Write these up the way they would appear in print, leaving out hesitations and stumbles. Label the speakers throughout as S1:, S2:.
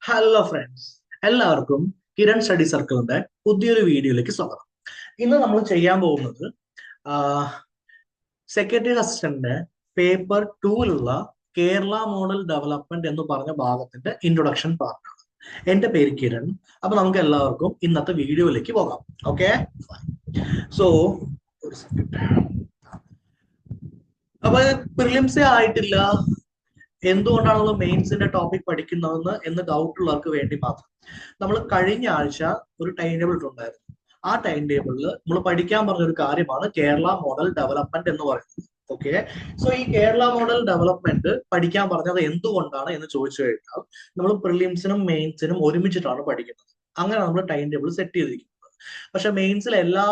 S1: Hello friends, എല്ലാവർക്കും Kiran study സർക്കിളിന്റെ പുതിയൊരു വീഡിയോയിലേക്ക് സ്വാഗതം. ഇന്ന് നമ്മൾ ചെയ്യാൻ പോകുന്നത് സെക്രട്ടറി അസിസ്റ്റന്റിന്റെ പേപ്പർ 2ലുള്ള കേരള മോഡൽ ഡെവലപ്മെന്റ് എന്ന് പറഞ്ഞ ഭാഗത്തിന്റെ ഇൻട്രൊഡക്ഷൻ പാർട്ടാണ്. എന്റെ പേര് കിരൺ. അപ്പൊ നമുക്ക് എല്ലാവർക്കും ഇന്നത്തെ വീഡിയോയിലേക്ക് പോകാം. ഓക്കെ, സോ ഒരു സെക്കൻഡ്. അപ്പൊ പ്രിലിംസേ ആയിട്ടില്ല, എന്തുകൊണ്ടാണല്ലോ മെയിൻസിന്റെ ടോപ്പിക് പഠിക്കുന്നതെന്ന് ഡൗട്ട് ഉള്ളവർക്ക് വേണ്ടി മാത്രം. നമ്മൾ കഴിഞ്ഞ ആഴ്ച ഒരു ടൈം ടേബിൾ ഇട്ടുണ്ടായിരുന്നു. ആ ടൈം ടേബിളിൽ നമ്മൾ പഠിക്കാൻ പറഞ്ഞ ഒരു കാര്യമാണ് കേരള മോഡൽ ഡെവലപ്മെന്റ് എന്ന് പറയുന്നത്. ഓക്കെ, സോ ഈ കേരള മോഡൽ ഡെവലപ്മെന്റ് പഠിക്കാൻ പറഞ്ഞത് എന്തുകൊണ്ടാണ് എന്ന് ചോദിച്ചു കഴിഞ്ഞാൽ, നമ്മൾ പ്രിലിംസിനും മെയിൻസിനും ഒരുമിച്ചിട്ടാണ് പഠിക്കുന്നത്. അങ്ങനെ നമ്മൾ ടൈം ടേബിൾ സെറ്റ് ചെയ്തിരിക്കുന്നത്. പക്ഷെ മെയിൻസിലെ എല്ലാ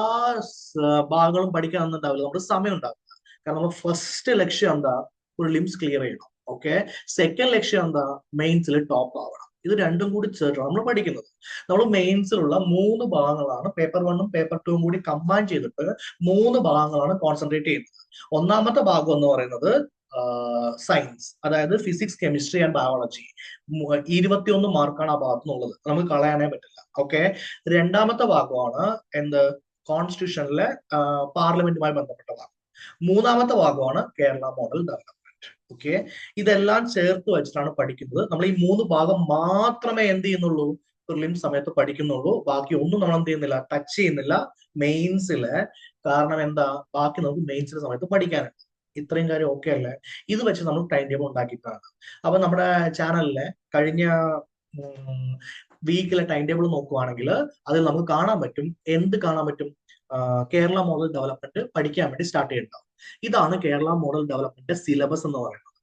S1: ഭാഗങ്ങളും പഠിക്കാൻ ഒന്നുണ്ടാവില്ല, നമ്മുടെ സമയം ഉണ്ടാവില്ല. കാരണം നമ്മൾ ഫസ്റ്റ് ലക്ഷ്യം എന്താ? പ്രിലിംസ് ക്ലിയർ ചെയ്യണം. ഓക്കെ, സെക്കൻഡ് ലക്ഷ്യം എന്താ? മെയിൻസിൽ ടോപ്പ് ആവണം. ഇത് രണ്ടും കൂടി ചേർന്നാണ് നമ്മൾ പഠിക്കുന്നത്. നമ്മൾ മെയിൻസിലുള്ള 3 ഭാഗങ്ങളാണ്, പേപ്പർ 1ഉം പേപ്പർ 2ഉം കൂടി കമ്പൈൻ ചെയ്തിട്ട് 3 ഭാഗങ്ങളാണ് കോൺസെൻട്രേറ്റ് ചെയ്യുന്നത്. ഒന്നാമത്തെ ഭാഗം എന്ന് പറയുന്നത് സയൻസ്, അതായത് ഫിസിക്സ്, കെമിസ്ട്രി ആൻഡ് ബയോളജി. 21 മാർക്കാണ് ആ ഭാഗത്ത് നിന്നുള്ളത്, നമുക്ക് കളയാനേ പറ്റില്ല. ഓക്കെ, രണ്ടാമത്തെ ഭാഗമാണ് എന്ത്? കോൺസ്റ്റിറ്റ്യൂഷനിലെ പാർലമെന്റുമായി ബന്ധപ്പെട്ട ഭാഗം. മൂന്നാമത്തെ ഭാഗമാണ് കേരള മോഡൽ ഡെവലപ്മെന്റ്. ഓക്കെ, ഇതെല്ലാം ചേർത്ത് വെച്ചിട്ടാണ് പഠിക്കുന്നത്. നമ്മൾ ഈ 3 ഭാഗം മാത്രമേ എന്ത് ചെയ്യുന്നുള്ളൂ? പ്രിലിം സമയത്ത് പഠിക്കുന്നുള്ളൂ. ബാക്കി ഒന്നും നമ്മൾ എന്ത് ചെയ്യുന്നില്ല, ടച്ച് ചെയ്യുന്നില്ല മെയിൻസില്. കാരണം എന്താ? ബാക്കി നമുക്ക് മെയിൻസിന്റെ സമയത്ത് പഠിക്കാനുണ്ട്. ഇത്രയും കാര്യം ഓക്കെ അല്ലേ? ഇത് വെച്ച് നമ്മൾ ടൈം ടേബിൾ ഉണ്ടാക്കിയിട്ടാണ്. അപ്പൊ നമ്മുടെ ചാനലിലെ കഴിഞ്ഞ വീക്കിലെ ടൈം ടേബിൾ നോക്കുവാണെങ്കിൽ അതിൽ നമുക്ക് കാണാൻ പറ്റും. എന്ത് കാണാൻ പറ്റും? കേരള മോഡൽ ഡെവലപ്മെന്റ് പഠിക്കാൻ വേണ്ടി സ്റ്റാർട്ട് ചെയ്തിട്ടുണ്ടാവും. ഇതാണ് കേരള മോഡൽ ഡെവലപ്മെന്റ് സിലബസ് എന്ന് പറയുന്നത്.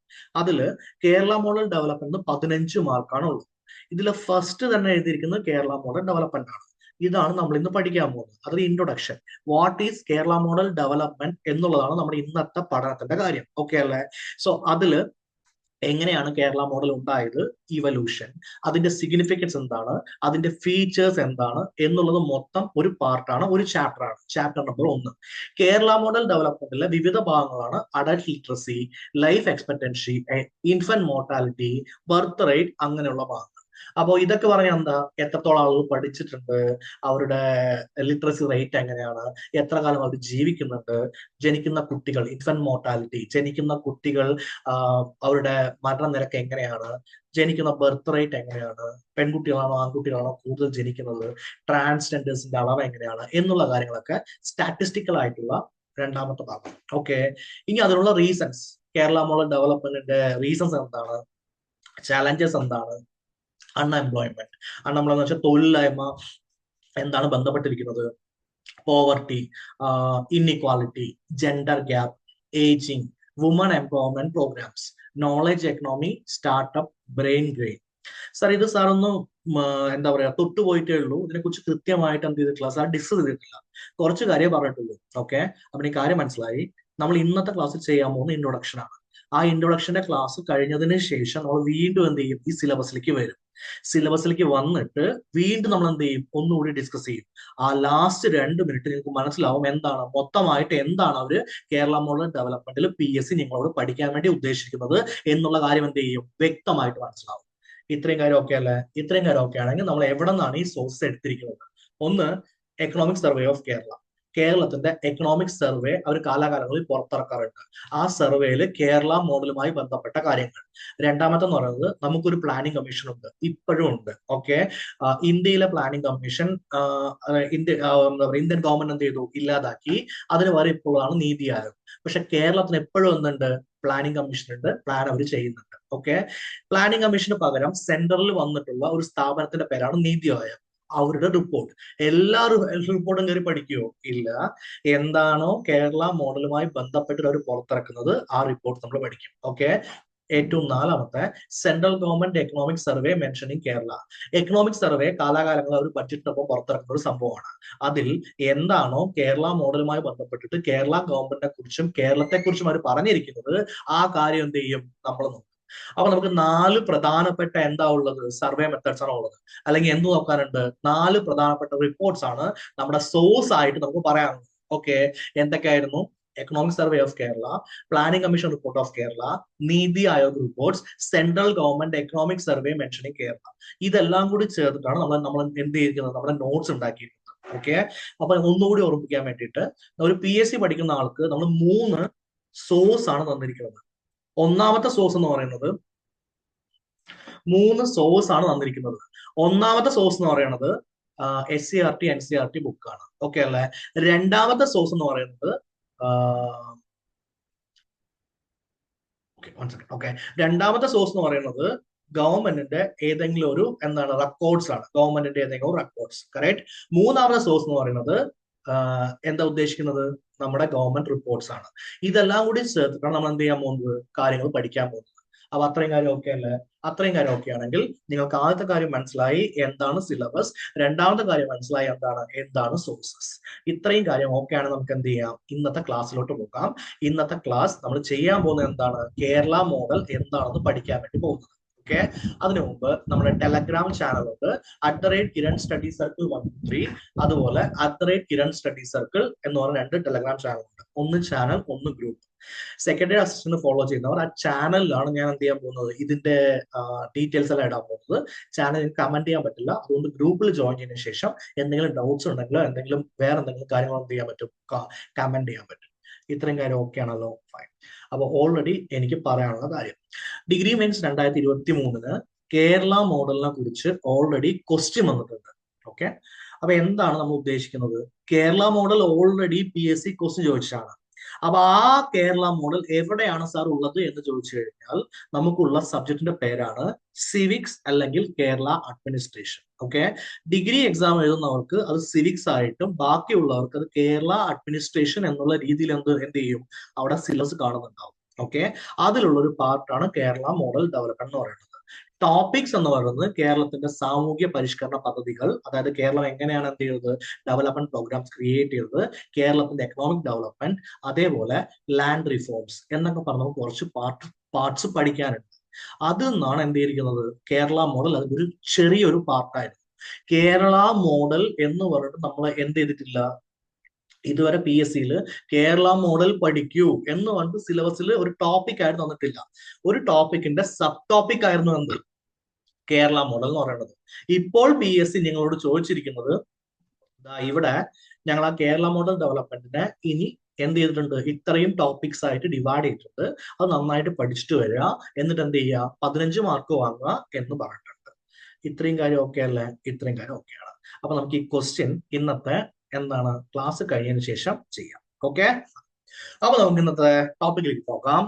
S1: അതില് കേരള മോഡൽ ഡെവലപ്മെന്റ് 15 മാർക്കാണ് ഉള്ളത്. ഇതിൽ ഫസ്റ്റ് തന്നെ എഴുതിയിരിക്കുന്നത് കേരള മോഡൽ ഡെവലപ്മെന്റ് ആണ്. ഇതാണ് നമ്മൾ ഇന്ന് പഠിക്കാൻ പോകുന്നത്. അതൊരു introduction. What is Kerala model development എന്നുള്ളതാണ് നമ്മുടെ ഇന്നത്തെ പഠനത്തിന്റെ കാര്യം. ഓക്കെ അല്ലേ? സോ അതില് എങ്ങനെയാണ് കേരള മോഡൽ ഉണ്ടായത്, ഇവല്യൂഷൻ, അതിന്റെ സിഗ്നിഫിക്കൻസ് എന്താണ്, അതിന്റെ ഫീച്ചേഴ്സ് എന്താണ് എന്നുള്ളത് മൊത്തം ഒരു പാർട്ടാണ്, ഒരു ചാപ്റ്ററാണ്. Chapter number 1. കേരള മോഡൽ ഡെവലപ്മെന്റിലെ വിവിധ ഭാഗങ്ങളാണ് adult literacy, life expectancy, infant mortality, birth rate, അങ്ങനെയുള്ള ഭാഗങ്ങൾ. അപ്പോൾ ഇതൊക്കെ പറഞ്ഞാൽ എന്താ? എത്രത്തോളം ആളുകൾ പഠിച്ചിട്ടുണ്ട്, അവരുടെ ലിറ്ററസി റേറ്റ് എങ്ങനെയാണ്, എത്ര കാലം അവർ ജീവിക്കുന്നുണ്ട്, ജനിക്കുന്ന കുട്ടികൾ, ഇൻഫന്റ് മോർട്ടാലിറ്റി, ജനിക്കുന്ന കുട്ടികൾ അവരുടെ മരണനിരക്ക് എങ്ങനെയാണ്, ജനിക്കുന്ന ബർത്ത് റേറ്റ് എങ്ങനെയാണ്, പെൺകുട്ടികളാണോ ആൺകുട്ടികളാണോ കൂടുതൽ ജനിക്കുന്നത്, ട്രാൻസ്ജെൻഡേഴ്സിന്റെ അളവ് എങ്ങനെയാണ് എന്നുള്ള കാര്യങ്ങളൊക്കെ സ്റ്റാറ്റിസ്റ്റിക്കൽ ആയിട്ടുള്ള രണ്ടാമത്തെ ഭാഗം. ഓക്കെ, ഇനി അതിനുള്ള റീസൺസ്, കേരള മോഡൽ ഡെവലപ്മെന്റിന്റെ റീസൺസ് എന്താണ്, ചാലഞ്ചസ് എന്താണ്, അൺഎംപ്ലോയ്മെന്റ്, അൺഎംപ്ലോയ്മെന്റ് വെച്ചാൽ തൊഴിലില്ലായ്മ എന്താണ് ബന്ധപ്പെട്ടിരിക്കുന്നത്, poverty, inequality, gender gap, ageing, woman empowerment programs, knowledge economy, startup, brain gain. Sir ഇത് സാർ ഒന്ന് എന്താ പറയാ തൊട്ടുപോയിട്ടേ ഉള്ളൂ. ഇതിനെക്കുറിച്ച് കൃത്യമായിട്ട് എന്ത് ചെയ്തിട്ടില്ല സാർ, ഡിസ്കസ് ചെയ്തിട്ടില്ല. കുറച്ച് കാര്യം പറഞ്ഞിട്ടുള്ളൂ. ഓക്കെ, അപ്പൊ ഈ കാര്യം മനസ്സിലായി. നമ്മൾ ഇന്നത്തെ ക്ലാസ്സിൽ ചെയ്യാൻ പോകുന്ന ഇൻട്രൊഡക്ഷൻ ആണ്. ആ ഇൻട്രൊഡക്ഷന്റെ ക്ലാസ് കഴിഞ്ഞതിന് ശേഷം നമ്മൾ വീണ്ടും എന്ത് ചെയ്യും? ഈ സിലബസിലേക്ക് വരും. സിലബസിലേക്ക് വന്നിട്ട് വീണ്ടും നമ്മൾ എന്ത് ചെയ്യും? ഒന്നുകൂടി ഡിസ്കസ് ചെയ്യും. ആ ലാസ്റ്റ് 2 മിനിറ്റ് നിങ്ങൾക്ക് മനസ്സിലാവും എന്താണ് മൊത്തമായിട്ട് എന്താണ് അവര് കേരള മോഡൽ ഡെവലപ്മെന്റിൽ PSC നിങ്ങളോട് പഠിക്കാൻ വേണ്ടി ഉദ്ദേശിക്കുന്നത് എന്നുള്ള കാര്യം എന്ത് ചെയ്യും? വ്യക്തമായിട്ട് മനസ്സിലാവും. ഇത്രയും കാര്യം ഓക്കെ അല്ലേ? ഇത്രയും കാര്യം ഓക്കെ ആണെങ്കിൽ നമ്മൾ എവിടെ നിന്നാണ് ഈ സോഴ്സ് എടുത്തിരിക്കുന്നത്? ഒന്ന്, എക്കണോമിക് സർവേ ഓഫ് കേരള. കേരളത്തിന്റെ എക്കണോമിക് സർവേ അവർ കാലാകാലങ്ങളിൽ പുറത്തിറക്കാറുണ്ട്. ആ സർവേയിൽ കേരള മോഡലുമായി ബന്ധപ്പെട്ട കാര്യങ്ങൾ. രണ്ടാമത്തെന്ന് പറയുന്നത്, നമുക്കൊരു പ്ലാനിംഗ് കമ്മീഷൻ ഉണ്ട്, ഇപ്പോഴും ഉണ്ട്. ഓക്കെ, ഇന്ത്യയിലെ പ്ലാനിംഗ് കമ്മീഷൻ എന്താ പറയുക, ഇന്ത്യൻ ഗവൺമെന്റ് എന്ത് ചെയ്തു? ഇല്ലാതാക്കി. അതിന് വരെ ഇപ്പോഴാണ് നീതി ആയോഗ്. പക്ഷെ കേരളത്തിന് എപ്പോഴും എന്തുണ്ട്? പ്ലാനിംഗ് കമ്മീഷൻ ഉണ്ട്, പ്ലാൻ അവർ ചെയ്യുന്നുണ്ട്. ഓക്കെ, പ്ലാനിംഗ് കമ്മീഷന് പകരം സെൻട്രലിൽ വന്നിട്ടുള്ള ഒരു സ്ഥാപനത്തിന്റെ പേരാണ് നീതി ആയോഗ്. അവരുടെ റിപ്പോർട്ട് എല്ലാ റിപ്പോർട്ടും കയറി പഠിക്കുവോ? ഇല്ല. എന്താണോ കേരള മോഡലുമായി ബന്ധപ്പെട്ട് അവർ പുറത്തിറക്കുന്നത് ആ റിപ്പോർട്ട് നമ്മൾ പഠിക്കും. ഓക്കെ, ഏറ്റവും നാലാമത്തെ, central government economic survey mentioning Kerala. Economic survey കാലാകാലങ്ങളിൽ അവർ ബഡ്ജറ്റിനൊപ്പം പുറത്തിറക്കുന്ന ഒരു സംഭവമാണ്. അതിൽ എന്താണോ കേരള മോഡലുമായി ബന്ധപ്പെട്ടിട്ട് കേരള ഗവൺമെന്റിനെ കുറിച്ചും കേരളത്തെ കുറിച്ചും അവർ പറഞ്ഞിരിക്കുന്നത്, ആ കാര്യം എന്ത് ചെയ്യും? നമ്മൾ നോക്കും. അപ്പൊ നമുക്ക് 4 പ്രധാനപ്പെട്ട എന്താ ഉള്ളത്? സർവേ മെത്തേഡ്സ് ആണ് ഉള്ളത്. അല്ലെങ്കിൽ എന്ത് നോക്കാനുണ്ട്? 4 പ്രധാനപ്പെട്ട റിപ്പോർട്ട്സ് ആണ് നമ്മുടെ സോഴ്സ് ആയിട്ട് നമുക്ക് പറയാനുള്ളത്. ഓക്കെ, എന്തൊക്കെയായിരുന്നു? Economic survey of Kerala, planning commission report of Kerala, NITI Aayog reports, central government economic survey mentioning Kerala. ഇതെല്ലാം കൂടി ചേർത്തിട്ടാണ് നമ്മൾ എന്ത് ചെയ്തിരിക്കുന്നത്, നമ്മുടെ നോട്ട്സ് ഉണ്ടാക്കിയിരിക്കുന്നത്. ഓക്കെ, അപ്പൊ ഒന്നുകൂടി ഓർമ്മിപ്പിക്കാൻ വേണ്ടിയിട്ട്, ഒരു PSC പഠിക്കുന്ന ആൾക്ക് നമ്മൾ 3 സോഴ്സ് ആണ് തന്നിരിക്കുന്നത്. ഒന്നാമത്തെ സോഴ്സ് എന്ന് പറയുന്നത് 3 സോഴ്സ് ആണ് തന്നിരിക്കുന്നത്. ഒന്നാമത്തെ സോഴ്സ് എന്ന് പറയുന്നത് SCERT NCERT ബുക്കാണ്. ഓക്കെ അല്ലെ? രണ്ടാമത്തെ സോഴ്സ് എന്ന് പറയുന്നത് ഓക്കെ, രണ്ടാമത്തെ സോഴ്സ് എന്ന് പറയുന്നത് ഗവൺമെന്റിന്റെ ഏതെങ്കിലും ഒരു റെക്കോർഡ്സ് ആണ്. ഗവൺമെന്റിന്റെ ഏതെങ്കിലും റെക്കോർഡ്സ്, കറക്റ്റ്. മൂന്നാമത്തെ സോഴ്സ് എന്ന് പറയുന്നത് എന്താ ഉദ്ദേശിക്കുന്നത്, നമ്മുടെ ഗവൺമെന്റ് റിപ്പോർട്ട്സ് ആണ്. ഇതെല്ലാം കൂടി ചേർത്തിട്ടാണ് നമ്മൾ എന്ത് ചെയ്യാൻ പോകുന്നത്, കാര്യങ്ങൾ പഠിക്കാൻ പോകുന്നത്. അപ്പൊ അത്രയും കാര്യം ഓക്കെ അല്ലേ? അത്രയും കാര്യം ഓക്കെ ആണെങ്കിൽ നിങ്ങൾക്ക് ആദ്യത്തെ കാര്യം മനസ്സിലായി എന്താണ് സിലബസ്, രണ്ടാമത്തെ കാര്യം മനസ്സിലായി എന്താണ് സോഴ്സസ്. ഇത്രയും കാര്യം ഓക്കെ ആണ്, നമുക്ക് എന്ത് ചെയ്യാം, ഇന്നത്തെ ക്ലാസ്സിലോട്ട് പോകാം. ഇന്നത്തെ ക്ലാസ് നമ്മൾ ചെയ്യാൻ പോകുന്നത് എന്താണ്, കേരള മോഡൽ എന്താണെന്ന് പഠിക്കാൻ വേണ്ടി പോകുന്നത്. ഓക്കെ, അതിനു മുമ്പ് നമ്മുടെ ടെലഗ്രാം ചാനലുണ്ട്, @കിരൺ സ്റ്റഡി സർക്കിൾ 123, അതുപോലെ @കിരൺ സ്റ്റഡി സർക്കിൾ എന്ന് പറഞ്ഞ 2 ടെലഗ്രാം ചാനലുണ്ട്. ഒന്ന് ചാനൽ, ഒന്ന് ഗ്രൂപ്പ്. സെക്രട്ടറി അസിസ്റ്റന്റ് ഫോളോ ചെയ്യുന്നവർ ആ ചാനലിലാണ് ഞാൻ എന്ത് ചെയ്യാൻ പോകുന്നത്, ഇതിന്റെ ഡീറ്റെയിൽസ് എല്ലാം ഇടാൻ പോകുന്നത്. ചാനലിൽ കമന്റ് ചെയ്യാൻ പറ്റില്ല, അതുകൊണ്ട് ഗ്രൂപ്പിൽ ജോയിൻ ചെയ്തതിനു ശേഷം എന്തെങ്കിലും ഡൗട്ട്സ് ഉണ്ടെങ്കിലോ വേറെ എന്തെങ്കിലും കാര്യങ്ങൾ എന്ത് ചെയ്യാൻ പറ്റും, കമന്റ് ചെയ്യാൻ പറ്റും. ഇത്രയും കാര്യം ഓക്കെ ആണല്ലോ? ഫൈൻ. അപ്പൊ ഓൾറെഡി എനിക്ക് പറയാനുള്ള കാര്യം, ഡിഗ്രി മെയിൻസ് 2023 കേരള മോഡലിനെ കുറിച്ച് ഓൾറെഡി ക്വസ്റ്റ്യൻ വന്നിട്ടുണ്ട്. ഓക്കെ, അപ്പൊ എന്താണ് നമ്മൾ ഉദ്ദേശിക്കുന്നത്, Kerala model already PSC question ചോദിച്ചാണ്. അപ്പൊ ആ കേരള മോഡൽ എവിടെയാണ് സാർ ഉള്ളത് എന്ന് ചോദിച്ചു കഴിഞ്ഞാൽ നമുക്കുള്ള സബ്ജക്റ്റിന്റെ പേരാണ് സിവിക്സ് അല്ലെങ്കിൽ Kerala administration. Okay, degree exam എഴുതുന്നവർക്ക് അത് സിവിക്സ് ആയിട്ടും ബാക്കിയുള്ളവർക്ക് അത് കേരള അഡ്മിനിസ്ട്രേഷൻ എന്നുള്ള രീതിയിൽ എന്ത് ചെയ്യും, അവിടെ സിലബസ് കാണുന്നുണ്ടാവും. ഓക്കെ, അതിലുള്ള ഒരു പാർട്ടാണ് കേരള മോഡൽ ഡെവലപ്മെന്റ് എന്ന് പറയുന്നത്. ടോപ്പിക്സ് എന്ന് പറയുന്നത് കേരളത്തിന്റെ സാമൂഹ്യ പരിഷ്കരണ പദ്ധതികൾ, അതായത് കേരളം എങ്ങനെയാണ് എന്ത് ചെയ്തത്, ഡെവലപ്മെന്റ് പ്രോഗ്രാംസ് ക്രിയേറ്റ് ചെയ്തത്, കേരളത്തിന്റെ എക്കണോമിക് ഡെവലപ്മെന്റ്, അതേപോലെ ലാൻഡ് റിഫോംസ് എന്നൊക്കെ പറഞ്ഞ കുറച്ച് പാർട്സ് പഠിക്കാനുണ്ട്. അതിൽ നിന്നാണ് എന്ത് ചെയ്തിരിക്കുന്നത്, കേരള മോഡൽ അതിന്റെ ഒരു ചെറിയൊരു പാർട്ടായിരുന്നു. കേരള മോഡൽ എന്ന് പറഞ്ഞിട്ട് നമ്മൾ എന്ത് ചെയ്തിട്ടില്ല, ഇതുവരെ PSCയിൽ കേരള മോഡൽ പഠിക്കൂ എന്ന് പറഞ്ഞിട്ട് സിലബസിൽ ഒരു ടോപ്പിക് ആയിട്ട് തന്നിട്ടില്ല. ഒരു ടോപ്പിക്കിന്റെ സബ് ടോപ്പിക് ആയിരുന്നു എന്ത്, കേരള മോഡൽ എന്ന് പറയുന്നത്. ഇപ്പോൾ PSC നിങ്ങളോട് ചോദിച്ചിരിക്കുന്നത്, ഇവിടെ ഞങ്ങൾ ആ കേരള മോഡൽ ഡെവലപ്മെന്റിനെ ഇനി എന്ത് ചെയ്തിട്ടുണ്ട്, ഇത്രയും ടോപ്പിക്സ് ആയിട്ട് ഡിവൈഡ് ചെയ്തിട്ടുണ്ട്, അത് നന്നായിട്ട് പഠിച്ചിട്ട് വരിക, എന്നിട്ട് എന്ത് ചെയ്യുക, 15 മാർക്ക് വാങ്ങുക എന്ന് പറഞ്ഞിട്ടുണ്ട്. ഇത്രയും കാര്യം ഓക്കെ അല്ലേ? ഇത്രയും കാര്യം ഓക്കെയാണ്. അപ്പൊ നമുക്ക് ഈ ക്വസ്റ്റ്യൻ ഇന്നത്തെ ക്ലാസ് കഴിഞ്ഞതിന് ശേഷം ചെയ്യാം. ഓക്കെ, അപ്പൊ നമുക്ക് ഇന്നത്തെ ടോപ്പിക്കിലേക്ക് പോകാം.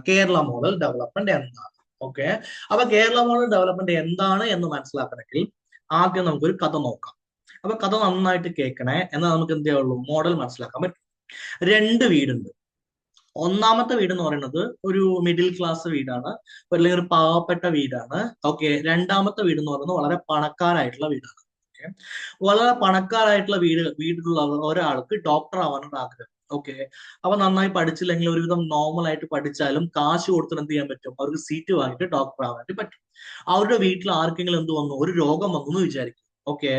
S1: കേരള മോഡൽ ഡെവലപ്മെന്റ് എന്താണ്? ഓക്കെ, അപ്പൊ കേരള മോഡൽ ഡെവലപ്മെന്റ് എന്താണ് എന്ന് മനസ്സിലാക്കണമെങ്കിൽ ആദ്യം നമുക്കൊരു കഥ നോക്കാം. അപ്പൊ കഥ നന്നായിട്ട് കേൾക്കണേ, എന്നാൽ നമുക്ക് എന്തേ ഉള്ളൂ, മോഡൽ മനസ്സിലാക്കാൻ പറ്റും. 2 വീടുണ്ട്. ഒന്നാമത്തെ വീട് എന്ന് പറയുന്നത് ഒരു മിഡിൽ ക്ലാസ് വീടാണ്, അല്ലെങ്കിൽ ഒരു പാവപ്പെട്ട വീടാണ്. ഓക്കെ, രണ്ടാമത്തെ വീട് എന്ന് പറയുന്നത് വളരെ പണക്കാരായിട്ടുള്ള വീടാണ്. വളരെ പണക്കാരായിട്ടുള്ള വീട്ടിലുള്ള ഒരാൾക്ക് ഡോക്ടർ ആവാനുള്ള ആഗ്രഹം. ഓക്കെ, അപ്പൊ നന്നായി പഠിച്ചില്ലെങ്കിൽ ഒരുവിധം നോർമൽ ആയിട്ട് പഠിച്ചാലും കാശ് കൊടുത്തിട്ട് എന്ത് ചെയ്യാൻ പറ്റും, അവർക്ക് സീറ്റ് വാങ്ങിയിട്ട് ഡോക്ടർ ആവാൻ വേണ്ടി പറ്റും. അവരുടെ വീട്ടിൽ ആർക്കെങ്കിലും എന്ത് വന്നു, ഒരു രോഗം വന്നു എന്ന് വിചാരിക്കും. ഓക്കെ,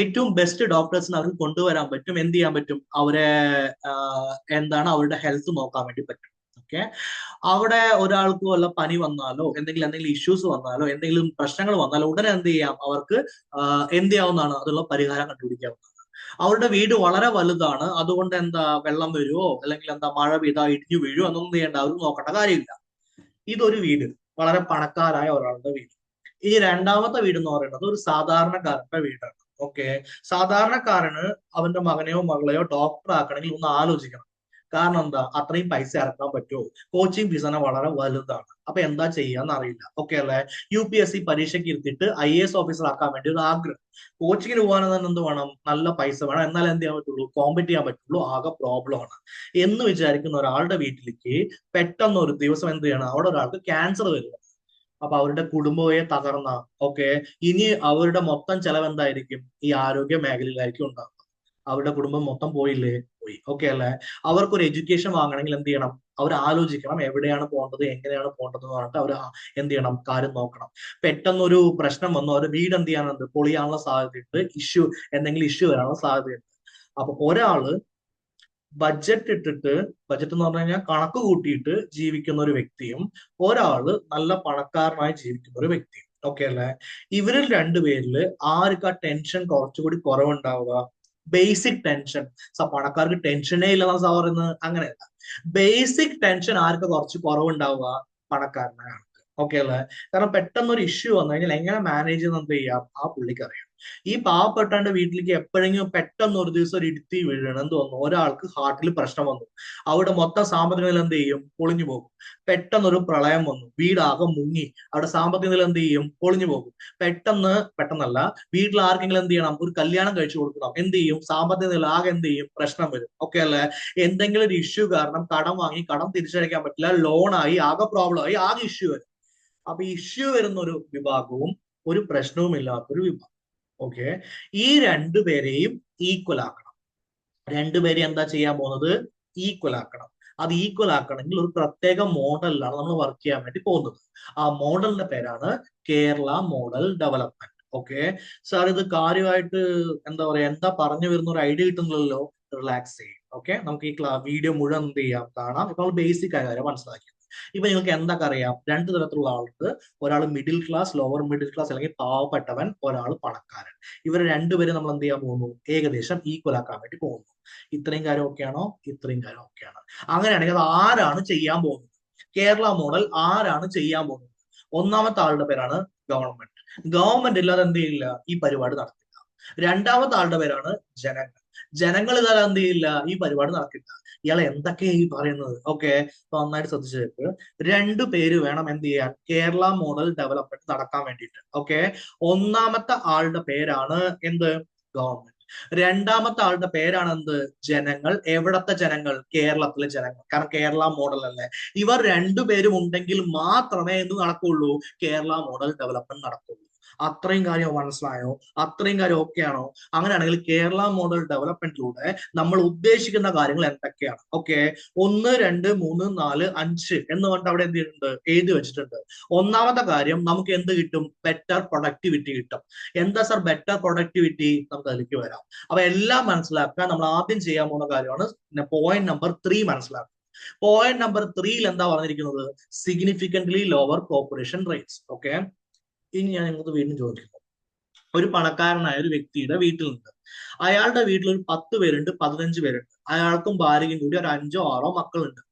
S1: ഏറ്റവും ബെസ്റ്റ് ഡോക്ടേഴ്സിന് അവർക്ക് കൊണ്ടുവരാൻ പറ്റും, എന്ത് ചെയ്യാൻ പറ്റും, അവരെ അവരുടെ ഹെൽത്ത് നോക്കാൻ വേണ്ടി പറ്റും. ഓക്കെ, അവിടെ ഒരാൾക്ക് വല്ല പനി വന്നാലോ എന്തെങ്കിലും ഇഷ്യൂസ് വന്നാലോ എന്തെങ്കിലും പ്രശ്നങ്ങൾ വന്നാലോ ഉടനെ എന്ത് ചെയ്യാം, അവർക്ക് എന്ത് ചെയ്യാവുന്നതാണ്, അതിനുള്ള പരിഹാരം കണ്ടുപിടിക്കാവുന്നതാണ്. അവരുടെ വീട് വളരെ വലുതാണ്, അതുകൊണ്ട് വെള്ളം വരുമോ അല്ലെങ്കിൽ മഴ പെയ്താ ഇടിഞ്ഞു വീഴുമോ എന്നൊന്നും ചെയ്യേണ്ട, അവർക്ക് നോക്കേണ്ട കാര്യമില്ല. ഇതൊരു വീട്, വളരെ പണക്കാരായ ഒരാളുടെ വീട്. ഈ രണ്ടാമത്തെ വീട് എന്ന് പറയുന്നത് ഒരു സാധാരണക്കാരന്റെ വീടാണ്. ഓക്കെ, സാധാരണക്കാരന് അവന്റെ മകനെയോ മകളെയോ ഡോക്ടർ ആക്കണമെങ്കിൽ ഒന്ന് ആലോചിക്കണം. കാരണം അത്രയും പൈസ ഇറക്കാൻ പറ്റുമോ, കോച്ചിങ് ഫീസ് തന്നെ വളരെ വലുതാണ്. അപ്പൊ എന്താ ചെയ്യാന്ന് അറിയില്ല. ഓക്കെ അല്ലെ? UPSC പരീക്ഷയ്ക്ക് ഇരുത്തിയിട്ട് IAS ഓഫീസർ ആക്കാൻ വേണ്ടി ഒരു ആഗ്രഹം. കോച്ചിങ്ങിന് പോകാൻ തന്നെ എന്ത് വേണം, നല്ല പൈസ വേണം, എന്നാലും എന്ത് ചെയ്യാൻ പറ്റുള്ളൂ, കോമ്പറ്റ് ചെയ്യാൻ പറ്റുള്ളൂ, ആകെ പ്രോബ്ലം ആണ് എന്ന് വിചാരിക്കുന്ന ഒരാളുടെ വീട്ടിലേക്ക് പെട്ടെന്ന് ഒരു ദിവസം എന്ത് ചെയ്യണം, അവിടെ ഒരാൾക്ക് ക്യാൻസർ വരിക. അപ്പൊ അവരുടെ കുടുംബയെ തകർന്ന, ഓക്കെ, ഇനി അവരുടെ മൊത്തം ചെലവ് എന്തായിരിക്കും, ഈ ആരോഗ്യ മേഖലയിലായിരിക്കും ഉണ്ടാകുക. അവരുടെ കുടുംബം മൊത്തം പോയില്ലേ, പോയി. ഓക്കെ അല്ലെ? അവർക്കൊരു എഡ്യൂക്കേഷൻ വാങ്ങണമെങ്കിൽ എന്ത് ചെയ്യണം, അവർ ആലോചിക്കണം എവിടെയാണ് പോകേണ്ടത്, എങ്ങനെയാണ് പോകേണ്ടത് എന്ന് പറഞ്ഞിട്ട് അവർ എന്ത് ചെയ്യണം, കാര്യം നോക്കണം. പെട്ടെന്നൊരു പ്രശ്നം വന്നു, അവരുടെ വീട് എന്ത് ചെയ്യാനുണ്ട്, പൊളിയാനുള്ള സാധ്യതയുണ്ട്, എന്തെങ്കിലും ഇഷ്യൂ വരാനുള്ള സാധ്യതയുണ്ട്. അപ്പൊ ഒരാള് ബഡ്ജറ്റ് എന്ന് പറഞ്ഞു കഴിഞ്ഞാൽ കണക്ക് കൂട്ടിയിട്ട് ജീവിക്കുന്ന ഒരു വ്യക്തിയും ഒരാള് നല്ല പണക്കാരനായി ജീവിക്കുന്ന ഒരു വ്യക്തിയും. ഓക്കെ അല്ലേ? ഇവരിൽ രണ്ടുപേരില് ആർക്കാ ടെൻഷൻ കുറച്ചുകൂടി കുറവുണ്ടാവുക? Basic tension. പണക്കാർക്ക് ടെൻഷനേ ഇല്ലെന്നാണ് സാർ പറയുന്നത്. അങ്ങനെയല്ല. ബേസിക് ടെൻഷൻ ആർക്ക് കുറച്ച് കുറവുണ്ടാവുക? പണക്കാരനാണ്. ഓക്കെ അല്ലേ? കാരണം പെട്ടെന്ന് ഒരു ഇഷ്യൂ വന്നു കഴിഞ്ഞാൽ എങ്ങനെ മാനേജ് ചെയ്യുന്ന എന്ത് ചെയ്യാം ആ പുള്ളിക്ക് അറിയാം. ഈ പാവപ്പെട്ടവന്റെ വീട്ടിലേക്ക് എപ്പോഴെങ്കിലും പെട്ടെന്ന് ഒരു ദിവസം ഒരു ഇടുത്തി വീഴണം എന്ന് തോന്നുന്നു, ഒരാൾക്ക് ഹാർട്ടിൽ പ്രശ്നം വന്നു, അവിടെ മൊത്തം സാമ്പത്തിക നില എന്ത് ചെയ്യും? പൊളിഞ്ഞു പോകും. പെട്ടെന്നൊരു പ്രളയം വന്നു, വീടാകെ മുങ്ങി, അവിടെ സാമ്പത്തിക നില എന്ത് ചെയ്യും? പൊളിഞ്ഞു പോകും. പെട്ടെന്നല്ല, വീട്ടിൽ ആർക്കെങ്കിലും എന്ത് ചെയ്യണം? ഒരു കല്യാണം കഴിച്ചു കൊടുക്കണം, എന്ത് ചെയ്യും? സാമ്പത്തിക നില ആകെ എന്ത് ചെയ്യും? പ്രശ്നം വരും. ഓക്കെ അല്ലേ? എന്തെങ്കിലും ഒരു ഇഷ്യൂ കാരണം കടം വാങ്ങി, കടം തിരിച്ചടയ്ക്കാൻ പറ്റില്ല, ലോണായി, ആകെ പ്രോബ്ലം ആയി, ആകെ ഇഷ്യൂ വരും. അപ്പൊ ഇഷ്യൂ വരുന്ന ഒരു വിഭാഗവും ഒരു പ്രശ്നവും ഇല്ലാത്തൊരു വിഭാഗം. ഓക്കെ, ഈ രണ്ടുപേരെയും ഈക്വൽ ആക്കണം. രണ്ടുപേരെ എന്താ ചെയ്യാൻ പോകുന്നത്? ഈക്വൽ ആക്കണം. അത് ഈക്വൽ ആക്കണമെങ്കിൽ ഒരു പ്രത്യേക മോഡലിലാണ് നമ്മൾ വർക്ക് ചെയ്യാൻ വേണ്ടി പോകുന്നത്. ആ മോഡലിന്റെ പേരാണ് Kerala model development. Okay sir, ഇത് കാര്യമായിട്ട് എന്താ പറയാ, എന്താ പറഞ്ഞു വരുന്ന ഒരു ഐഡിയ കിട്ടുന്നില്ലല്ലോ? റിലാക്സ് ചെയ്യും. ഓക്കെ, നമുക്ക് ഈ വീഡിയോ മുഴുവൻ എന്ത് ചെയ്യാം? കാണാം. ഇപ്പോൾ ബേസിക് ആയ കാര്യം മനസ്സിലാക്കി. ഇപ്പൊ നിങ്ങൾക്ക് എന്തൊക്കെ അറിയാം? രണ്ടു തരത്തിലുള്ള ആളുണ്ട്. ഒരാൾ middle class, lower middle class, അല്ലെങ്കിൽ പാവപ്പെട്ടവൻ, ഒരാൾ പണക്കാരൻ. ഇവർ രണ്ടുപേരും നമ്മൾ എന്ത് ചെയ്യാൻ പോകുന്നു? ഏകദേശം ഈക്വൽ ആക്കാൻ വേണ്ടി പോകുന്നു. ഇത്രയും കാര്യം ഓക്കെയാണോ? ഇത്രയും കാര്യം ഓക്കെയാണ്. അങ്ങനെയാണെങ്കിൽ അത് ആരാണ് ചെയ്യാൻ പോകുന്നത്? കേരള മോഡൽ ആരാണ് ചെയ്യാൻ പോകുന്നത്? ഒന്നാമത്തെ ആളുടെ പേരാണ് ഗവൺമെന്റ്. ഗവൺമെന്റ് ഇല്ലാതെ എന്ത് ചെയ്യില്ല? ഈ പരിപാടി നടക്കില്ല. രണ്ടാമത്തെ ആളുടെ പേരാണ് ജനങ്ങൾ. ജനങ്ങൾ ഇല്ലാതെ എന്ത് ചെയ്യില്ല? ഈ പരിപാടി നടക്കില്ല. ഇയാൾ എന്തൊക്കെയാ ഈ പറയുന്നത്? ഓക്കെ, നന്നായിട്ട് ശ്രദ്ധിച്ചേക്ക്. രണ്ടു പേര് വേണം എന്ത് ചെയ്യാൻ? കേരള മോഡൽ ഡെവലപ്മെന്റ് നടക്കാൻ വേണ്ടിയിട്ട്. ഓക്കെ, ഒന്നാമത്തെ ആളുടെ പേരാണ് എന്ത്? ഗവൺമെന്റ്. രണ്ടാമത്തെ ആളുടെ പേരാണ് എന്ത്? ജനങ്ങൾ. എവിടത്തെ ജനങ്ങൾ? കേരളത്തിലെ ജനങ്ങൾ. കാരണം കേരള മോഡൽ അല്ലേ. ഇവർ രണ്ടുപേരും ഉണ്ടെങ്കിൽ മാത്രമേ എന്ത് നടക്കുള്ളൂ? കേരള മോഡൽ ഡെവലപ്മെന്റ് നടക്കുള്ളൂ. അത്രയും കാര്യം മനസ്സിലായോ? അത്രയും കാര്യം ഓക്കെ ആണോ? അങ്ങനെയാണെങ്കിൽ കേരള മോഡൽ ഡെവലപ്മെന്റിലൂടെ നമ്മൾ ഉദ്ദേശിക്കുന്ന കാര്യങ്ങൾ എന്തൊക്കെയാണ്? ഓക്കെ, 1 2 3 4 5 എന്ന് പറഞ്ഞിട്ട് അവിടെ എന്ത് ചെയ്തിട്ടുണ്ട്? എഴുതി വെച്ചിട്ടുണ്ട്. ഒന്നാമത്തെ കാര്യം, നമുക്ക് എന്ത് കിട്ടും? ബെറ്റർ പ്രൊഡക്ടിവിറ്റി കിട്ടും. എന്താ സാർ ബെറ്റർ പ്രൊഡക്ടിവിറ്റി? നമുക്ക് അതിലേക്ക് വരാം. അപ്പൊ എല്ലാം മനസ്സിലാക്കാൻ നമ്മൾ ആദ്യം ചെയ്യാൻ പോകുന്ന കാര്യമാണ് പോയിന്റ് നമ്പർ 3 മനസ്സിലാക്കുക. പോയിന്റ് നമ്പർ 3യിൽ എന്താ പറഞ്ഞിരിക്കുന്നത്? Significantly lower population rates. Okay, ഇനി ഞാൻ നിങ്ങൾക്ക് വീണ്ടും ചോദിക്കുന്നു. ഒരു പണക്കാരനായ ഒരു വ്യക്തിയുടെ വീട്ടിലുണ്ട്. അയാളുടെ വീട്ടിൽ ഒരു 10 പേരുണ്ട്, 15 പേരുണ്ട്. അയാൾക്കും ഭാര്യയും കൂടി ഒരു 5 6 മക്കളുണ്ട്.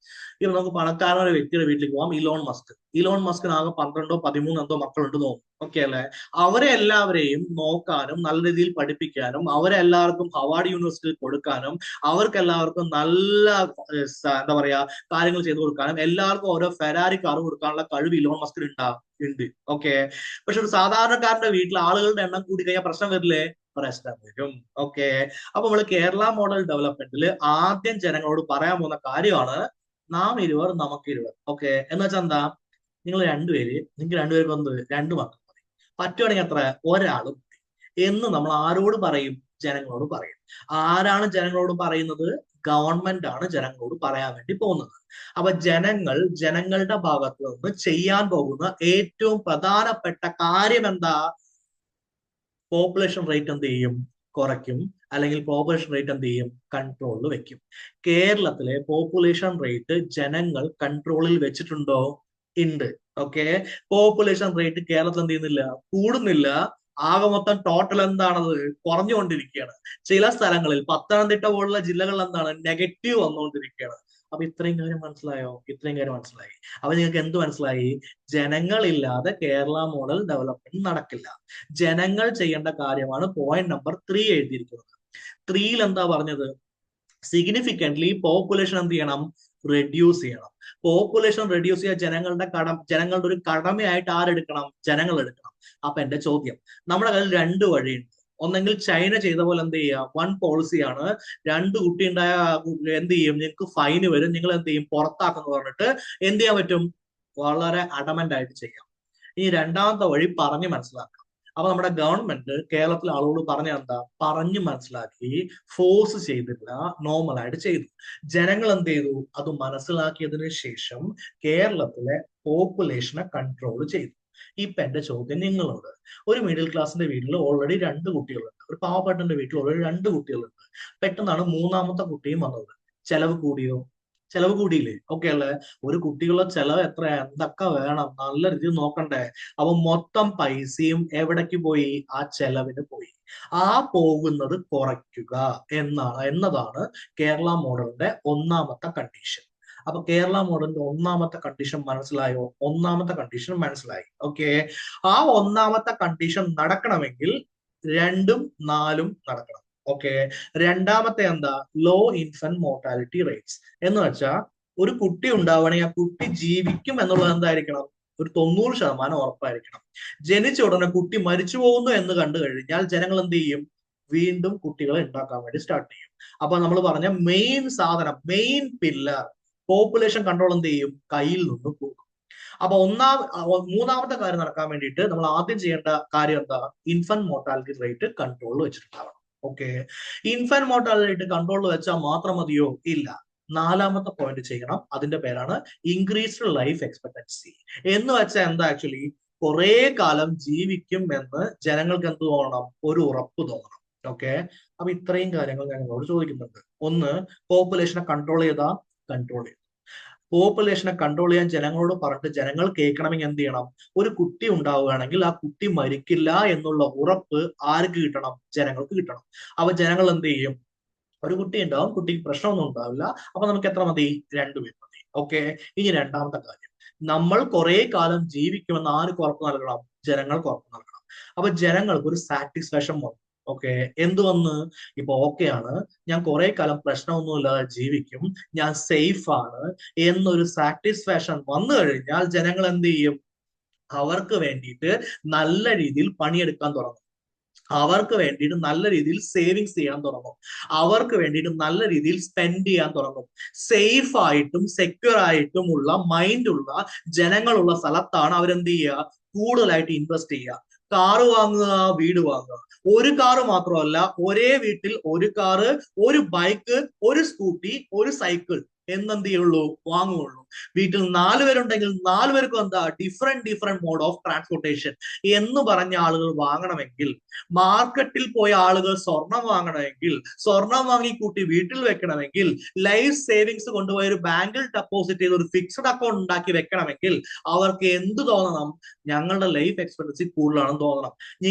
S1: ഇപ്പൊ നമുക്ക് പണക്കാരനായ ഒരു വ്യക്തിയുടെ വീട്ടിലേക്ക് പോകാം. ഇലോൺ മസ്കിന് ആകെ 12 13 എന്തോ മക്കളുണ്ട് തോന്നും. ഓക്കെ അല്ലെ? അവരെ എല്ലാവരെയും നോക്കാനും നല്ല രീതിയിൽ പഠിപ്പിക്കാനും അവരെ എല്ലാവർക്കും ഹവാർഡ് യൂണിവേഴ്സിറ്റിയിൽ കൊടുക്കാനും അവർക്ക് എല്ലാവർക്കും നല്ല എന്താ പറയാ കാര്യങ്ങൾ ചെയ്തു കൊടുക്കാനും എല്ലാവർക്കും ഓരോ ഫെരാരി കാർ കൊടുക്കാനുള്ള കഴിവ് ഇലോൺ മസ്കിന് ഉണ്ട്. ഓക്കെ, പക്ഷെ ഒരു സാധാരണക്കാരന്റെ വീട്ടിൽ ആളുകളുടെ എണ്ണം കൂടി കഴിഞ്ഞാൽ പ്രശ്നം വരില്ലേ? പ്രശ്നം വരും. ഓക്കെ, അപ്പൊ നമ്മൾ കേരള മോഡൽ ഡെവലപ്മെന്റിൽ ആദ്യം ജനങ്ങളോട് പറയാൻ പോകുന്ന കാര്യമാണ് നാം ഇരുവർ നമുക്ക് ഇരുവർ. ഓക്കെ, എന്ന് വെച്ചാൽ എന്താ? നിങ്ങൾക്ക് രണ്ടുപേർക്കും എന്ത്? 2 മക്കൾ മതി. പറ്റുവാണെങ്കിൽ എത്ര? ഒരാളും മതി എന്ന് നമ്മൾ ആരോട് പറയും? ജനങ്ങളോട് പറയും. ആരാണ് ജനങ്ങളോട് പറയുന്നത്? ഗവൺമെന്റ് ആണ് ജനങ്ങളോട് പറയാൻ വേണ്ടി പോകുന്നത്. അപ്പൊ ജനങ്ങളുടെ ഭാഗത്ത് നിന്ന് ചെയ്യാൻ പോകുന്ന ഏറ്റവും പ്രധാനപ്പെട്ട കാര്യം എന്താ? പോപ്പുലേഷൻ റേറ്റ് എന്ത് ചെയ്യും? കുറയ്ക്കും. അല്ലെങ്കിൽ പോപ്പുലേഷൻ റേറ്റ് എന്ത് ചെയ്യും? കൺട്രോളിൽ വെക്കും. കേരളത്തിലെ പോപ്പുലേഷൻ റേറ്റ് ജനങ്ങൾ കൺട്രോളിൽ വെച്ചിട്ടുണ്ടോ? ഉണ്ട്. ഓക്കെ, പോപ്പുലേഷൻ റേറ്റ് കേരളത്തിൽ എന്ത് ചെയ്യുന്നില്ല? കൂടുന്നില്ല. ആകെ മൊത്തം ടോട്ടൽ എന്താണത്? കുറഞ്ഞുകൊണ്ടിരിക്കുകയാണ്. ചില സ്ഥലങ്ങളിൽ പത്തനംതിട്ട പോലുള്ള ജില്ലകളിൽ എന്താണ്? നെഗറ്റീവ് വന്നുകൊണ്ടിരിക്കുകയാണ്. അപ്പൊ ഇത്രയും കാര്യം മനസ്സിലായോ? ഇത്രയും കാര്യം മനസ്സിലായി. അപ്പൊ നിങ്ങൾക്ക് എന്ത് മനസ്സിലായി? ജനങ്ങളില്ലാതെ കേരള മോഡൽ ഡെവലപ്മെന്റ് നടക്കില്ല. ജനങ്ങൾ ചെയ്യേണ്ട കാര്യമാണ് പോയിന്റ് നമ്പർ 3 എഴുതിയിരിക്കുന്നത്. 3യിൽ എന്താ പറഞ്ഞത്? സിഗ്നിഫിക്കന്റ്ലി പോപ്പുലേഷൻ എന്ത് ചെയ്യണം? റെഡ്യൂസ് ചെയ്യണം. പോപ്പുലേഷൻ റെഡ്യൂസ് ചെയ്യാൻ ജനങ്ങളുടെ ഒരു കടമയായിട്ട് ആരെടുക്കണം? ജനങ്ങൾ എടുക്കണം. അപ്പൊ എന്റെ ചോദ്യം, നമ്മുടെ കയ്യിൽ 2 വഴിയുണ്ട്. ഒന്നെങ്കിൽ ചൈന ചെയ്ത പോലെ എന്ത് ചെയ്യുക? 1 പോളിസിയാണ്. 2 കുട്ടി ഉണ്ടായ എന്ത് ചെയ്യും? നിങ്ങൾക്ക് ഫൈന് വരും, നിങ്ങൾ എന്ത് ചെയ്യും? പുറത്താക്കുന്നു പറഞ്ഞിട്ട് എന്ത് ചെയ്യാൻ പറ്റും? വളരെ അഡമന്റ് ആയിട്ട് ചെയ്യാം. ഈ രണ്ടാമത്തെ വഴി പറഞ്ഞു മനസ്സിലാക്കാം. അപ്പൊ നമ്മുടെ ഗവൺമെന്റ് കേരളത്തിലെ ആളുകളോട് പറഞ്ഞ എന്താ? പറഞ്ഞു മനസ്സിലാക്കി, ഫോഴ്സ് ചെയ്തില്ല, നോർമലായിട്ട് ചെയ്തു. ജനങ്ങൾ എന്ത് ചെയ്തു? അത് മനസ്സിലാക്കിയതിനു ശേഷം കേരളത്തിലെ പോപ്പുലേഷനെ കൺട്രോൾ ചെയ്തു. ഇപ്പൊ എന്റെ ചോദ്യം നിങ്ങളോട്, ഒരു മിഡിൽ ക്ലാസിന്റെ വീട്ടിൽ ഓൾറെഡി 2 കുട്ടികളുണ്ട്, ഒരു പാവപ്പെട്ടന്റെ വീട്ടിൽ ഓൾറെഡി 2 കുട്ടികളുണ്ട്. പെട്ടെന്നാണ് മൂന്നാമത്തെ കുട്ടിയും വന്നത്. ചെലവ് കൂടിയോ? ചെലവ് കൂടിയില്ലേ? ഓക്കെ അല്ലേ? ഒരു കുട്ടികളുടെ ചെലവ് എത്ര, എന്തൊക്കെ വേണം, നല്ല രീതിയിൽ നോക്കണ്ടേ? അപ്പൊ മൊത്തം പൈസയും എവിടേക്ക് പോയി? ആ ചെലവിന് പോയി. ആ പോകുന്നത് കുറയ്ക്കുക എന്നതാണ് കേരള മോഡലിന്റെ ഒന്നാമത്തെ കണ്ടീഷൻ. അപ്പൊ കേരള മോഡലിന്റെ ഒന്നാമത്തെ കണ്ടീഷൻ മനസ്സിലായോ? ഒന്നാമത്തെ കണ്ടീഷൻ മനസ്സിലായി. ഓക്കെ. ആ ഒന്നാമത്തെ കണ്ടീഷൻ നടക്കണമെങ്കിൽ 2ഉം 4ഉം നടക്കണം. ഓക്കെ. രണ്ടാമത്തെ എന്താ? ലോ ഇൻഫന്റ് മോർട്ടാലിറ്റി റേറ്റ്സ് എന്ന് വെച്ചാൽ ഒരു കുട്ടി ഉണ്ടാവുകയാണെങ്കിൽ ആ കുട്ടി ജീവിക്കും എന്നുള്ളത് എന്തായിരിക്കണം? ഒരു 90% ഉറപ്പായിരിക്കണം. ജനിച്ച ഉടനെ കുട്ടി മരിച്ചു പോകുന്നു എന്ന് കണ്ടു കഴിഞ്ഞാൽ ജനങ്ങൾ എന്ത് ചെയ്യും? വീണ്ടും കുട്ടികളെ ഉണ്ടാക്കാൻ വേണ്ടി സ്റ്റാർട്ട് ചെയ്യും. അപ്പൊ നമ്മൾ പറഞ്ഞ മെയിൻ സാധനം, മെയിൻ പില്ലർ പോപ്പുലേഷൻ കൺട്രോൾ എന്ത് ചെയ്യും? കയ്യിൽ നിന്ന് പോകും. അപ്പൊ മൂന്നാമത്തെ കാര്യം നടക്കാൻ വേണ്ടിയിട്ട് നമ്മൾ ആദ്യം ചെയ്യേണ്ട കാര്യം എന്താ? ഇൻഫന്റ് മോർട്ടാലിറ്റി റേറ്റ് കൺട്രോൾ വെച്ചിട്ടുണ്ടാവണം. Okay. Infant mortality rate control വെച്ചാൽ മാത്രം മതിയോ? ഇല്ല. നാലാമത്തെ പോയിന്റ് ചെയ്യണം. അതിന്റെ പേരാണ് ഇൻക്രീസ്ഡ് ലൈഫ് എക്സ്പെക്ടൻസി. എന്ന് വെച്ചാൽ എന്താ? ആക്ച്വലി കുറെ കാലം ജീവിക്കും എന്ന് ജനങ്ങൾക്ക് എന്ത് തോന്നണം? ഒരു ഉറപ്പ് തോന്നണം. ഓക്കെ. അപ്പൊ ഇത്രയും കാര്യങ്ങൾ ഞാൻ നിങ്ങളോട് ചോദിക്കുന്നുണ്ട്. ഒന്ന്, പോപ്പുലേഷനെ കൺട്രോൾ ചെയ്താ കൺട്രോൾ ചെയ്തു. പോപ്പുലേഷനെ കൺട്രോൾ ചെയ്യാൻ ജനങ്ങളോട് പറഞ്ഞിട്ട് ജനങ്ങൾ കേൾക്കണമെങ്കിൽ എന്ത് ചെയ്യണം? ഒരു കുട്ടി ഉണ്ടാവുകയാണെങ്കിൽ ആ കുട്ടി മരിക്കില്ല എന്നുള്ള ഉറപ്പ് ആർക്ക് കിട്ടണം? ജനങ്ങൾക്ക് കിട്ടണം. അപ്പൊ ജനങ്ങൾ എന്ത് ചെയ്യും? ഒരു കുട്ടി ഉണ്ടാവും, കുട്ടിക്ക് പ്രശ്നമൊന്നും ഉണ്ടാവില്ല. അപ്പൊ നമുക്ക് എത്ര മതി? 2 പേര് മതി. ഓക്കെ. ഇനി രണ്ടാമത്തെ കാര്യം, നമ്മൾ കുറെ കാലം ജീവിക്കുമെന്ന് ആർക്ക് ഉറപ്പ് നൽകണം? ജനങ്ങൾക്ക് ഉറപ്പ് നൽകണം. അപ്പൊ ജനങ്ങൾക്ക് ഒരു സാറ്റിസ്ഫാക്ഷൻ വന്നു. ഓക്കെ. എന്ത് വന്ന്? ഇപ്പൊ ഓക്കെയാണ്, ഞാൻ കുറെ കാലം പ്രശ്നമൊന്നുമില്ലാതെ ജീവിക്കും, ഞാൻ സേഫ് ആണ് എന്നൊരു സാറ്റിസ്ഫാക്ഷൻ വന്നു കഴിഞ്ഞാൽ ജനങ്ങൾ എന്ത് ചെയ്യും? അവർക്ക് വേണ്ടിയിട്ട് നല്ല രീതിയിൽ പണിയെടുക്കാൻ തുടങ്ങും. അവർക്ക് വേണ്ടിയിട്ട് നല്ല രീതിയിൽ സേവിങ്സ് ചെയ്യാൻ തുടങ്ങും. അവർക്ക് വേണ്ടിയിട്ട് നല്ല രീതിയിൽ സ്പെൻഡ് ചെയ്യാൻ തുടങ്ങും. സേഫ് ആയിട്ടും സെക്യൂർ ആയിട്ടുമുള്ള മൈൻഡുള്ള ജനങ്ങളുള്ള സ്ഥലത്താണ് അവരെന്ത് ചെയ്യുക? കൂടുതലായിട്ട് ഇൻവെസ്റ്റ് ചെയ്യുക. കാറ് വാങ്ങുക, വീട് വാങ്ങുക. ഒരു കാറ് മാത്രമല്ല, ഒരേ വീട്ടിൽ ഒരു കാറ്, ഒരു ബൈക്ക്, ഒരു സ്കൂട്ടി, ഒരു സൈക്കിൾ എന്നെന്ത് ചെയ്യുള്ളൂ? വാങ്ങുകയുള്ളൂ. വീട്ടിൽ 4 പേരുണ്ടെങ്കിൽ 4 പേർക്കും എന്താ? ഡിഫറെന്റ് മോഡ് ഓഫ് ട്രാൻസ്പോർട്ടേഷൻ എന്ന് പറഞ്ഞ ആളുകൾ വാങ്ങണമെങ്കിൽ, മാർക്കറ്റിൽ പോയ ആളുകൾ സ്വർണം വാങ്ങണമെങ്കിൽ, സ്വർണം വാങ്ങി കൂട്ടി വീട്ടിൽ വെക്കണമെങ്കിൽ, ലൈഫ് സേവിങ്സ് കൊണ്ടുപോയി ഒരു ബാങ്കിൽ ഡെപ്പോസിറ്റ് ചെയ്ത് ഒരു ഫിക്സഡ് അക്കൗണ്ട് ഉണ്ടാക്കി വെക്കണമെങ്കിൽ അവർക്ക് എന്ത് തോന്നണം? ഞങ്ങളുടെ ലൈഫ് എക്സ്പെക്ടൻസി കൂടുതലാണെന്ന് തോന്നണം.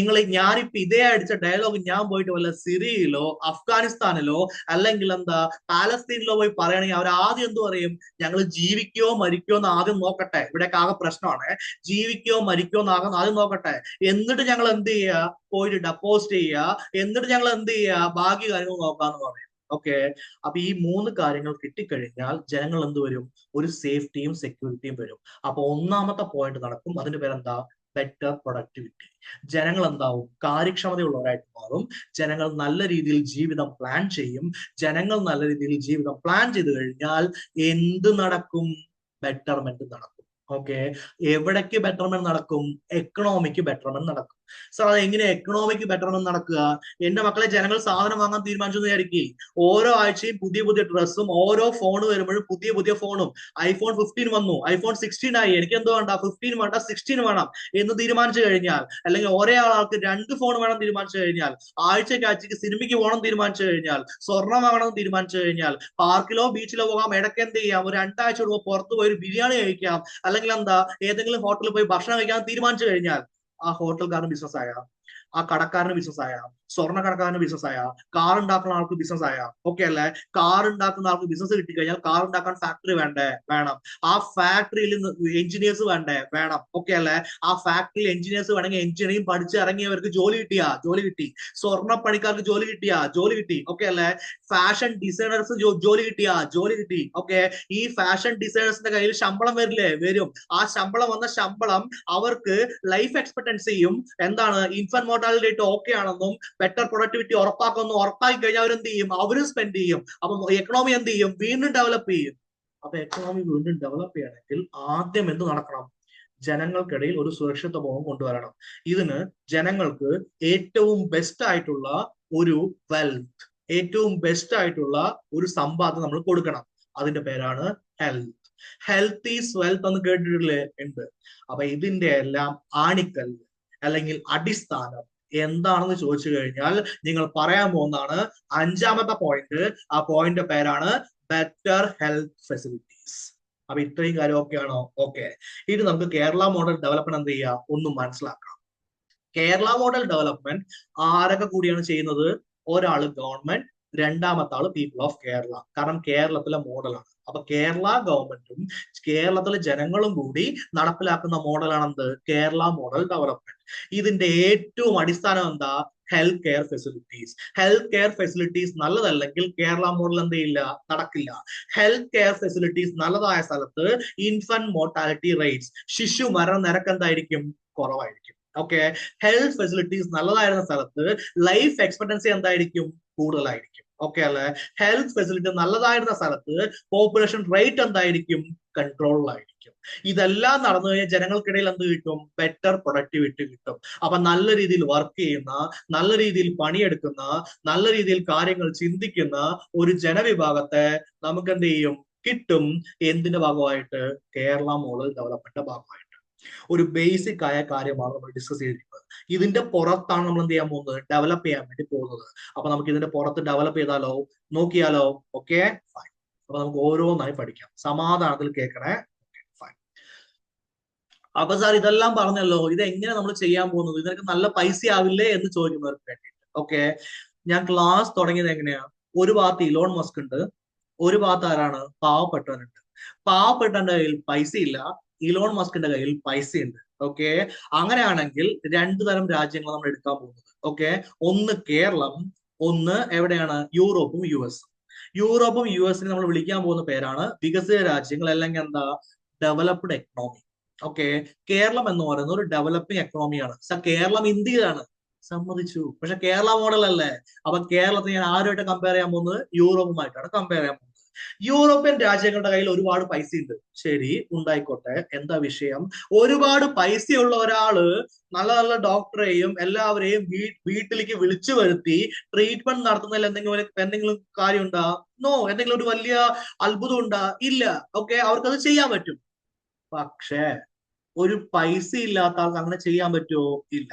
S1: ഞാനിപ്പോ ഇതേ അടിച്ച ഡയലോഗ് ഞാൻ പോയിട്ട് വല്ല സിറിയയിലോ അഫ്ഗാനിസ്ഥാനിലോ അല്ലെങ്കിൽ എന്താ പാലസ്തീനിലോ പോയി പറയുകയാണെങ്കിൽ അവർ ആദ്യം എന്ത് പറയും? ഞങ്ങൾ ജീവിക്കോ മരിക്കോ എന്ന് ആദ്യം നോക്കട്ടെ. ഇവിടെയൊക്കെ ആകെ പ്രശ്നമാണ്. ജീവിക്കോ മരിക്കോ എന്ന് ആദ്യം നോക്കട്ടെ. എന്നിട്ട് ഞങ്ങൾ എന്ത് ചെയ്യുക? പോയിട്ട് ഡെപ്പോസിറ്റ് ചെയ്യുക. എന്നിട്ട് ഞങ്ങൾ എന്ത് ചെയ്യുക? ബാക്കി കാര്യങ്ങൾ നോക്കാന്ന് പറയും. ഓക്കെ. അപ്പൊ ഈ 3 കാര്യങ്ങൾ കിട്ടിക്കഴിഞ്ഞാൽ ജനങ്ങൾ എന്ത് വരും? ഒരു സേഫ്റ്റിയും സെക്യൂരിറ്റിയും വരും. അപ്പൊ ഒന്നാമത്തെ പോയിന്റ് നടക്കും. അതിന്റെ പേരെന്താ? Better productivity. ജനങ്ങൾ എന്താവും? കാര്യക്ഷമതയുള്ളവരായിട്ട് മാറും. ജനങ്ങൾ നല്ല രീതിയിൽ ജീവിതം പ്ലാൻ ചെയ്യും. ജനങ്ങൾ നല്ല രീതിയിൽ ജീവിതം പ്ലാൻ ചെയ്ത് കഴിഞ്ഞാൽ എന്ത് നടക്കും? ബെറ്റർമെന്റ് നടക്കും. ഓക്കെ. എവിടേക്ക് ബെറ്റർമെന്റ് നടക്കും? എക്കണോമിക്ക് ബെറ്റർമെന്റ് നടക്കും. സാർ, അത് എങ്ങനെ എക്കണോമിക്ക് ബെറ്റർമെന്റ് നടക്കുക? എന്റെ മക്കളെ, ജനങ്ങൾ സാധനം വാങ്ങാൻ തീരുമാനിച്ചു എന്ന് വിചാരിക്കും. ഓരോ ആഴ്ചയും പുതിയ പുതിയ ഡ്രസ്സും ഓരോ ഫോൺ വരുമ്പോഴും പുതിയ പുതിയ ഫോണും. ഐഫോൺ 15 വന്നു, ഐഫോൺ 16 ആയി, എനിക്ക് എന്തോ വേണ്ട, 15 വേണ്ട 16 വേണം എന്ന് തീരുമാനിച്ചു കഴിഞ്ഞാൽ, അല്ലെങ്കിൽ ഒരേ ആൾക്ക് 2 ഫോൺ വേണം തീരുമാനിച്ചു കഴിഞ്ഞാൽ, ആഴ്ചയ്ക്ക് സിനിമയ്ക്ക് പോകണം തീരുമാനിച്ചു കഴിഞ്ഞാൽ, സ്വർണം വാങ്ങണം തീരുമാനിച്ചു കഴിഞ്ഞാൽ, പാർക്കിലോ ബീച്ചിലോ പോകാം, ഇടയ്ക്ക് എന്ത് ചെയ്യാം? ഒരു 2 ആഴ്ച കൂടുമ്പോൾ പുറത്ത് പോയി ഒരു ബിരിയാണി കഴിക്കാം, അല്ലെങ്കിൽ എന്താ ഏതെങ്കിലും ഹോട്ടലിൽ പോയി ഭക്ഷണം കഴിക്കാൻ തീരുമാനിച്ചു കഴിഞ്ഞാൽ ആ ഹോട്ടൽക്കാരന് ബിസിനസ് ആയ, ആ കടക്കാരന് ബിസിനസ് ആയ, സ്വർണ്ണ കടക്കാരന് ബിസിനസ് ആയ, കാർ ഉണ്ടാക്കുന്ന ആൾക്ക് ബിസിനസ് ആയ. ഓക്കെ അല്ലേ? കാർ ഉണ്ടാക്കുന്ന ആൾക്ക് ബിസിനസ് കിട്ടിക്കഴിഞ്ഞാൽ കാർ ഉണ്ടാക്കാൻ ഫാക്ടറി വേണം. ആ ഫാക്ടറിയിൽ എഞ്ചിനീയേഴ്സ് വേണം. ഓക്കെ അല്ലേ? ആ ഫാക്ടറിയിൽ എഞ്ചിനീയേഴ്സ് വേണമെങ്കിൽ എഞ്ചിനീയറിംഗ് പഠിച്ച് ഇറങ്ങിയവർക്ക് ജോലി കിട്ടി. സ്വർണ്ണ പണിക്കാർക്ക് ജോലി കിട്ടി. ഓക്കെ അല്ലേ? ഫാഷൻ ഡിസൈനേഴ്സ് ജോലി കിട്ടി. ഓക്കെ. ഈ ഫാഷൻ ഡിസൈനേഴ്സിന്റെ കയ്യിൽ ശമ്പളം വരും. ആ ശമ്പളം വന്ന ശമ്പളം അവർക്ക് ലൈഫ് എക്സ്പെക്ടൻസിയും എന്താണ്? ഇൻഫന്റ് മോർട്ടാലിറ്റി റേറ്റ് ഓക്കെ ആണെന്നും ബെറ്റർ പ്രൊഡക്ടിവിറ്റി ഉറപ്പാക്കി കഴിഞ്ഞാൽ അവരെന്ത് ചെയ്യും? അവരും സ്പെൻഡ് ചെയ്യും. അപ്പൊ എക്കണോമി എന്ത് ചെയ്യും? വീണ്ടും ഡെവലപ്പ് ചെയ്യും. അപ്പൊ എക്കണോമി വീണ്ടും ഡെവലപ്പ് ചെയ്യണമെങ്കിൽ ആദ്യം എന്ത് നടക്കണം? ജനങ്ങൾക്കിടയിൽ ഒരു സുരക്ഷിത ബോധം കൊണ്ടുവരണം. ഇതിന് ജനങ്ങൾക്ക് ഏറ്റവും ബെസ്റ്റ് ആയിട്ടുള്ള ഒരു വെൽത്ത്, ഏറ്റവും ബെസ്റ്റ് ആയിട്ടുള്ള ഒരു സമ്പാദ്യം നമ്മൾ കൊടുക്കണം. അതിന്റെ പേരാണ് ഹെൽത്ത്. ഹെൽത്ത് ഈസ് വെൽത്ത് എന്ന് കേട്ടിട്ടില്ലേ? ഉണ്ട്. അപ്പൊ ഇതിന്റെ എല്ലാം ആണിക്കല്ല് അല്ലെങ്കിൽ അടിസ്ഥാനം എന്താണെന്ന് ചോദിച്ചു കഴിഞ്ഞാൽ നിങ്ങൾ പറയാൻ പോകുന്നതാണ് 5ാമത്തെ പോയിന്റ്. ആ പോയിന്റ് പേരാണ് ബെറ്റർ ഹെൽത്ത് ഫെസിലിറ്റീസ്. അപ്പൊ ഇത്രയും കാര്യം ഓക്കെ ആണോ? ഓക്കെ. ഇനി നമുക്ക് കേരള മോഡൽ ഡെവലപ്മെന്റ് എന്ത് ചെയ്യാം ഒന്നും മനസ്സിലാക്കാം. കേരള മോഡൽ ഡെവലപ്മെന്റ് ആരൊക്കെ കൂടിയാണ് ചെയ്യുന്നത്? ഒരാള് ഗവൺമെന്റ്, രണ്ടാമത്തെ ആള് പീപ്പിൾ ഓഫ് കേരള. കാരണം കേരളത്തിലെ മോഡലാണ്. അപ്പൊ കേരള ഗവൺമെന്റും കേരളത്തിലെ ജനങ്ങളും കൂടി നടപ്പിലാക്കുന്ന മോഡലാണ് എന്ത്? Kerala model development. ഇതിന്റെ ഏറ്റവും അടിസ്ഥാനം എന്താ? Health care facilities. Health care facilities നല്ലതല്ലെങ്കിൽ കേരള മോഡൽ എന്ത് ചെയ്യില്ല? നടക്കില്ല. ഹെൽത്ത് കെയർ ഫെസിലിറ്റീസ് നല്ലതായ സ്ഥലത്ത് ഇൻഫന്റ് മോർട്ടാലിറ്റി റേറ്റ്സ്, ശിശു മരണ നിരക്ക് എന്തായിരിക്കും? കുറവായിരിക്കും. ഓക്കെ. ഹെൽത്ത് ഫെസിലിറ്റീസ് നല്ലതായിരുന്ന സ്ഥലത്ത് ലൈഫ് എക്സ്പെക്ടൻസി എന്തായിരിക്കും? കൂടുതലായിരിക്കും. ഓക്കെ അല്ലെ? ഹെൽത്ത് ഫെസിലിറ്റി നല്ലതായിരുന്ന സ്ഥലത്ത് പോപ്പുലേഷൻ റേറ്റ് എന്തായിരിക്കും? കൺട്രോളിലായിരിക്കും. ഇതെല്ലാം നടന്നു കഴിഞ്ഞാൽ ജനങ്ങൾക്കിടയിൽ എന്ത് കിട്ടും? ബെറ്റർ പ്രൊഡക്ടിവിറ്റി കിട്ടും. അപ്പൊ നല്ല രീതിയിൽ വർക്ക് ചെയ്യുന്ന, നല്ല രീതിയിൽ പണിയെടുക്കുന്ന, നല്ല രീതിയിൽ കാര്യങ്ങൾ ചിന്തിക്കുന്ന ഒരു ജനവിഭാഗത്തെ നമുക്ക് എന്ത് ചെയ്യും? കിട്ടും. എന്തിന്റെ ഭാഗമായിട്ട്? കേരള മോഡൽ ഡെവലപ്മെന്റിന്റെ ഭാഗമായിട്ട്. ഒരു ബേസിക് ആയ കാര്യമാണ് നമ്മൾ ഡിസ്കസ് ചെയ്തിരിക്കുന്നത്. ഇതിന്റെ പുറത്താണ് നമ്മൾ എന്ത് ചെയ്യാൻ പോകുന്നത്? ഡെവലപ്പ് ചെയ്യാൻ വേണ്ടി പോകുന്നത്. അപ്പൊ നമുക്ക് ഇതിന്റെ പുറത്ത് ഡെവലപ്പ് ചെയ്താലോ? നോക്കിയാലോ? Okay, fine. അപ്പൊ നമുക്ക് ഓരോന്നായി പഠിക്കാം. സമാധാനത്തിൽ കേൾക്കണേ. ഫൈൻ. അപ്പൊ സാർ ഇതെല്ലാം പറഞ്ഞല്ലോ, ഇത് എങ്ങനെ നമ്മൾ ചെയ്യാൻ പോകുന്നത്? ഇതിനൊക്കെ നല്ല പൈസ ആവില്ലേ എന്ന് ചോദിക്കുന്നവർക്ക് വേണ്ടിയിട്ട്. ഓക്കെ, ഞാൻ ക്ലാസ് തുടങ്ങിയത് എങ്ങനെയാ? ഒരു ഭാഗത്ത് ഇലോൺ മസ്ക് ഉണ്ട്, ഒരു ഭാഗത്ത് ആരാണ്? പാവപ്പെട്ടവനുണ്ട്. പാവപ്പെട്ടവന്റെ കയ്യിൽ പൈസ ഇല്ല, ഇലോൺ മസ്കിന്റെ കയ്യിൽ പൈസയുണ്ട്. ഓക്കെ, അങ്ങനെയാണെങ്കിൽ രണ്ടു തരം രാജ്യങ്ങൾ നമ്മൾ എടുക്കാൻ പോകുന്നത്. ഓക്കെ, ഒന്ന് കേരളം, ഒന്ന് എവിടെയാണ്? യൂറോപ്പും യു എസും. യൂറോപ്പും യു എസിനെ നമ്മൾ വിളിക്കാൻ പോകുന്ന പേരാണ് വികസിത രാജ്യങ്ങൾ, അല്ലെങ്കിൽ എന്താ? Developed economy. ഓക്കെ, കേരളം എന്ന് പറയുന്നത് ഒരു ഡെവലപ്പിംഗ് എക്കണോമിയാണ്. കേരളം ഇന്ത്യയിലാണ്, സമ്മതിച്ചു. പക്ഷെ കേരള മോഡൽ അല്ലേ? അപ്പൊ കേരളത്തെ ഞാൻ ആരുമായിട്ട് കമ്പയർ ചെയ്യാൻ പോകുന്നത്? യൂറോപ്പുമായിട്ടാണ് കമ്പയർ ചെയ്യാൻ പോകുന്നത്. യൂറോപ്യൻ രാജ്യങ്ങളുടെ കയ്യിൽ ഒരുപാട് പൈസ ഉണ്ട്. ശരി, ഉണ്ടായിക്കോട്ടെ, എന്താ വിഷയം? ഒരുപാട് പൈസയുള്ള ഒരാള് നല്ല നല്ല ഡോക്ടറെയും എല്ലാവരെയും വീട്ടിലേക്ക് വിളിച്ചു വരുത്തി ട്രീറ്റ്മെന്റ് നടത്തുന്നതിൽ എന്തെങ്കിലും കാര്യമുണ്ടാ? നോ. എന്തെങ്കിലും ഒരു വലിയ അത്ഭുതം ഉണ്ടാ? ഇല്ല. ഓക്കെ, അവർക്കത് ചെയ്യാൻ പറ്റും. പക്ഷേ ഒരു പൈസ ഇല്ലാത്ത ആൾക്ക് അങ്ങനെ ചെയ്യാൻ പറ്റുമോ? ഇല്ല.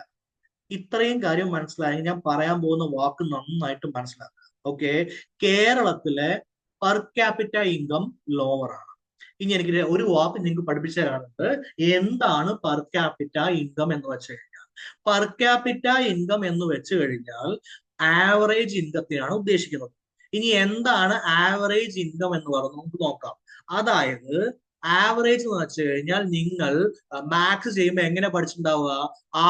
S1: ഇത്രയും കാര്യം മനസ്സിലായി. ഞാൻ പറയാൻ പോകുന്ന വാക്ക് നന്നായിട്ട് മനസ്സിലാക്കുക. ഓക്കെ, കേരളത്തിലെ പെർ ക്യാപിറ്റ ഇൻകം ലോവർ ആണ്. ഇനി എനിക്ക് ഒരു വാക്ക് നിങ്ങൾക്ക് പഠിപ്പിച്ചു തരാനുണ്ട്. എന്താണ് പെർ ക്യാപിറ്റ ഇൻകം എന്ന് വെച്ച് കഴിഞ്ഞാൽ? പെർ ക്യാപിറ്റ ഇൻകം എന്ന് വെച്ച് കഴിഞ്ഞാൽ ആവറേജ് ഇൻകത്തെയാണ് ഉദ്ദേശിക്കുന്നത്. ഇനി എന്താണ് ആവറേജ് ഇൻകം എന്ന് പറഞ്ഞ് നമുക്ക് നോക്കാം. അതായത് ആവറേജ് എന്ന് വെച്ച് കഴിഞ്ഞാൽ നിങ്ങൾ മാത്സ് ചെയ്യുമ്പോൾ എങ്ങനെ പഠിച്ചിട്ടുണ്ടാവുക?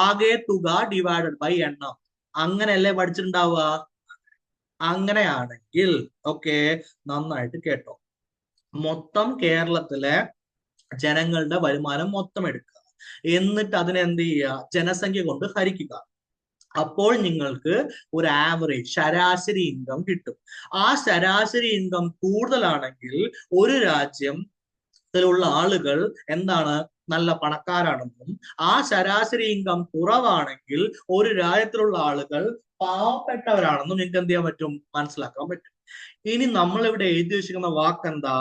S1: ആകെ തുക ഡിവൈഡഡ് ബൈ എണ്ണം, അങ്ങനെയല്ലേ പഠിച്ചിട്ടുണ്ടാവുക? അങ്ങനെയാണെങ്കിൽ ഓക്കെ, നന്നായിട്ട് കേട്ടോ. മൊത്തം കേരളത്തിലെ ജനങ്ങളുടെ വരുമാനം മൊത്തം എടുക്കുക, എന്നിട്ട് അതിനെന്ത് ചെയ്യുക? ജനസംഖ്യ കൊണ്ട് ഹരിക്കുക. അപ്പോൾ നിങ്ങൾക്ക് ഒരു ആവറേജ് ശരാശരി ഇൻകം കിട്ടും. ആ ശരാശരി ഇൻകം കൂടുതലാണെങ്കിൽ ഒരു രാജ്യം ത്തിലുള്ള ആളുകൾ എന്താണ്? നല്ല പണക്കാരാണെന്നും, ആ ശരാശരി ഇൻകം കുറവാണെങ്കിൽ ഒരു രാജ്യത്തിലുള്ള ആളുകൾ പാവപ്പെട്ടവരാണെന്നും നിങ്ങൾക്ക് എന്ത് ചെയ്യാൻ പറ്റും? മനസ്സിലാക്കാൻ പറ്റും. ഇനി നമ്മൾ ഇവിടെ എഴുതി വെച്ചിരിക്കുന്ന വാക്ക് എന്താ?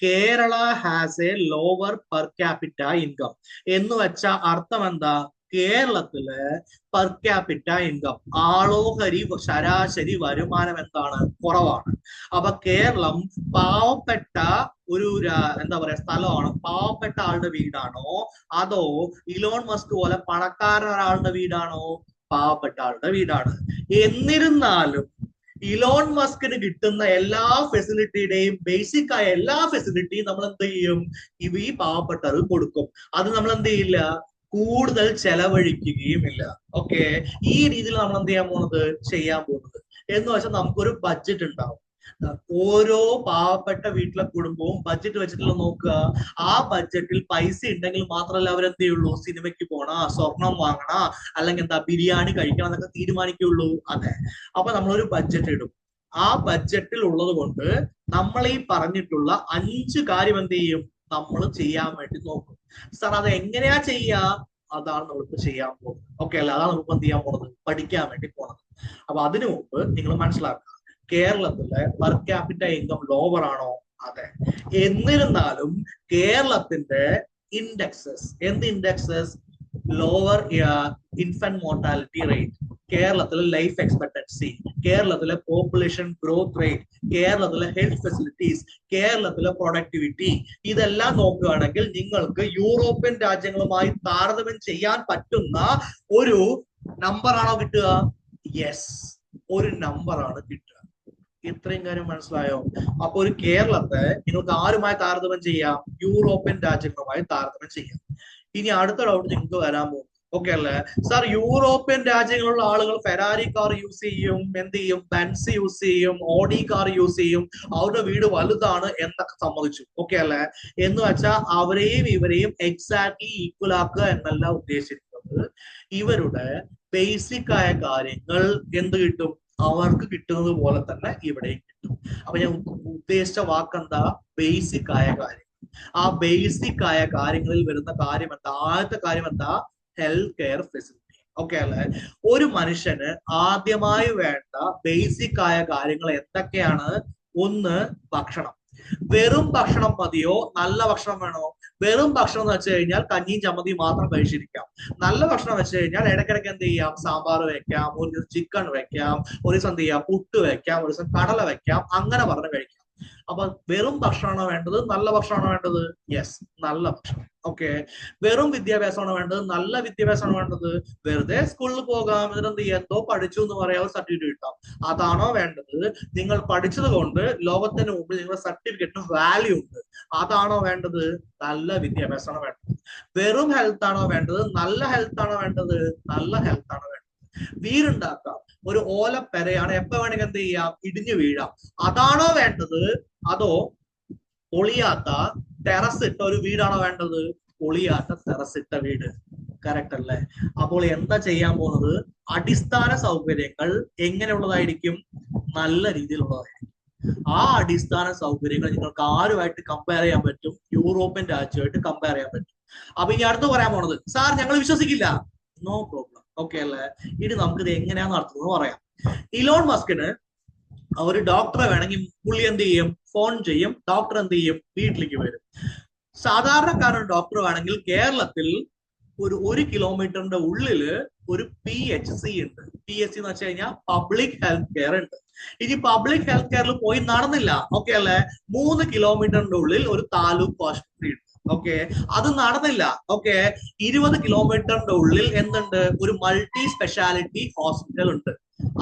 S1: Kerala has A lower per capita income എന്ന് വെച്ച അർത്ഥം എന്താ? കേരളത്തിലെ പെർ ക്യാപിറ്റ ഇൻകം, ആളോഹരി ശരാശരി വരുമാനം എന്താണ്? കുറവാണ്. അപ്പൊ കേരളം പാവപ്പെട്ട ഒരു എന്താ പറയാ സ്ഥലമാണ്? പാവപ്പെട്ട ആളുടെ വീടാണോ, അതോ ഇലോൺ മസ്ക് പോലെ പണക്കാരൻ ഒരാളുടെ വീടാണോ? പാവപ്പെട്ട ആളുടെ വീടാണ്. എന്നിരുന്നാലും ഇലോൺ മസ്കിന് കിട്ടുന്ന എല്ലാ ഫെസിലിറ്റിയുടെയും ബേസിക് ആയ എല്ലാ ഫെസിലിറ്റിയും നമ്മൾ എന്ത് ചെയ്യും? ഈ പാവപ്പെട്ടവർക്ക് കൊടുക്കും. അത് നമ്മൾ എന്ത് ചെയ്യില്ല? കൂടുതൽ ചെലവഴിക്കുകയും ഇല്ല. ഓക്കെ, ഈ രീതിയിൽ നമ്മൾ എന്ത് ചെയ്യാൻ പോകുന്നത് എന്ന് വെച്ചാൽ നമുക്കൊരു ബഡ്ജറ്റ് ഉണ്ടാവും. ഓരോ പാവപ്പെട്ട വീട്ടിലെ കുടുംബവും ബഡ്ജറ്റ് വെച്ചിട്ടുള്ള നോക്കുക. ആ ബഡ്ജറ്റിൽ പൈസ ഉണ്ടെങ്കിൽ മാത്രമല്ല അവരെന്ത് ചെയ്യുള്ളൂ? സിനിമയ്ക്ക് പോണ, സ്വർണം വാങ്ങണ, അല്ലെങ്കിൽ എന്താ ബിരിയാണി കഴിക്കണം എന്നൊക്കെ തീരുമാനിക്കുള്ളൂ. അതെ. അപ്പൊ നമ്മളൊരു ബഡ്ജറ്റ് ഇടും. ആ ബഡ്ജറ്റിൽ ഉള്ളത് കൊണ്ട് നമ്മൾ ഈ പറഞ്ഞിട്ടുള്ള 5 കാര്യം എന്ത് ചെയ്യും? നമ്മൾ ചെയ്യാൻ വേണ്ടി നോക്കും. സാർ അത് എങ്ങനെയാ ചെയ്യാ? അതാണ് നമ്മളിപ്പോ ചെയ്യാൻ പോകുന്നത്. ഓക്കെ അല്ല? അതാണ് നമ്മളിപ്പോ എന്ത് ചെയ്യാൻ പോണത്? പഠിക്കാൻ വേണ്ടി പോണത്. അപ്പൊ അതിനു മുമ്പ് നിങ്ങൾ മനസ്സിലാക്കുക, കേരളത്തിലെ പെർ ക്യാപിറ്റ ഇൻകം ലോവർ ആണോ? അതെ. എന്നിരുന്നാലും കേരളത്തിന്റെ ഇൻഡെക്സസ്, എന്ത് indexes? Lower infant mortality rate, കേരളത്തിലെ ലൈഫ് എക്സ്പെക്ടൻസി, കേരളത്തിലെ പോപ്പുലേഷൻ ഗ്രോത്ത് റേറ്റ്, കേരളത്തിലെ ഹെൽത്ത് ഫെസിലിറ്റീസ്, കേരളത്തിലെ പ്രൊഡക്ടിവിറ്റി, ഇതെല്ലാം നോക്കുകയാണെങ്കിൽ നിങ്ങൾക്ക് യൂറോപ്യൻ രാജ്യങ്ങളുമായി താരതമ്യം ചെയ്യാൻ പറ്റുന്ന ഒരു നമ്പർ ആണോ കിട്ടുക? യെസ്, ഒരു നമ്പറാണ് കിട്ടുക. ഇത്രയും കാര്യം മനസ്സിലായോ? അപ്പൊ ഒരു കേരളത്തെ നിങ്ങൾക്ക് ആരുമായി താരതമ്യം ചെയ്യാം? യൂറോപ്യൻ രാജ്യങ്ങളുമായി താരതമ്യം ചെയ്യാം. ഇനി അടുത്ത ഡൗട്ട് നിങ്ങൾക്ക് വരാൻ പോകും. ഓക്കെ അല്ലേ സാർ? യൂറോപ്യൻ രാജ്യങ്ങളിലുള്ള ആളുകൾ ഫെരാരി കാർ യൂസ് ചെയ്യും, എന്ത് ചെയ്യും, ബെൻസ് യൂസ് ചെയ്യും, ഓഡി കാർ യൂസ് ചെയ്യും, അവരുടെ വീട് വലുതാണ് എന്നൊക്കെ സമ്മതിച്ചു. ഓക്കെ അല്ലേ? എന്ന് വെച്ചാൽ അവരെയും ഇവരെയും എക്സാക്ട്ലി ഈക്വൽ ആക്കുക എന്നല്ല ഉദ്ദേശിക്കുന്നത്. ഇവരുടെ ബേസിക് ആയ കാര്യങ്ങൾ എന്ത് കിട്ടും? അവർക്ക് കിട്ടുന്നത് പോലെ തന്നെ ഇവിടെയും കിട്ടും. അപ്പൊ ഞാൻ ഉദ്ദേശിച്ച വാക്കെന്താ? ബേസിക് ആയ കാര്യം. ആ ബേസിക് ആയ കാര്യങ്ങളിൽ വരുന്ന കാര്യം എന്താ? ആദ്യത്തെ കാര്യം എന്താ? Health care facility. ഓക്കെ അല്ലേ? ഒരു മനുഷ്യന് ആദ്യമായി വേണ്ട ബേസിക് ആയ കാര്യങ്ങൾ എന്തൊക്കെയാണ്? ഒന്ന്, ഭക്ഷണം. വെറും ഭക്ഷണം മതിയോ? നല്ല ഭക്ഷണം വേണോ? വെറും ഭക്ഷണം എന്ന് വെച്ച് കഴിഞ്ഞാൽ കഞ്ഞിയും ചമ്മന്തിയും മാത്രം കഴിച്ചിരിക്കാം. നല്ല ഭക്ഷണം വെച്ച് കഴിഞ്ഞാൽ ഇടയ്ക്കിടയ്ക്ക് എന്ത് ചെയ്യാം? സാമ്പാർ വെക്കാം, ഒരു ദിവസം ചിക്കൻ വെക്കാം, ഒരു ദിവസം എന്ത് ചെയ്യാം? പുട്ട് വെക്കാം, ഒരു ദിവസം കടല വെക്കാം, അങ്ങനെ പറഞ്ഞ് കഴിക്കാം. അപ്പൊ വെറും ഭക്ഷണമാണോ വേണ്ടത്? നല്ല ഭക്ഷണമാണോ വേണ്ടത്? യെസ്, നല്ല ഭക്ഷണം. ഓക്കെ. വെറും വിദ്യാഭ്യാസമാണോ വേണ്ടത്? നല്ല വിദ്യാഭ്യാസമാണോ വേണ്ടത്? വെറുതെ സ്കൂളിൽ പോകാം, ഇതിനെന്ത് ചെയ്യാം? എന്തോ പഠിച്ചു എന്ന് പറയാൻ സർട്ടിഫിക്കറ്റ് കിട്ടാം, അതാണോ വേണ്ടത്? നിങ്ങൾ പഠിച്ചത് കൊണ്ട് ലോകത്തിന് മുമ്പിൽ നിങ്ങളുടെ സർട്ടിഫിക്കറ്റിന് വാല്യൂ ഉണ്ട്, അതാണോ വേണ്ടത്? നല്ല വിദ്യാഭ്യാസമാണോ വേണ്ടത്? വെറും ഹെൽത്ത് ആണോ വേണ്ടത്? നല്ല ഹെൽത്ത് ആണോ വേണ്ടത്? നല്ല ഹെൽത്ത് ആണോ വേണ്ടത്? വീടുണ്ടാക്കാം, ഒരു ഓലപ്പെരയാണ്, എപ്പോ വേണമെങ്കിൽ എന്ത് ചെയ്യാം? ഇടിഞ്ഞു വീഴാം, അതാണോ വേണ്ടത്? അതോ പൊളിയാത്ത ടെറസ് ഇട്ട ഒരു വീടാണോ വേണ്ടത്? പൊളിയാത്ത ടെറസ് ഇട്ട വീട്. കറക്റ്റ് അല്ലേ? അപ്പോൾ എന്താ ചെയ്യാൻ പോകുന്നത്? അടിസ്ഥാന സൗകര്യങ്ങൾ എങ്ങനെയുള്ളതായിരിക്കും? നല്ല രീതിയിലുള്ളതായിരിക്കും. ആ അടിസ്ഥാന സൗകര്യങ്ങൾ നിങ്ങൾക്ക് ആരുമായിട്ട് കമ്പയർ ചെയ്യാൻ പറ്റും? യൂറോപ്യൻ രാജ്യമായിട്ട് കമ്പയർ ചെയ്യാൻ പറ്റും. അപ്പൊ ഇനി അടുത്ത് പറയാൻ പോണത്, സാർ ഞങ്ങൾ വിശ്വസിക്കില്ല. No problem. ഓക്കെ അല്ലേ? ഇനി നമുക്കിത് എങ്ങനെയാന്ന് നടത്തുന്നത് പറയാം. ഇലോൺ മസ്കിന് ഒരു ഡോക്ടറെ വേണമെങ്കിൽ പുള്ളി എന്ത് ചെയ്യും? ഫോൺ ചെയ്യും, ഡോക്ടർ എന്ത് ചെയ്യും? വീട്ടിലേക്ക് വരും. സാധാരണക്കാരൻ ഡോക്ടർ വേണമെങ്കിൽ കേരളത്തിൽ ഒരു കിലോമീറ്ററിന്റെ ഉള്ളില് ഒരു PHC ഉണ്ട്. PHC എന്ന് വെച്ച് കഴിഞ്ഞാൽ പബ്ലിക് ഹെൽത്ത് കെയർ ഉണ്ട്. ഇനി പബ്ലിക് ഹെൽത്ത് കെയറിൽ പോയി നടന്നില്ല, ഓക്കെ അല്ലേ? 3 കിലോമീറ്ററിന്റെ ഉള്ളിൽ ഒരു താലൂക്ക് ആശുപത്രി ഉണ്ട്. ഓക്കെ, അത് നടന്നില്ല. ഓക്കെ, 20 കിലോമീറ്ററിന്റെ ഉള്ളിൽ എന്തുണ്ട്? ഒരു മൾട്ടി സ്പെഷ്യാലിറ്റി ഹോസ്പിറ്റൽ ഉണ്ട്.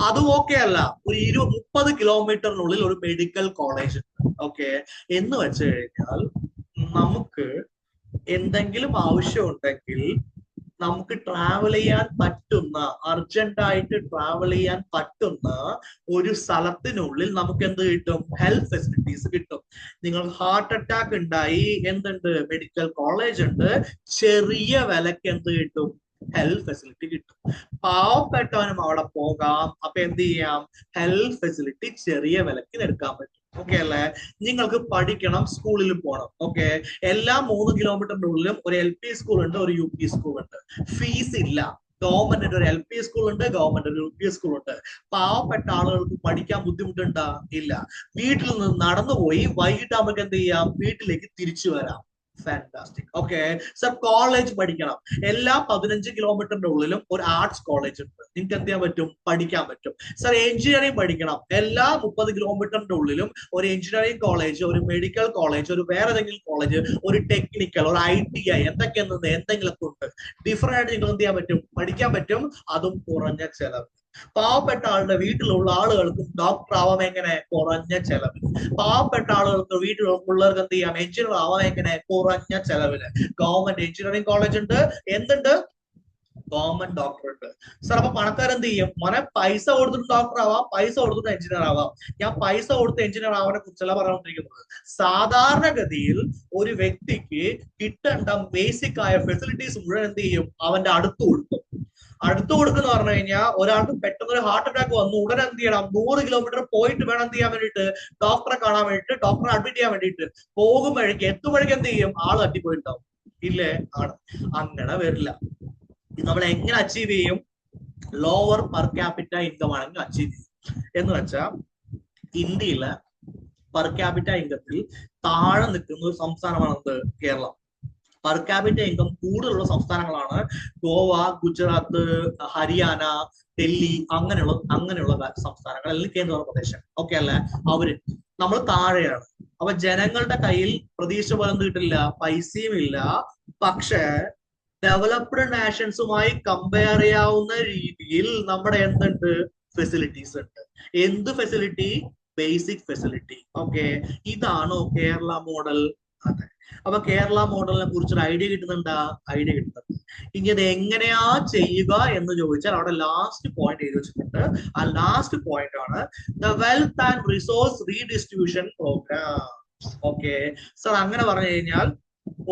S1: അതും ഓക്കെ അല്ല. ഒരു 30 കിലോമീറ്ററിനുള്ളിൽ ഒരു മെഡിക്കൽ കോളേജ് ഉണ്ട്. ഓക്കെ, എന്ന് വെച്ച് കഴിഞ്ഞാൽ നമുക്ക് എന്തെങ്കിലും ആവശ്യമുണ്ടെങ്കിൽ നമുക്ക് ട്രാവൽ ചെയ്യാൻ പറ്റുന്ന, അർജന്റായിട്ട് ട്രാവൽ ചെയ്യാൻ പറ്റുന്ന ഒരു സ്ഥലത്തിനുള്ളിൽ നമുക്ക് എന്ത് കിട്ടും? ഹെൽത്ത് ഫെസിലിറ്റീസ് കിട്ടും. നിങ്ങൾ ഹാർട്ട് അറ്റാക്ക് ഉണ്ടായി, എന്തുണ്ട്? മെഡിക്കൽ കോളേജ് ഉണ്ട്. ചെറിയ വിലക്ക് എന്ത് കിട്ടും? ഹെൽത്ത് ഫെസിലിറ്റി കിട്ടും. പാവപ്പെട്ടവനും അവിടെ പോകാം. അപ്പൊ എന്ത് ചെയ്യാം? ഹെൽത്ത് ഫെസിലിറ്റി ചെറിയ വിലക്ക് എടുക്കാൻ പറ്റും. ഓക്കെ അല്ലേ? നിങ്ങൾക്ക് പഠിക്കണം, സ്കൂളിൽ പോകണം. ഓക്കെ, എല്ലാ 3 കിലോമീറ്ററിന്റെ ഉള്ളിലും ഒരു LP സ്കൂൾ ഉണ്ട്, ഒരു UP സ്കൂൾ ഉണ്ട്. ഫീസ് ഇല്ല. ഗവൺമെന്റിന്റെ ഒരു LP സ്കൂൾ ഉണ്ട്, ഗവൺമെന്റ് ഒരു UP സ്കൂൾ ഉണ്ട്. പാവപ്പെട്ട ആളുകൾക്ക് പഠിക്കാൻ ബുദ്ധിമുട്ടുണ്ടാ? ഇല്ല. വീട്ടിൽ നിന്ന് നടന്നുപോയി വൈകിട്ടാകുമ്പോൾ എന്ത് ചെയ്യാം? വീട്ടിലേക്ക് തിരിച്ചു വരാം. ഫാന്റാസ്റ്റിക്. ഓക്കെ സർ, കോളേജ് പഠിക്കണം. എല്ലാ 15 കിലോമീറ്ററിന്റെ ഉള്ളിലും ഒരു ആർട്സ് കോളേജ് ഉണ്ട്, നിങ്ങൾക്ക് എന്ത് ചെയ്യാൻ പറ്റും? പഠിക്കാൻ പറ്റും. സർ, എഞ്ചിനീയറിംഗ് പഠിക്കണം. എല്ലാ 30 കിലോമീറ്ററിന്റെ ഉള്ളിലും ഒരു എഞ്ചിനീയറിംഗ് കോളേജ്, ഒരു മെഡിക്കൽ കോളേജ്, ഒരു വേറെ ഏതെങ്കിലും കോളേജ്, ഒരു ടെക്നിക്കൽ, ഒരു ITI എന്തെങ്കിലുമൊക്കെ ഉണ്ട്. ഡിഫറെന്റ് ആയിട്ട് നിങ്ങൾ എന്ത് ചെയ്യാൻ പറ്റും? പഠിക്കാൻ പറ്റും. അതും കുറഞ്ഞ ചെലവ്. പാവപ്പെട്ട ആളുടെ വീട്ടിലുള്ള ആളുകൾക്കും ഡോക്ടർ ആവാം. എങ്ങനെ? കുറഞ്ഞ ചെലവിൽ. പാവപ്പെട്ട ആളുകൾക്ക് വീട്ടിലുള്ളവർക്ക് എന്ത് ചെയ്യാം? എഞ്ചിനീയർ ആവാം. എങ്ങനെ? കുറഞ്ഞ ചെലവില്. ഗവൺമെന്റ് എഞ്ചിനീയറിംഗ് കോളേജ് ഉണ്ട്. എന്തുണ്ട്? ഗവൺമെന്റ് ഡോക്ടർ ഉണ്ട്. സാർ, അപ്പൊ പണക്കാരെന്ത് ചെയ്യും? മോനെ, പൈസ കൊടുത്തിട്ട് ഡോക്ടർ ആവാം, പൈസ കൊടുത്തിട്ട് എഞ്ചിനീയർ ആവാം. ഞാൻ പൈസ കൊടുത്ത് എഞ്ചിനീയർ ആവാനെ കുറിച്ചല്ല പറഞ്ഞുകൊണ്ടിരിക്കുന്നത്. സാധാരണഗതിയിൽ ഒരു വ്യക്തിക്ക് കിട്ടേണ്ട ബേസിക് ആയ ഫെസിലിറ്റീസ് മുഴുവൻ എന്ത് ചെയ്യും? അവന്റെ അടുത്ത് കൊടുക്കും. അടുത്ത് കൊടുക്കുന്ന പറഞ്ഞു കഴിഞ്ഞാൽ ഒരാൾക്ക് പെട്ടെന്ന് ഒരു ഹാർട്ട് അറ്റാക്ക് വന്നു, ഉടനെ എന്ത് ചെയ്യണം? 100 കിലോമീറ്റർ പോയിട്ട് വേണം എന്ത് ചെയ്യാൻ വേണ്ടിയിട്ട്? ഡോക്ടറെ കാണാൻ വേണ്ടിയിട്ട്, ഡോക്ടറെ അഡ്മിറ്റ് ചെയ്യാൻ വേണ്ടിയിട്ട്. പോകുമ്പോഴേക്ക് എത്തുമ്പോഴേക്ക് എന്ത് ചെയ്യും? ആള് തട്ടിപ്പോയിട്ടുണ്ടാവും. ഇല്ലേ? ആണ്. അങ്ങനെ വരില്ല. നമ്മൾ എങ്ങനെ അച്ചീവ് ചെയ്യും? ലോവർ പെർ ക്യാപിറ്റ ഇൻകം ആണെങ്കിൽ അച്ചീവ് ചെയ്യും. എന്ന് വെച്ചാൽ ഇന്ത്യയിലെ പെർ ക്യാപിറ്റ ഇൻകത്തിൽ താഴെ നിൽക്കുന്ന ഒരു സംസ്ഥാനമാണ് കേരളം. പെർ ക്യാപിറ്റ ഇൻകം കൂടുതലുള്ള സംസ്ഥാനങ്ങളാണ് ഗോവ, ഗുജറാത്ത്, ഹരിയാന, ഡൽഹി, അങ്ങനെയുള്ള സംസ്ഥാനങ്ങൾ, അല്ലെങ്കിൽ കേന്ദ്ര പ്രദേശം. ഓക്കെ അല്ലെ? അവര് നമ്മൾ താഴെയാണ്. അപ്പൊ ജനങ്ങളുടെ കയ്യിൽ പ്രതീക്ഷ പോലും കിട്ടില്ല, പൈസയും ഇല്ല. പക്ഷേ ഡെവലപ്ഡ് നാഷൻസുമായി കമ്പയർ ചെയ്യാവുന്ന രീതിയിൽ നമ്മുടെ എന്തുണ്ട്? ഫെസിലിറ്റീസ് ഉണ്ട്. എന്ത് ഫെസിലിറ്റി? Basic facility. ഓക്കെ, ഇതാണോ കേരള മോഡൽ? അതെ. അപ്പൊ കേരള മോഡലിനെ കുറിച്ചൊരു ഐഡിയ കിട്ടുന്നുണ്ടാ? ഐഡിയ കിട്ടുന്നുണ്ട്. ഇനി അത് എങ്ങനെയാ ചെയ്യുക എന്ന് ചോദിച്ചാൽ അവിടെ ലാസ്റ്റ് പോയിന്റ് എഴുതി വെച്ചിട്ടുണ്ട്. ആ ലാസ്റ്റ് പോയിന്റ് ആണ് the wealth and resource redistribution program. Okay sir, അങ്ങനെ പറഞ്ഞു കഴിഞ്ഞാൽ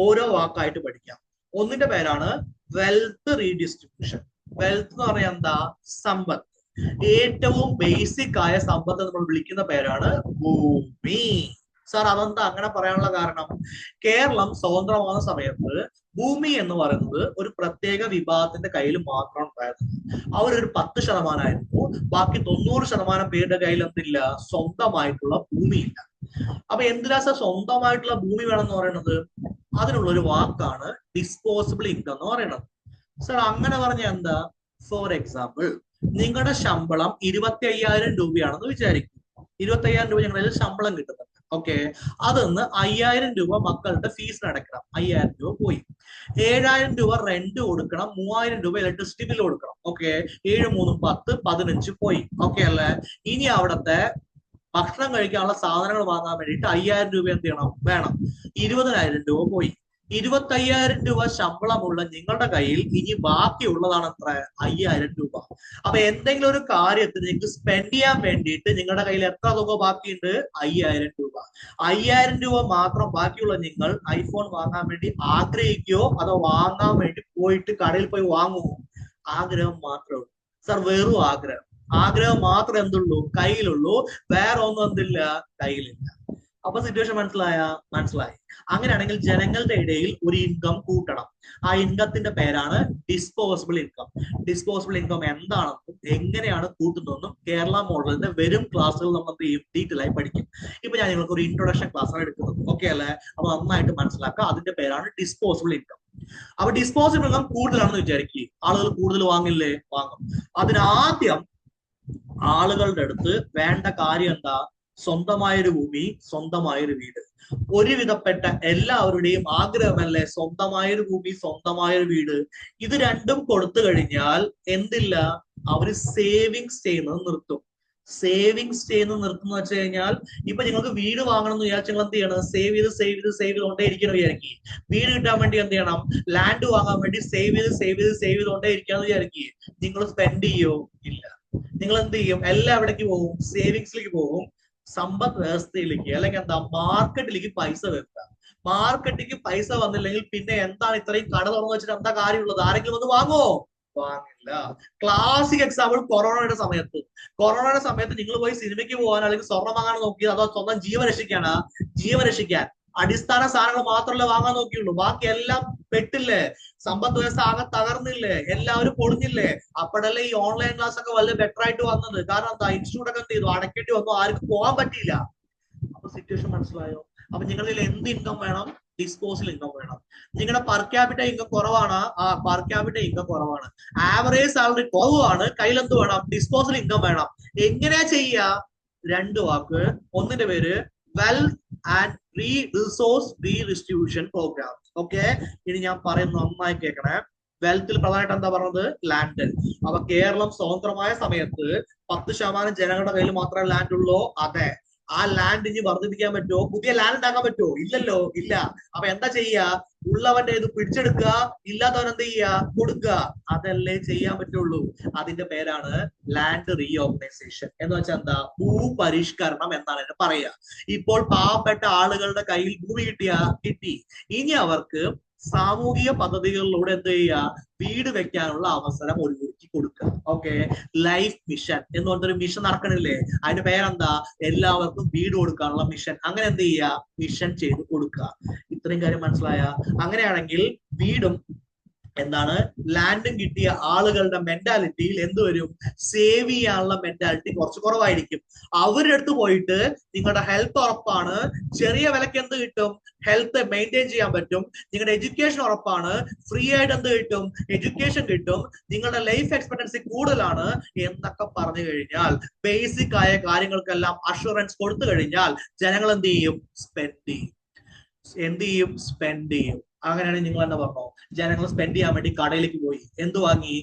S1: ഓരോ വാക്കായിട്ട് പഠിക്കാം. ഒന്നിന്റെ പേരാണ് വെൽത്ത് റീഡിസ്ട്രിബ്യൂഷൻ. വെൽത്ത് എന്ന് പറഞ്ഞാൽ എന്താ? സമ്പത്ത്. ഏറ്റവും ബേസിക് ആയ സമ്പത്ത് നമ്മൾ വിളിക്കുന്ന പേരാണ് ഭൂമി. സാർ, അതെന്താ അങ്ങനെ പറയാനുള്ള കാരണം? കേരളം സ്വതന്ത്രമാകുന്ന സമയത്ത് ഭൂമി എന്ന് പറയുന്നത് ഒരു പ്രത്യേക വിഭാഗത്തിന്റെ കയ്യിൽ മാത്രം ഉണ്ടായിരുന്നു. അവരൊരു 10% ബാക്കി 90% പേരുടെ കയ്യിൽ എന്തില്ല? സ്വന്തമായിട്ടുള്ള ഭൂമിയില്ല. അപ്പൊ എന്തിനാ സാർ സ്വന്തമായിട്ടുള്ള ഭൂമി വേണമെന്ന് പറയുന്നത്? അതിനുള്ള ഒരു വാക്കാണ് ഡിസ്പോസിബിൾ ഇൻകം എന്ന് പറയുന്നത്. സാർ, അങ്ങനെ പറഞ്ഞ എന്താ? ഫോർ എക്സാമ്പിൾ, നിങ്ങളുടെ ശമ്പളം 25,000 രൂപയാണെന്ന് വിചാരിക്കും. 25,000 രൂപ ഞങ്ങളുടെ ശമ്പളം കിട്ടുന്നുണ്ട്. ഓക്കെ, അതൊന്ന് 5,000 രൂപ മക്കളുടെ ഫീസിന് അടയ്ക്കണം. 5,000 രൂപ പോയി. 7,000 രൂപ റെന്റ് കൊടുക്കണം. 3,000 രൂപ ഇലക്ട്രിസിറ്റി ബില്ല് കൊടുക്കണം. ഓക്കെ, 7 3 10 15 പോയി. ഓക്കെ അല്ലേ? ഇനി അവിടത്തെ ഭക്ഷണം കഴിക്കാനുള്ള സാധനങ്ങൾ വാങ്ങാൻ വേണ്ടിയിട്ട് 5,000 രൂപ എന്ത് ചെയ്യണം? വേണം. 20,000 രൂപ പോയി. 25,000 രൂപ ശമ്പളമുള്ള നിങ്ങളുടെ കയ്യിൽ ഇനി ബാക്കിയുള്ളതാണ് എത്ര? 5,000 രൂപ. അപ്പൊ എന്തെങ്കിലും ഒരു കാര്യത്തിന് നിങ്ങൾക്ക് സ്പെൻഡ് ചെയ്യാൻ വേണ്ടിയിട്ട് നിങ്ങളുടെ കയ്യിൽ എത്ര തുക ബാക്കിയുണ്ട്? 5,000 രൂപ. 5,000 രൂപ മാത്രം ബാക്കിയുള്ള നിങ്ങൾ ഐഫോൺ വാങ്ങാൻ വേണ്ടി ആഗ്രഹിക്കുകയോ അതോ വാങ്ങാൻ വേണ്ടി പോയിട്ട് കടയിൽ പോയി വാങ്ങുമോ? ആഗ്രഹം മാത്രമേ ഉള്ളൂ സാർ, വെറും ആഗ്രഹം. ആഗ്രഹം മാത്രം എന്തുള്ളൂ? കയ്യിലുള്ളൂ. വേറെ ഒന്നും എന്തില്ല? കയ്യിലില്ല. അപ്പൊ സിറ്റുവേഷൻ മനസ്സിലായി. അങ്ങനെയാണെങ്കിൽ ജനങ്ങളുടെ ഇടയിൽ ഒരു ഇൻകം കൂട്ടണം. ആ ഇൻകത്തിന്റെ പേരാണ് ഡിസ്പോസിബിൾ ഇൻകം. ഡിസ്പോസിബിൾ ഇൻകം എന്താണെന്നും എങ്ങനെയാണ് കൂട്ടുന്നതെന്നും കേരള മോഡലിന്റെ വരും ക്ലാസ്സുകൾ നമ്മൾ ഡീറ്റെയിൽ ആയി പഠിക്കും. ഇപ്പൊ ഞാൻ നിങ്ങൾക്ക് ഒരു ഇൻട്രൊഡക്ഷൻ ക്ലാസ് ആണ് എടുക്കുന്നത്. ഓക്കെ അല്ലെ? അപ്പൊ നന്നായിട്ട് മനസ്സിലാക്കുക. അതിന്റെ പേരാണ് ഡിസ്പോസിബിൾ ഇൻകം. അപ്പൊ ഡിസ്പോസിബിൾ ഇൻകം കൂടുതലാണെന്ന് വിചാരിക്കുക. ആളുകൾ കൂടുതൽ വാങ്ങില്ലേ? വാങ്ങും. അതിനാദ്യം ആളുകളുടെ അടുത്ത് വേണ്ട കാര്യം എന്താ? സ്വന്തമായൊരു ഭൂമി, സ്വന്തമായൊരു വീട്. ഒരുവിധപ്പെട്ട എല്ലാവരുടെയും ആഗ്രഹമല്ലേ സ്വന്തമായൊരു ഭൂമി, സ്വന്തമായൊരു വീട്. ഇത് രണ്ടും കൊടുത്തു കഴിഞ്ഞാൽ എന്തില്ല? അവര് സേവിങ്സ് ചെയ്യുന്നത് നിർത്തും. സേവിങ്സ് ചെയ്യുന്നത് നിർത്തുന്ന വെച്ച് കഴിഞ്ഞാൽ ഇപ്പൊ നിങ്ങൾക്ക് വീട് വാങ്ങണം എന്ന് വിചാരിച്ചാൽ നിങ്ങൾ എന്ത് ചെയ്യണം? സേവ് ചെയ്ത് കൊണ്ടേ ഇരിക്കണം വിചാരിക്കുക. വീട് കിട്ടാൻ വേണ്ടി എന്ത് ചെയ്യണം? ലാൻഡ് വാങ്ങാൻ വേണ്ടി സേവ് ചെയ്ത് കൊണ്ടേ ഇരിക്കാന്ന് വിചാരിക്കുക. നിങ്ങൾ സ്പെൻഡ് ചെയ്യോ? ഇല്ല. നിങ്ങൾ എന്ത് ചെയ്യും? എല്ലാം എവിടേക്ക് പോകും? സേവിങ്സിലേക്ക് പോകും. സമ്പദ് വ്യവസ്ഥയിലേക്ക്, അല്ലെങ്കിൽ എന്താ, മാർക്കറ്റിലേക്ക് പൈസ വരുത്തുക. മാർക്കറ്റിലേക്ക് പൈസ വന്നില്ലെങ്കിൽ പിന്നെ എന്താണ് ഇത്രയും കട തുറന്നു വെച്ചിട്ട് എന്താ കാര്യമുള്ളത്? ആരെങ്കിലും ഒന്ന് വാങ്ങോ? വാങ്ങില്ല. ക്ലാസിക് എക്സാമ്പിൾ കൊറോണയുടെ സമയത്ത് നിങ്ങൾ പോയി സിനിമയ്ക്ക് പോകാൻ അല്ലെങ്കിൽ സ്വർണ്ണം വാങ്ങാൻ നോക്കിയത് അതോ സ്വന്തം ജീവൻ രക്ഷിക്കാനാ? ജീവൻ രക്ഷിക്കാൻ അടിസ്ഥാന സാധനങ്ങൾ മാത്രമല്ലേ വാങ്ങാൻ നോക്കിയുള്ളൂ. ബാക്കി എല്ലാം പെട്ടില്ലേ? സമ്പദ് വ്യവസ്ഥ ആകെ തകർന്നില്ലേ? എല്ലാവരും പൊളിഞ്ഞില്ലേ? അപ്പോഴല്ലേ ഈ ഓൺലൈൻ ക്ലാസ് ഒക്കെ വളരെ ബെറ്റർ ആയിട്ട് വന്നത്. കാരണം എന്താ? ഇൻസ്റ്റിറ്റ്യൂട്ട് ഒക്കെ എന്ത് ചെയ്തു? അടയ്ക്കേണ്ടി വന്നു. ആർക്കും പോകാൻ പറ്റിയില്ല. അപ്പൊ സിറ്റുവേഷൻ മനസ്സിലായോ? അപ്പൊ നിങ്ങളിൽ എന്ത് ഇൻകം വേണം? ഡിസ്പോസിബിൾ ഇൻകം വേണം. നിങ്ങളുടെ പെർ ക്യാപിറ്റ ഇൻകം കുറവാണ്. പെർ ക്യാപിറ്റ ഇൻകം കുറവാണ്. ആവറേജ് സാലറി കുറവാണ്. കയ്യിൽ എന്ത് വേണം? ഡിസ്പോസിബിൾ ഇൻകം വേണം. എങ്ങനെയാ ചെയ്യുക? 2 വാക്ക്. ഒന്നിന്റെ പേര് wealth and resource redistribution program. Okay, ഇനി ഞാൻ പറയുന്നത് നന്നായി കേൾക്കണേ. വെൽത്തിൽ പ്രധാനമായിട്ട് എന്താ പറഞ്ഞത്? ലാൻഡ്. അപ്പൊ കേരളം സ്വതന്ത്രമായ സമയത്ത് 10% ജനങ്ങളുടെ കയ്യിൽ മാത്രമേ ലാൻഡ് ഉള്ളൂ. അതെ. ആ ലാൻഡ് ഇനി വർദ്ധിപ്പിക്കാൻ പറ്റുമോ? പുതിയ ലാൻഡ് ഉണ്ടാക്കാൻ പറ്റുമോ? ഇല്ലല്ലോ, ഇല്ല. അപ്പൊ എന്താ ചെയ്യുക? ഉള്ളവന്റെ ഇത് പിടിച്ചെടുക്കുക, ഇല്ലാത്തവൻ എന്ത് ചെയ്യുക? കൊടുക്കുക. അതല്ലേ ചെയ്യാൻ പറ്റുള്ളൂ. അതിന്റെ പേരാണ് ലാൻഡ് റീഓർഗനൈസേഷൻ. എന്ന് വെച്ചാൽ എന്താ? ഭൂപരിഷ്കരണം എന്നാണ് എന്നെ പറയുക. ഇപ്പോൾ പാവപ്പെട്ട ആളുകളുടെ കയ്യിൽ ഭൂമി കിട്ടി. ഇനി അവർക്ക് സാമൂഹിക പദ്ധതികളിലൂടെ എന്ത് ചെയ്യുക? വീട് വെക്കാനുള്ള അവസരം ഒരുക്കി കൊടുക്കുക. ഓക്കെ, ലൈഫ് മിഷൻ എന്ന് പറഞ്ഞൊരു മിഷൻ നടക്കണില്ലേ? അതിന്റെ പേരെന്താ? എല്ലാവർക്കും വീട് കൊടുക്കാനുള്ള മിഷൻ. അങ്ങനെ എന്ത് ചെയ്യുക? മിഷൻ ചെയ്ത് കൊടുക്കുക. ഇത്രയും കാര്യം മനസ്സിലായ? അങ്ങനെയാണെങ്കിൽ വീടും എന്താണ്, ലാൻഡും കിട്ടിയ ആളുകളുടെ മെന്റാലിറ്റിയിൽ എന്ത് വരും, സേവ് ചെയ്യാനുള്ള മെന്റാലിറ്റി കുറച്ച് കുറവായിരിക്കും. അവരുടെ അടുത്ത് പോയിട്ട് നിങ്ങളുടെ ഹെൽത്ത് ഉറപ്പാണ്, ചെറിയ വിലക്ക് എന്ത് കിട്ടും, ഹെൽത്ത് മെയിൻറ്റെയിൻ ചെയ്യാൻ പറ്റും, നിങ്ങളുടെ എഡ്യൂക്കേഷൻ ഉറപ്പാണ്, ഫ്രീ ആയിട്ട് എന്ത് കിട്ടും, എഡ്യൂക്കേഷൻ കിട്ടും, നിങ്ങളുടെ ലൈഫ് എക്സ്പെക്ടൻസി കൂടുതലാണ് എന്നൊക്കെ പറഞ്ഞു കഴിഞ്ഞാൽ, ബേസിക് ആയ കാര്യങ്ങൾക്കെല്ലാം അഷുറൻസ് കൊടുത്തു കഴിഞ്ഞാൽ ജനങ്ങൾ എന്ത് ചെയ്യും, സ്പെൻഡ് ചെയ്യും. എന്ത് ചെയ്യും, സ്പെൻഡ് ചെയ്യും. അങ്ങനെയാണെങ്കിൽ നിങ്ങൾ എന്താ പറഞ്ഞോ, ജനങ്ങൾ സ്പെൻഡ് ചെയ്യാൻ വേണ്ടി കടയിലേക്ക് പോയി, എന്ത് വാങ്ങി,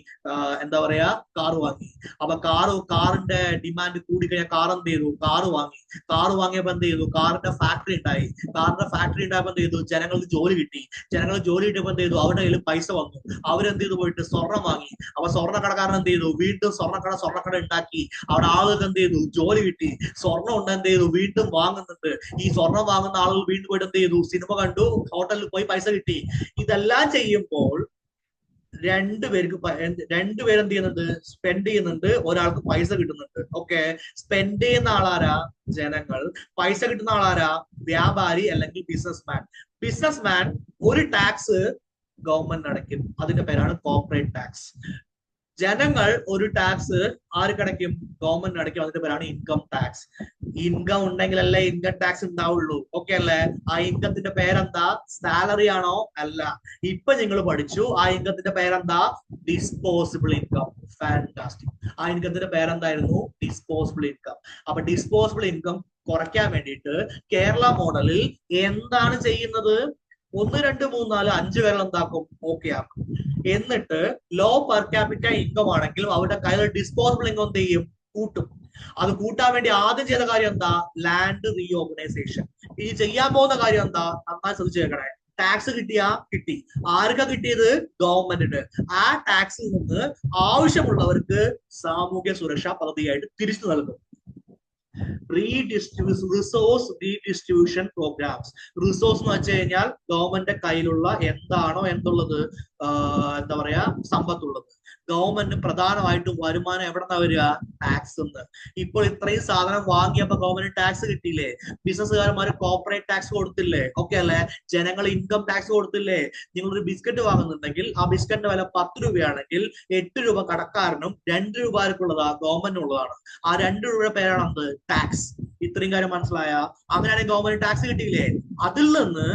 S1: എന്താ പറയാ, കാർ വാങ്ങി. അപ്പൊ കാറിന്റെ ഡിമാൻഡ് കൂടിക്കഴിഞ്ഞാൽ കാർ എന്ത് ചെയ്തു, കാറ് വാങ്ങി. കാറ് വാങ്ങിയപ്പോ എന്ത് ചെയ്തു, കാറിന്റെ ഫാക്ടറി ഉണ്ടായി. കാറിന്റെ ഫാക്ടറി ഉണ്ടായപ്പോ എന്ത് ചെയ്തു, ജനങ്ങൾക്ക് ജോലി കിട്ടി. ജനങ്ങൾ ജോലി കിട്ടിയപ്പോ എന്ത് ചെയ്തു, അവരുടെ കയ്യിൽ പൈസ വന്നു. അവരെന്ത് ചെയ്തു, പോയിട്ട് സ്വർണം വാങ്ങി. അപ്പൊ സ്വർണ്ണക്കടക്കാരൻ എന്ത് ചെയ്തു, വീണ്ടും സ്വർണ്ണക്കട ഉണ്ടാക്കി. അവിടെ ആളുകൾക്ക് എന്ത് ചെയ്തു, ജോലി കിട്ടി. സ്വർണ്ണം ഉണ്ട്, എന്ത് ചെയ്തു, വീണ്ടും വാങ്ങുന്നുണ്ട്. ഈ സ്വർണം വാങ്ങുന്ന ആളുകൾ വീണ്ടും പോയിട്ട് എന്ത് ചെയ്തു, സിനിമ കണ്ടു, ഹോട്ടലിൽ പോയി പൈസ കിട്ടി. ഇതെല്ലാം ചെയ്യുമ്പോൾ രണ്ടുപേരെന്ത് ചെയ്യുന്നുണ്ട്, സ്പെൻഡ് ചെയ്യുന്നുണ്ട്, ഒരാൾക്ക് പൈസ കിട്ടുന്നുണ്ട്. ഓക്കെ, സ്പെൻഡ് ചെയ്യുന്ന ആളാരാ, ജനങ്ങൾ. പൈസ കിട്ടുന്ന ആളാരാ, വ്യാപാരി അല്ലെങ്കിൽ ബിസിനസ്മാൻ. ബിസിനസ്മാൻ ഒരു ടാക്സ് ഗവൺമെന്റ് അടയ്ക്കും, അതിന്റെ പേരാണ് കോർപ്പറേറ്റ് ടാക്സ്. ജനങ്ങൾ ഒരു ടാക്സ് ആർക്കടയ്ക്കും, ഗവൺമെന്റ് അടയ്ക്കും, അതിന്റെ പേരാണ് ഇൻകം ടാക്സ്. ഇൻകം ഉണ്ടെങ്കിലല്ലേ ഇൻകം ടാക്സ് ഉണ്ടാവുള്ളൂ. ഓക്കെ അല്ലേ? ആ ഇൻകത്തിന്റെ പേരെന്താ, സാലറി ആണോ, അല്ല. ഇപ്പൊ നിങ്ങൾ പഠിച്ചു, ആ ഇൻകത്തിന്റെ പേരെന്താ, ഡിസ്പോസിബിൾ ഇൻകം. ഫാന്റാസ്റ്റിക്. ആ ഇൻകത്തിന്റെ പേരെന്തായിരുന്നു, ഡിസ്പോസിബിൾ ഇൻകം. അപ്പൊ ഡിസ്പോസിബിൾ ഇൻകം കുറയ്ക്കാൻ വേണ്ടിയിട്ട് കേരള മോഡലിൽ എന്താണ് ചെയ്യുന്നത്, 1 2 3 4 5 പേരെ എന്താക്കും, ഓക്കെ ആക്കും. എന്നിട്ട് ലോ പെർ ക്യാപിറ്റ ഇൻകം ആണെങ്കിലും അവരുടെ കയ്യിൽ ഡിസ്പോസിബിൾ ഇൻകം എന്ത് ചെയ്യും, കൂട്ടും. അത് കൂട്ടാൻ വേണ്ടി ആദ്യം ചെയ്ത കാര്യം എന്താ, ലാൻഡ് റീഓർഗനൈസേഷൻ. ഇനി ചെയ്യാൻ പോകുന്ന കാര്യം എന്താ, നന്നായി ശ്രദ്ധിച്ചു കേൾക്കണേ. ടാക്സ് കിട്ടി. ആർക്കാ കിട്ടിയത്, ഗവൺമെന്റിന്. ആ ടാക്സിൽ നിന്ന് ആവശ്യമുള്ളവർക്ക് സാമൂഹ്യ സുരക്ഷാ പദ്ധതിയായിട്ട് തിരിച്ചു നൽകും. Resource redistribution programmes. റിസോഴ്സ് എന്ന് വെച്ച് കഴിഞ്ഞാൽ ഗവൺമെന്റിന്റെ കയ്യിലുള്ള എന്താണോ എന്തുള്ളത്, എന്താ പറയാ, സമ്പത്തുള്ളത്. ഗവൺമെന്റ് പ്രധാനമായിട്ടും വരുമാനം എവിടെന്നാ വരിക, ടാക്സ് നിന്ന്. ഇപ്പോൾ ഇത്രയും സാധനം വാങ്ങിയപ്പോ ഗവൺമെന്റ് ടാക്സ് കിട്ടിയില്ലേ, ബിസിനസ്സുകാരന്മാര് കോർപ്പറേറ്റ് ടാക്സ് കൊടുത്തില്ലേ, ഓക്കെ അല്ലെ, ജനങ്ങൾ ഇൻകം ടാക്സ് കൊടുത്തില്ലേ. നിങ്ങളൊരു ബിസ്ക്കറ്റ് വാങ്ങുന്നുണ്ടെങ്കിൽ ആ ബിസ്ക്കറ്റിന്റെ വില 10 രൂപയാണെങ്കിൽ 8 രൂപ കടക്കാരനും 2 രൂപ ആർക്കുള്ളതാ, ഗവൺമെന്റിനുള്ളതാണ്. ആ 2 രൂപയുടെ പേരാണ് എന്ത്, ടാക്സ്. ഇത്രയും കാര്യം മനസ്സിലായ? അങ്ങനെയാണെങ്കിൽ ഗവൺമെന്റ് ടാക്സ് കിട്ടിയില്ലേ, അതിൽ നിന്ന്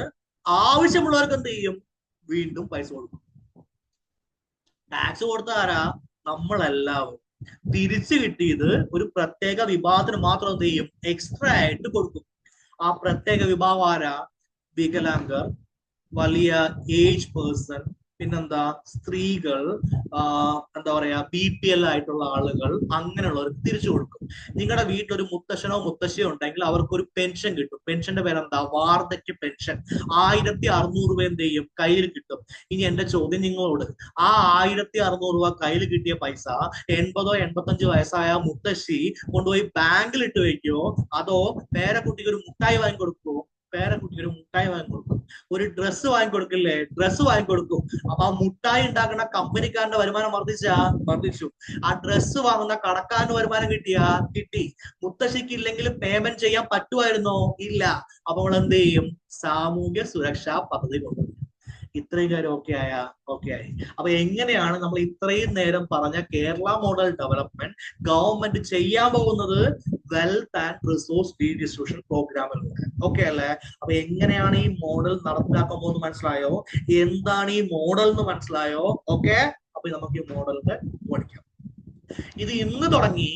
S1: ആവശ്യമുള്ളവർക്ക് എന്ത് ചെയ്യും, വീണ്ടും പൈസ കൊടുക്കും. ടാക്സ് കൊടുത്ത ആരാ, നമ്മളെല്ലാവരും. തിരിച്ചു കിട്ടിയത് ഒരു പ്രത്യേക വിഭാഗത്തിന് മാത്രം എന്ത് ചെയ്യും, എക്സ്ട്രാ ആയിട്ട് കൊടുക്കും. ആ പ്രത്യേക വിഭാഗം ആരാ, വികലാംഗർ, വലിയ ഏജ് പേഴ്സൺ, പിന്നെന്താ, സ്ത്രീകൾ, എന്താ പറയാ, BPL ആയിട്ടുള്ള ആളുകൾ, അങ്ങനെയുള്ളവർക്ക് തിരിച്ചു കൊടുക്കും. നിങ്ങളുടെ വീട്ടിലൊരു മുത്തശ്ശനോ മുത്തശ്ശിയോ ഉണ്ടെങ്കിൽ അവർക്ക് ഒരു പെൻഷൻ കിട്ടും. പെൻഷന്റെ പേരെന്താ, വാർദ്ധക്യ പെൻഷൻ. 1600 രൂപ എന്ത് ചെയ്യും, കയ്യിൽ കിട്ടും. ഇനി എന്റെ ചോദ്യം നിങ്ങളോട്, ആ 1600 രൂപ കയ്യിൽ കിട്ടിയ പൈസ 80 85 വയസ്സായ മുത്തശ്ശി കൊണ്ടുപോയി ബാങ്കിൽ ഇട്ട് വെക്കുവോ, അതോ പേരക്കുട്ടിക്ക് ഒരു മുട്ടായി വാങ്ങിക്കൊടുക്കുവോ, പേരക്കുട്ടിക്ക് ഒരു മുട്ടായി വാങ്ങിക്കൊടുക്കും. ഒരു ഡ്രസ്സ് വാങ്ങിക്കൊടുക്കില്ലേ, ഡ്രസ്സ് വാങ്ങിക്കൊടുക്കും. അപ്പൊ ആ മുട്ടായി ഉണ്ടാക്കുന്ന കമ്പനിക്കാരന്റെ വരുമാനം വർദ്ധിച്ചു. ആ ഡ്രസ്സ് വാങ്ങുന്ന കടക്കാരന് വരുമാനം കിട്ടി. മുത്തശ്ശിക്ക് ഇല്ലെങ്കിൽ പേയ്മെന്റ് ചെയ്യാൻ പറ്റുമായിരുന്നോ, ഇല്ല. അപ്പൊ നമ്മൾ എന്ത് ചെയ്യും, സാമൂഹ്യ സുരക്ഷാ പദ്ധതി കൊണ്ടുവരും. ഇത്രയും കാര്യം ഓക്കെ ആയി. അപ്പൊ എങ്ങനെയാണ് നമ്മൾ ഇത്രയും നേരം പറഞ്ഞ കേരള മോഡൽ ഡെവലപ്മെന്റ് ഗവൺമെന്റ് ചെയ്യാൻ പോകുന്നത്, വെൽത്ത് ആൻഡ് റിസോഴ്സ് റീഡിസ്ട്രിബ്യൂഷൻ പ്രോഗ്രാമിലൂടെ. ഓക്കെ അല്ലേ? അപ്പൊ എങ്ങനെയാണ് ഈ മോഡൽ നടപ്പിലാക്കാൻ പോകുന്നത് മനസ്സിലായോ, എന്താണ് ഈ മോഡൽ എന്ന് മനസ്സിലായോ? ഓക്കെ, അപ്പൊ നമുക്ക് ഈ മോഡലിന്റെ പഠിക്കാം. ഇത് ഇന്ന് തുടങ്ങി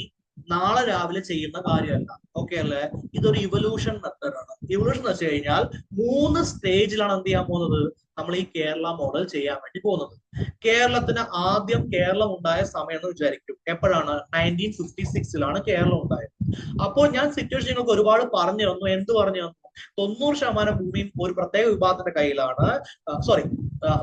S1: നാളെ രാവിലെ ചെയ്യുന്ന കാര്യമല്ല. ഓക്കെ അല്ലേ? ഇതൊരു ഇവല്യൂഷൻ മെത്തേഡാണ്. ഇവല്യൂഷൻ എന്ന് വെച്ച് കഴിഞ്ഞാൽ 3 സ്റ്റേജിലാണ് എന്ത് ചെയ്യാൻ പോകുന്നത്, നമ്മൾ ഈ കേരള മോഡൽ ചെയ്യാൻ വേണ്ടി പോകുന്നത്. കേരളത്തിന് ആദ്യം കേരളം ഉണ്ടായ സമയം എന്ന് വിചാരിക്കും. എപ്പോഴാണ്, 1956 കേരളം ഉണ്ടായത്. അപ്പോൾ ഞാൻ സിറ്റുവേഷൻ നിങ്ങൾക്ക് ഒരുപാട് പറഞ്ഞു തന്നു. എന്ത് പറഞ്ഞു തന്നു, 90% ഭൂമിയും ഒരു പ്രത്യേക വിഭാഗത്തിന്റെ കയ്യിലാണ്.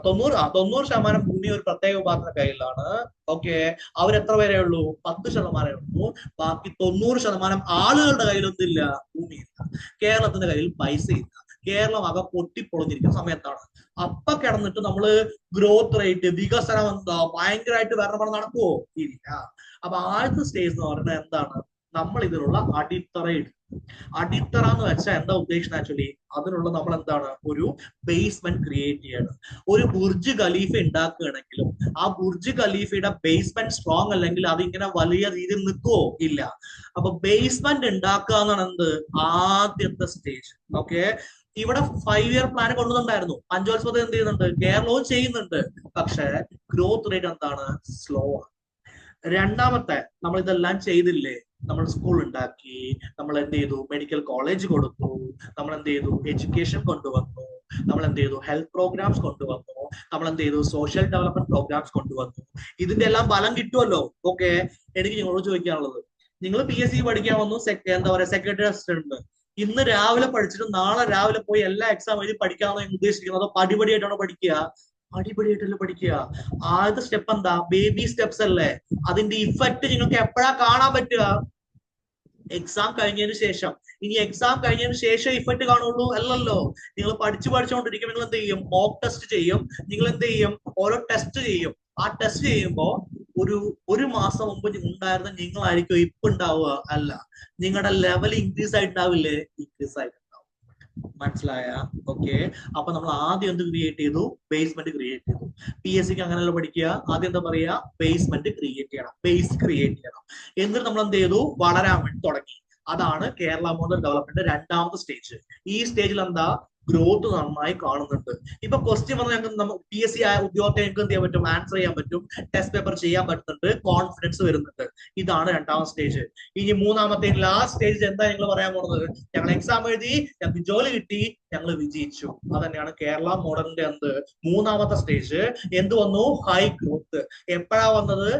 S1: 90% ഭൂമി ഒരു പ്രത്യേക വിഭാഗത്തിന്റെ കയ്യിലാണ്. ഓക്കെ, അവരെത്ര പേരേ ഉള്ളൂ, 10% ഉള്ളൂ. ബാക്കി 90% ആളുകളുടെ കയ്യിലൊന്നില്ല, ഭൂമിയില്ല. കേരളത്തിന്റെ കയ്യിൽ പൈസയില്ല. കേരളം ആകെ പൊട്ടിപ്പൊളിഞ്ഞിരിക്കുന്ന സമയത്താണ്. അപ്പൊ കിടന്നിട്ട് നമ്മള് ഗ്രോത്ത് റേറ്റ്, വികസനം എന്താ ഭയങ്കരമായിട്ട് വരണം നടക്കുവോ, ഇല്ല. അപ്പൊ ആദ്യത്തെ സ്റ്റേജ് എന്ന് പറയുന്നത് എന്താണ്, നമ്മൾ ഇതിനുള്ള അടിത്തറ ഇടും. അടിത്തറ എന്ന് വെച്ചാൽ എന്താ ഉദ്ദേശിക്കുന്നത് ആക്ച്വലി? അതിനുള്ള നമ്മൾ എന്താണ്, ഒരു ബേസ്മെന്റ് ക്രിയേറ്റ് ചെയ്യണം. ഒരു ബുർജ് ഖലീഫ ഉണ്ടാക്കുകയാണെങ്കിലും ആ ബുർജ് ഖലീഫയുടെ ബേസ്മെന്റ് സ്ട്രോങ് അല്ലെങ്കിൽ അതിങ്ങനെ വലിയ രീതിയിൽ നിൽക്കുവോ? ഇല്ല. അപ്പൊ ബേസ്മെന്റ് ഉണ്ടാക്കുക എന്നാണ് എന്ത്, ആദ്യത്തെ സ്റ്റേജ്. ഓക്കെ, ഇവിടെ 5 ഇയർ പ്ലാൻ കൊണ്ടുവന്നിട്ടുണ്ടായിരുന്നു. പഞ്ചവത്സരത്തിൽ എന്ത് ചെയ്യുന്നുണ്ട്, കേരളവും ചെയ്യുന്നുണ്ട്. പക്ഷെ ഗ്രോത്ത് റേറ്റ് എന്താണ്, സ്ലോ ആണ്. രണ്ടാമത്തെ, നമ്മൾ ഇതെല്ലാം ചെയ്തില്ലേ, നമ്മൾ സ്കൂൾ ഉണ്ടാക്കി, നമ്മൾ എന്ത് ചെയ്തു, മെഡിക്കൽ കോളേജ് കൊടുത്തു, നമ്മൾ എന്ത് ചെയ്തു, എഡ്യൂക്കേഷൻ കൊണ്ടുവന്നു, നമ്മൾ എന്ത് ചെയ്തു, ഹെൽത്ത് പ്രോഗ്രാംസ് കൊണ്ടുവന്നു, നമ്മൾ എന്ത് ചെയ്തു, സോഷ്യൽ ഡെവലപ്മെന്റ് പ്രോഗ്രാംസ് കൊണ്ടുവന്നു. ഇതിന്റെ എല്ലാം ഫലം കിട്ടുമല്ലോ. ഓക്കെ, എനിക്ക് നിങ്ങളോട് ചോദിക്കാനുള്ളത്, നിങ്ങൾ PSC പഠിക്കാൻ വന്നു, എന്താ പറയാ, സെക്രട്ടറി അസിസ്റ്റന്റ്. ഇന്ന് രാവിലെ പഠിച്ചിട്ട് നാളെ രാവിലെ പോയി എല്ലാ എക്സാം എഴുതി പഠിക്കാമെന്ന് ഉദ്ദേശിക്കുന്നത്? അതോ പടിപടിയായിട്ടാണോ പഠിക്കുക? പടിപടിയായിട്ടല്ലേ പഠിക്കുക. ആദ്യത്തെ സ്റ്റെപ്പ് എന്താ, ബേബി സ്റ്റെപ്സ് അല്ലേ. അതിന്റെ ഇഫക്റ്റ് നിങ്ങൾക്ക് എപ്പോഴാ കാണാൻ പറ്റുക? എക്സാം കഴിഞ്ഞതിന് ശേഷം. ഇനി എക്സാം കഴിഞ്ഞതിന് ശേഷം ഇഫക്റ്റ് കാണുള്ളൂ? അല്ലല്ലോ. നിങ്ങൾ പഠിച്ചുകൊണ്ടിരിക്കും. നിങ്ങൾ എന്ത് ചെയ്യും, മോക്ക് ടെസ്റ്റ് ചെയ്യും. നിങ്ങൾ എന്ത് ചെയ്യും, ഓരോ ടെസ്റ്റ് ചെയ്യും. ആ ടെസ്റ്റ് ചെയ്യുമ്പോ ഒരു മാസം മുമ്പ് ഉണ്ടായിരുന്ന നിങ്ങളായിരിക്കും ഇപ്പൊ ഉണ്ടാവുക? അല്ല, നിങ്ങളുടെ ലെവൽ ഇൻക്രീസ് ആയിട്ടുണ്ടാവില്ലേ? ഇൻക്രീസ് ആയിട്ടുണ്ടാവും. മനസ്സിലായ? ഓക്കെ, അപ്പൊ നമ്മൾ ആദ്യം എന്ത് ക്രിയേറ്റ് ചെയ്തു, ബേസ്മെന്റ് ക്രിയേറ്റ് ചെയ്തു. PSCക്ക് അങ്ങനെയല്ല പഠിക്കുക. ആദ്യം എന്താ പറയാ, ബേസ്മെന്റ് ക്രിയേറ്റ് ചെയ്യണം, ബേസ് ക്രിയേറ്റ് ചെയ്യണം. എന്നിട്ട് നമ്മൾ എന്ത് ചെയ്തു, വളരാൻ വേണ്ടി തുടങ്ങി. അതാണ് കേരള മോഡൽ ഡെവലപ്മെന്റ് രണ്ടാമത്തെ സ്റ്റേജ്. ഈ സ്റ്റേജിൽ എന്താ, ഗ്രോത്ത് നന്നായി കാണുന്നുണ്ട്. ഇപ്പൊ ക്വസ്റ്റ്യൻ വന്ന് ഞങ്ങൾക്ക് PSC ഉദ്യോഗത്തെ ഞങ്ങൾക്ക് എന്ത് ചെയ്യാൻ പറ്റും, ആൻസർ ചെയ്യാൻ പറ്റും, ടെസ്റ്റ് പേപ്പർ ചെയ്യാൻ പറ്റുന്നുണ്ട്, കോൺഫിഡൻസ് വരുന്നുണ്ട്. ഇതാണ് രണ്ടാമത്തെ സ്റ്റേജ്. ഇനി മൂന്നാമത്തെ ലാസ്റ്റ് സ്റ്റേജ് എന്താ ഞങ്ങൾ പറയാൻ പോകുന്നത്, ഞങ്ങൾ എക്സാം എഴുതി, ഞങ്ങൾക്ക് ജോലി കിട്ടി, ഞങ്ങൾ വിജയിച്ചു. അതന്നെയാണ് കേരള മോഡലിന്റെ മൂന്നാമത്തെ സ്റ്റേജ്. എന്ത് വന്നു, ഹൈ ഗ്രോത്ത്. എപ്പോഴാ വന്നത്,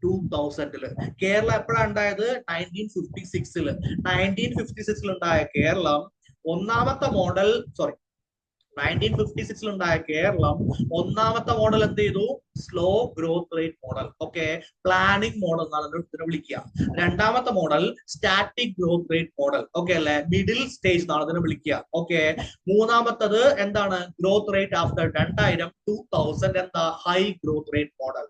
S1: 2000-ല്. കേരളം എപ്പോഴാ ഉണ്ടായത്, 1956-ല്. 1956-ൽ ഉണ്ടായ കേരളം ഒന്നാമത്തെ മോഡൽ, 1956-ൽ ഉണ്ടായ കേരളം ഒന്നാമത്തെ മോഡൽ എന്ത് ചെയ്തു, slow growth rate model. Okay, planning model എന്നാണ് ഇതിനെ വിളിക്കുക. രണ്ടാമത്തെ model static growth rate model. Okay അല്ലെ, മിഡിൽ സ്റ്റേജ് എന്നാണ് ഇതിനെ വിളിക്കുക. ഓക്കെ, മൂന്നാമത്തത് എന്താണ്, ഗ്രോത്ത് റേറ്റ് ആഫ്റ്റർ 2000 എന്താ, ഹൈ ഗ്രോത്ത് റേറ്റ് മോഡൽ.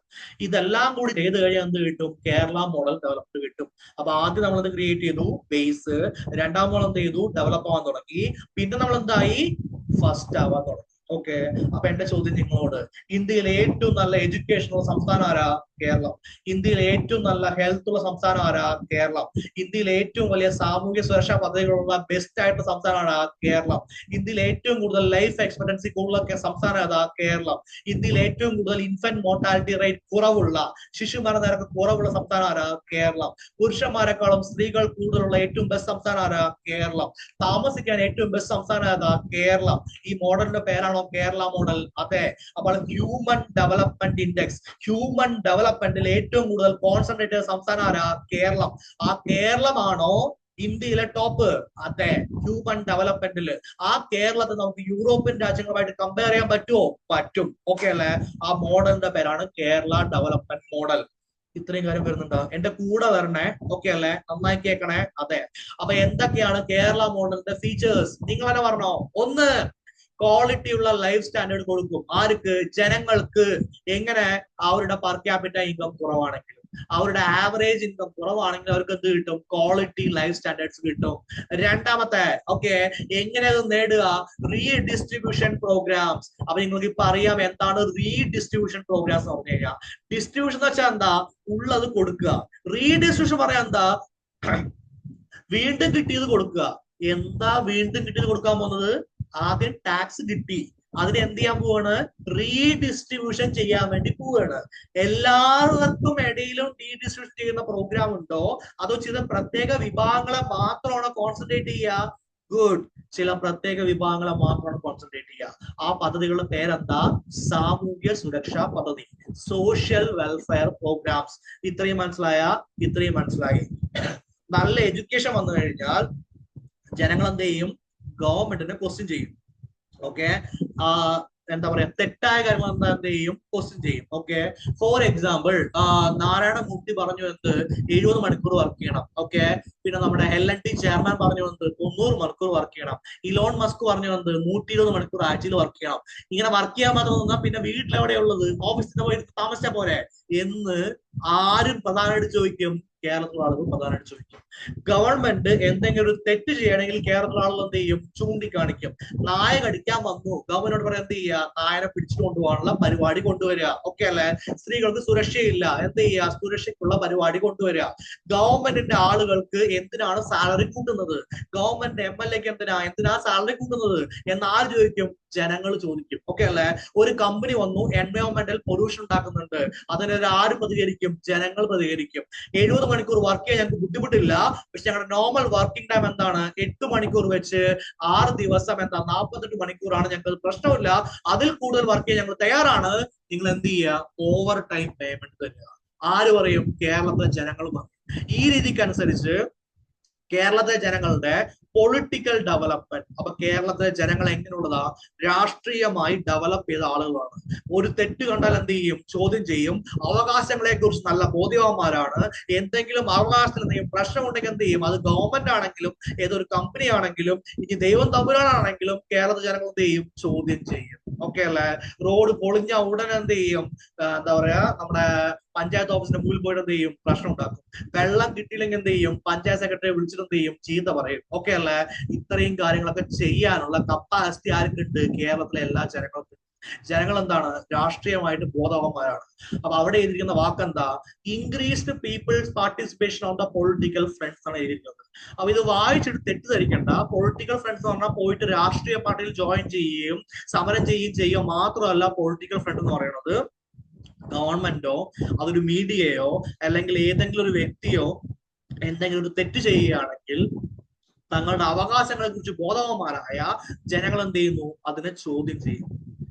S1: ഇതെല്ലാം കൂടി ചെയ്ത് കഴിഞ്ഞാൽ എന്ത് കിട്ടും, കേരള മോഡൽ ഡെവലപ്ഡ് കിട്ടും. അപ്പൊ ആദ്യം നമ്മൾ എന്ത് ക്രിയേറ്റ് ചെയ്തു, ബേസ്. രണ്ടാം മോഡൽ എന്ത് ചെയ്തു, ഡെവലപ്പ് ആവാൻ തുടങ്ങി. പിന്നെ നമ്മൾ എന്തായി, ഫസ്റ്റ് ആവാൻ തുടങ്ങി. ഓക്കെ, അപ്പൊ എന്റെ ചോദ്യം നിങ്ങളോട്, ഇന്ത്യയിലെ ഏറ്റവും നല്ല എഡ്യൂക്കേഷൻ ഉള്ള സംസ്ഥാനം ആരാ, കേരളം. ഇന്ത്യയിലെ ഏറ്റവും നല്ല ഹെൽത്ത് ഉള്ള സംസ്ഥാനം ആരാ, കേരളം. ഇന്ത്യയിലെ ഏറ്റവും വലിയ സാമൂഹ്യ സുരക്ഷാ പദ്ധതികളുള്ള ബെസ്റ്റ് ആയിട്ടുള്ള സംസ്ഥാനമാണ് കേരളം. ഇന്ത്യയിൽ ഏറ്റവും കൂടുതൽ ലൈഫ് എക്സ്പെക്ടൻസി കൂടുതലൊക്കെ സംസ്ഥാനം ഏതാ, കേരളം. ഇന്ത്യയിൽ ഏറ്റവും കൂടുതൽ ഇൻഫന്റ് മോർട്ടാലിറ്റി റേറ്റ് കുറവുള്ള, ശിശുമരണ നിരക്ക് കുറവുള്ള സംസ്ഥാനം ആരാ, കേരളം. പുരുഷന്മാരെക്കാളും സ്ത്രീകൾ കൂടുതലുള്ള ഏറ്റവും ബെസ്റ്റ് സംസ്ഥാനം ആരാ, കേരളം. താമസിക്കാൻ ഏറ്റവും ബെസ്റ്റ് സംസ്ഥാനം ഏതാ, കേരളം. ഈ മോഡലിന്റെ പേരാണോ കേരള മോഡൽ? അതെ. അപ്പോൾ ഹ്യൂമൻ ഡെവലപ്മെന്റ് ഇൻഡെക്സ്, ഹ്യൂമൻ ഡെവലപ്മെന്റിൽ ഏറ്റവും കൂടുതൽ കോൺസെൻട്രേറ്റ് ചെയ്ത സംസ്ഥാനം ആരാ, കേരളം. ആ കേരളമാണോ ഇന്ത്യയിലെ ടോപ്പ്? അതെ, ഹ്യൂമൻ ഡെവലപ്മെന്റിൽ. ആ കേരളത്തെ നമുക്ക് യൂറോപ്യൻ രാജ്യങ്ങളുമായിട്ട് കമ്പയർ ചെയ്യാൻ പറ്റുമോ? പറ്റും. ഓക്കെ അല്ലെ? ആ മോഡലിന്റെ പേരാണ് കേരള ഡെവലപ്മെന്റ് മോഡൽ. ഇത്രയും കാര്യം വരുന്നുണ്ടോ? എന്റെ കൂടെ വരണേ. ഓക്കെ അല്ലെ? നന്നായി കേൾക്കണേ. അതെ. അപ്പൊ എന്തൊക്കെയാണ് കേരള മോഡലിന്റെ ഫീച്ചേഴ്സ്? നിങ്ങൾ തന്നെ പറഞ്ഞോ. ഒന്ന്, ക്വാളിറ്റി ഉള്ള ലൈഫ് സ്റ്റാൻഡേർഡ് കൊടുക്കും. ആർക്ക്? ജനങ്ങൾക്ക്. എങ്ങനെ? അവരുടെ പെർ ക്യാപിറ്റ ഇൻകം കുറവാണെങ്കിലും, അവരുടെ ആവറേജ് ഇൻകം കുറവാണെങ്കിൽ അവർക്ക് എന്ത് കിട്ടും? ക്വാളിറ്റി ലൈഫ് സ്റ്റാൻഡേർഡ്സ് കിട്ടും. രണ്ടാമത്തെ, ഓക്കെ, എങ്ങനെ അത് നേടുക? Redistribution programs. അപ്പൊ നിങ്ങൾക്ക് ഇപ്പൊ അറിയാം എന്താണ് റീഡിസ്ട്രിബ്യൂഷൻ പ്രോഗ്രാംസ് എന്ന് പറഞ്ഞു കഴിഞ്ഞാൽ. ഡിസ്ട്രിബ്യൂഷൻ എന്ന് വെച്ചാൽ എന്താ? ഉള്ളത് കൊടുക്കുക. റീഡിസ്ട്രിബ്യൂഷൻ പറയാൻ എന്താ? വീണ്ടും കിട്ടിയത് കൊടുക്കുക. എന്താ വീണ്ടും കിട്ടിയത് കൊടുക്കാൻ പോകുന്നത്? ആദ്യം ടാക്സ് കിട്ടി, അതിന് എന്ത് ചെയ്യാൻ പോവാണ്? റീഡിസ്ട്രിബ്യൂഷൻ ചെയ്യാൻ വേണ്ടി പോവാണ്. എല്ലാവർക്കും ഇടയിലും റീഡിസ്ട്രിബ്യൂഷൻ ചെയ്യുന്ന പ്രോഗ്രാം ഉണ്ടോ? അതോ ചില പ്രത്യേക വിഭാഗങ്ങളെ മാത്രമാണ് കോൺസെൻട്രേറ്റ് ചെയ്യുക? ഗുഡ്. ചില പ്രത്യേക വിഭാഗങ്ങളെ മാത്രമാണ് കോൺസെൻട്രേറ്റ് ചെയ്യുക. ആ പദ്ധതികളുടെ പേരെന്താ? സാമൂഹ്യ സുരക്ഷാ പദ്ധതി, സോഷ്യൽ വെൽഫെയർ പ്രോഗ്രാംസ്. ഇത്രയും മനസ്സിലായ? ഇത്രയും മനസ്സിലായി. നല്ല എഡ്യൂക്കേഷൻ വന്നു കഴിഞ്ഞാൽ ജനങ്ങൾ എന്ത് ചെയ്യും? ഗവൺമെന്റിനെ ക്വസ്റ്റ്യൻ ചെയ്യും. ഓക്കെ, എന്താ പറയാ, തെറ്റായ കാര്യങ്ങൾ എന്താ എന്ത് ചെയ്യും? ക്വസ്റ്റ്യൻ ചെയ്യും. ഓക്കെ, ഫോർ എക്സാമ്പിൾ, നാരായണമൂർത്തി പറഞ്ഞു എന്ത്? 70 മണിക്കൂർ വർക്ക് ചെയ്യണം. ഓക്കെ, പിന്നെ നമ്മുടെ LNT ചെയർമാൻ പറഞ്ഞു എന്ത്? 90 മണിക്കൂർ വർക്ക് ചെയ്യണം. ഇലോൺ മസ്ക് പറഞ്ഞു എന്ത്? 120 മണിക്കൂർ ആഴ്ചയിൽ വർക്ക് ചെയ്യണം. ഇങ്ങനെ വർക്ക് ചെയ്യാൻ മാത്രം തോന്നാ പിന്നെ വീട്ടിലെവിടെയുള്ളത്? ഓഫീസിൽ പോയി താമസിച്ചാ പോരെ എന്ന് ആരും പ്രധാനമായിട്ട് ചോദിക്കും? കേരളത്തിലുള്ള ആളുകൾ പ്രധാനമായിട്ട് ചോദിക്കും. ഗവൺമെന്റ് എന്തെങ്കിലും ഒരു തെറ്റ് ചെയ്യണമെങ്കിൽ കേരളത്തിലുള്ള ആളുകൾ എന്ത് ചെയ്യും? ചൂണ്ടിക്കാണിക്കും. നായ കടിക്കാൻ വന്നു, ഗവൺമെന്റിനോട് പറയാം എന്ത് ചെയ്യുക? നായനെ പിടിച്ചു കൊണ്ടുപോകാനുള്ള പരിപാടി കൊണ്ടുവരിക. ഓക്കെ അല്ലെ? സ്ത്രീകൾക്ക് സുരക്ഷയില്ല, എന്ത് ചെയ്യുക? സുരക്ഷയ്ക്കുള്ള പരിപാടി കൊണ്ടുവരിക. ഗവൺമെന്റിന്റെ ആളുകൾക്ക് എന്തിനാണ് സാലറി കൂട്ടുന്നത്? ഗവൺമെന്റ് MLAക്ക് എന്തിനാ സാലറി കൂട്ടുന്നത് എന്ന് ആര് ചോദിക്കും? ജനങ്ങൾ ചോദിക്കും. ഓക്കെ അല്ലെ? ഒരു കമ്പനി വന്നു, എൻവയോൺമെന്റൽ പൊല്യൂഷൻ ഉണ്ടാക്കുന്നുണ്ട്, അതിനെതിരെ ആര് പ്രതികരിക്കും? ജനങ്ങൾ പ്രതികരിക്കും. 70 മണിക്കൂർ വർക്ക് ചെയ്യാൻ ഞങ്ങൾക്ക് ബുദ്ധിമുട്ടില്ല, പക്ഷെ ഞങ്ങളുടെ നോർമൽ വർക്കിംഗ് ടൈം എന്താണ്? 8 മണിക്കൂർ വെച്ച് 6 ദിവസം 48 മണിക്കൂറാണ്, ഞങ്ങൾക്ക് പ്രശ്നമില്ല, അതിൽ കൂടുതൽ വർക്ക് ചെയ്യാൻ ഞങ്ങൾ തയ്യാറാണ്, നിങ്ങൾ എന്ത് ചെയ്യുക? ഓവർ ടൈം പേയ്മെന്റ് തരിക. ആര് പറയും? കേരളത്തിലെ ജനങ്ങൾ പറയും. ഈ രീതിക്കനുസരിച്ച് കേരളത്തിലെ ജനങ്ങളുടെ പൊളിറ്റിക്കൽ ഡെവലപ്മെന്റ്. അപ്പൊ കേരളത്തിലെ ജനങ്ങൾ എങ്ങനെയുള്ളതാ? രാഷ്ട്രീയമായി ഡെവലപ്പ് ചെയ്ത ആളുകളാണ്. ഒരു തെറ്റ് കണ്ടാൽ എന്ത് ചെയ്യും? ചോദ്യം ചെയ്യും. അവകാശങ്ങളെ കുറിച്ച് നല്ല ബോധ്യവാന്മാരാണ്. എന്തെങ്കിലും അവകാശത്തിൽ എന്തെങ്കിലും പ്രശ്നമുണ്ടെങ്കിൽ എന്ത് ചെയ്യും? അത് ഗവൺമെന്റ് ആണെങ്കിലും ഏതൊരു കമ്പനി ആണെങ്കിലും ഇനി ദൈവം തമ്പുരാനാണെങ്കിലും കേരളത്തിലെ ജനങ്ങൾ എന്ത് ചെയ്യും? ചോദ്യം ചെയ്യും. ഓക്കെ അല്ലെ? റോഡ് പൊളിഞ്ഞ ഉടനെ എന്ത് ചെയ്യും? എന്താ പറയാ, നമ്മുടെ പഞ്ചായത്ത് ഓഫീസിന്റെ മുമ്പിൽ പോയിട്ട് എന്ത് ചെയ്യും? പ്രശ്നം ഉണ്ടാക്കും. വെള്ളം കിട്ടിയില്ലെങ്കിൽ എന്ത് ചെയ്യും? പഞ്ചായത്ത് സെക്രട്ടറി വിളിച്ചിട്ട് എന്ത് ചെയ്യും? ചീത്ത പറയും. ഓക്കെ അല്ലെ? ഇത്രയും കാര്യങ്ങളൊക്കെ ചെയ്യാനുള്ള കപ്പാസിറ്റി ആർക്കുണ്ട്? കേരളത്തിലെ എല്ലാ ജനങ്ങൾക്കും. ജനങ്ങൾ എന്താണ്? രാഷ്ട്രീയമായിട്ട് ബോധവാന്മാരാണ്. അപ്പൊ അവിടെ എഴുതിയിരിക്കുന്ന വാക്കെന്താ? Increased people's participation on the political friends ആണ് എഴുതിയിരിക്കുന്നത്. അപ്പൊ ഇത് വായിച്ചിട്ട് തെറ്റിദ്ധരിക്കേണ്ട. പൊളിറ്റിക്കൽ ഫ്രണ്ട്സ് എന്ന് പറഞ്ഞാൽ പോയിട്ട് രാഷ്ട്രീയ പാർട്ടിയിൽ ജോയിൻ ചെയ്യുകയും സമരം ചെയ്യുകയോ മാത്രമല്ല പൊളിറ്റിക്കൽ ഫ്രണ്ട് എന്ന് പറയുന്നത്. ഗവൺമെന്റോ അതൊരു മീഡിയയോ അല്ലെങ്കിൽ ഏതെങ്കിലും ഒരു വ്യക്തിയോ എന്തെങ്കിലും ഒരു തെറ്റ് ചെയ്യുകയാണെങ്കിൽ തങ്ങളുടെ അവകാശങ്ങളെ കുറിച്ച് ബോധവാന്മാരായ ജനങ്ങൾ എന്ത് ചെയ്യുന്നു? അതിനെ ചോദ്യം ചെയ്യും.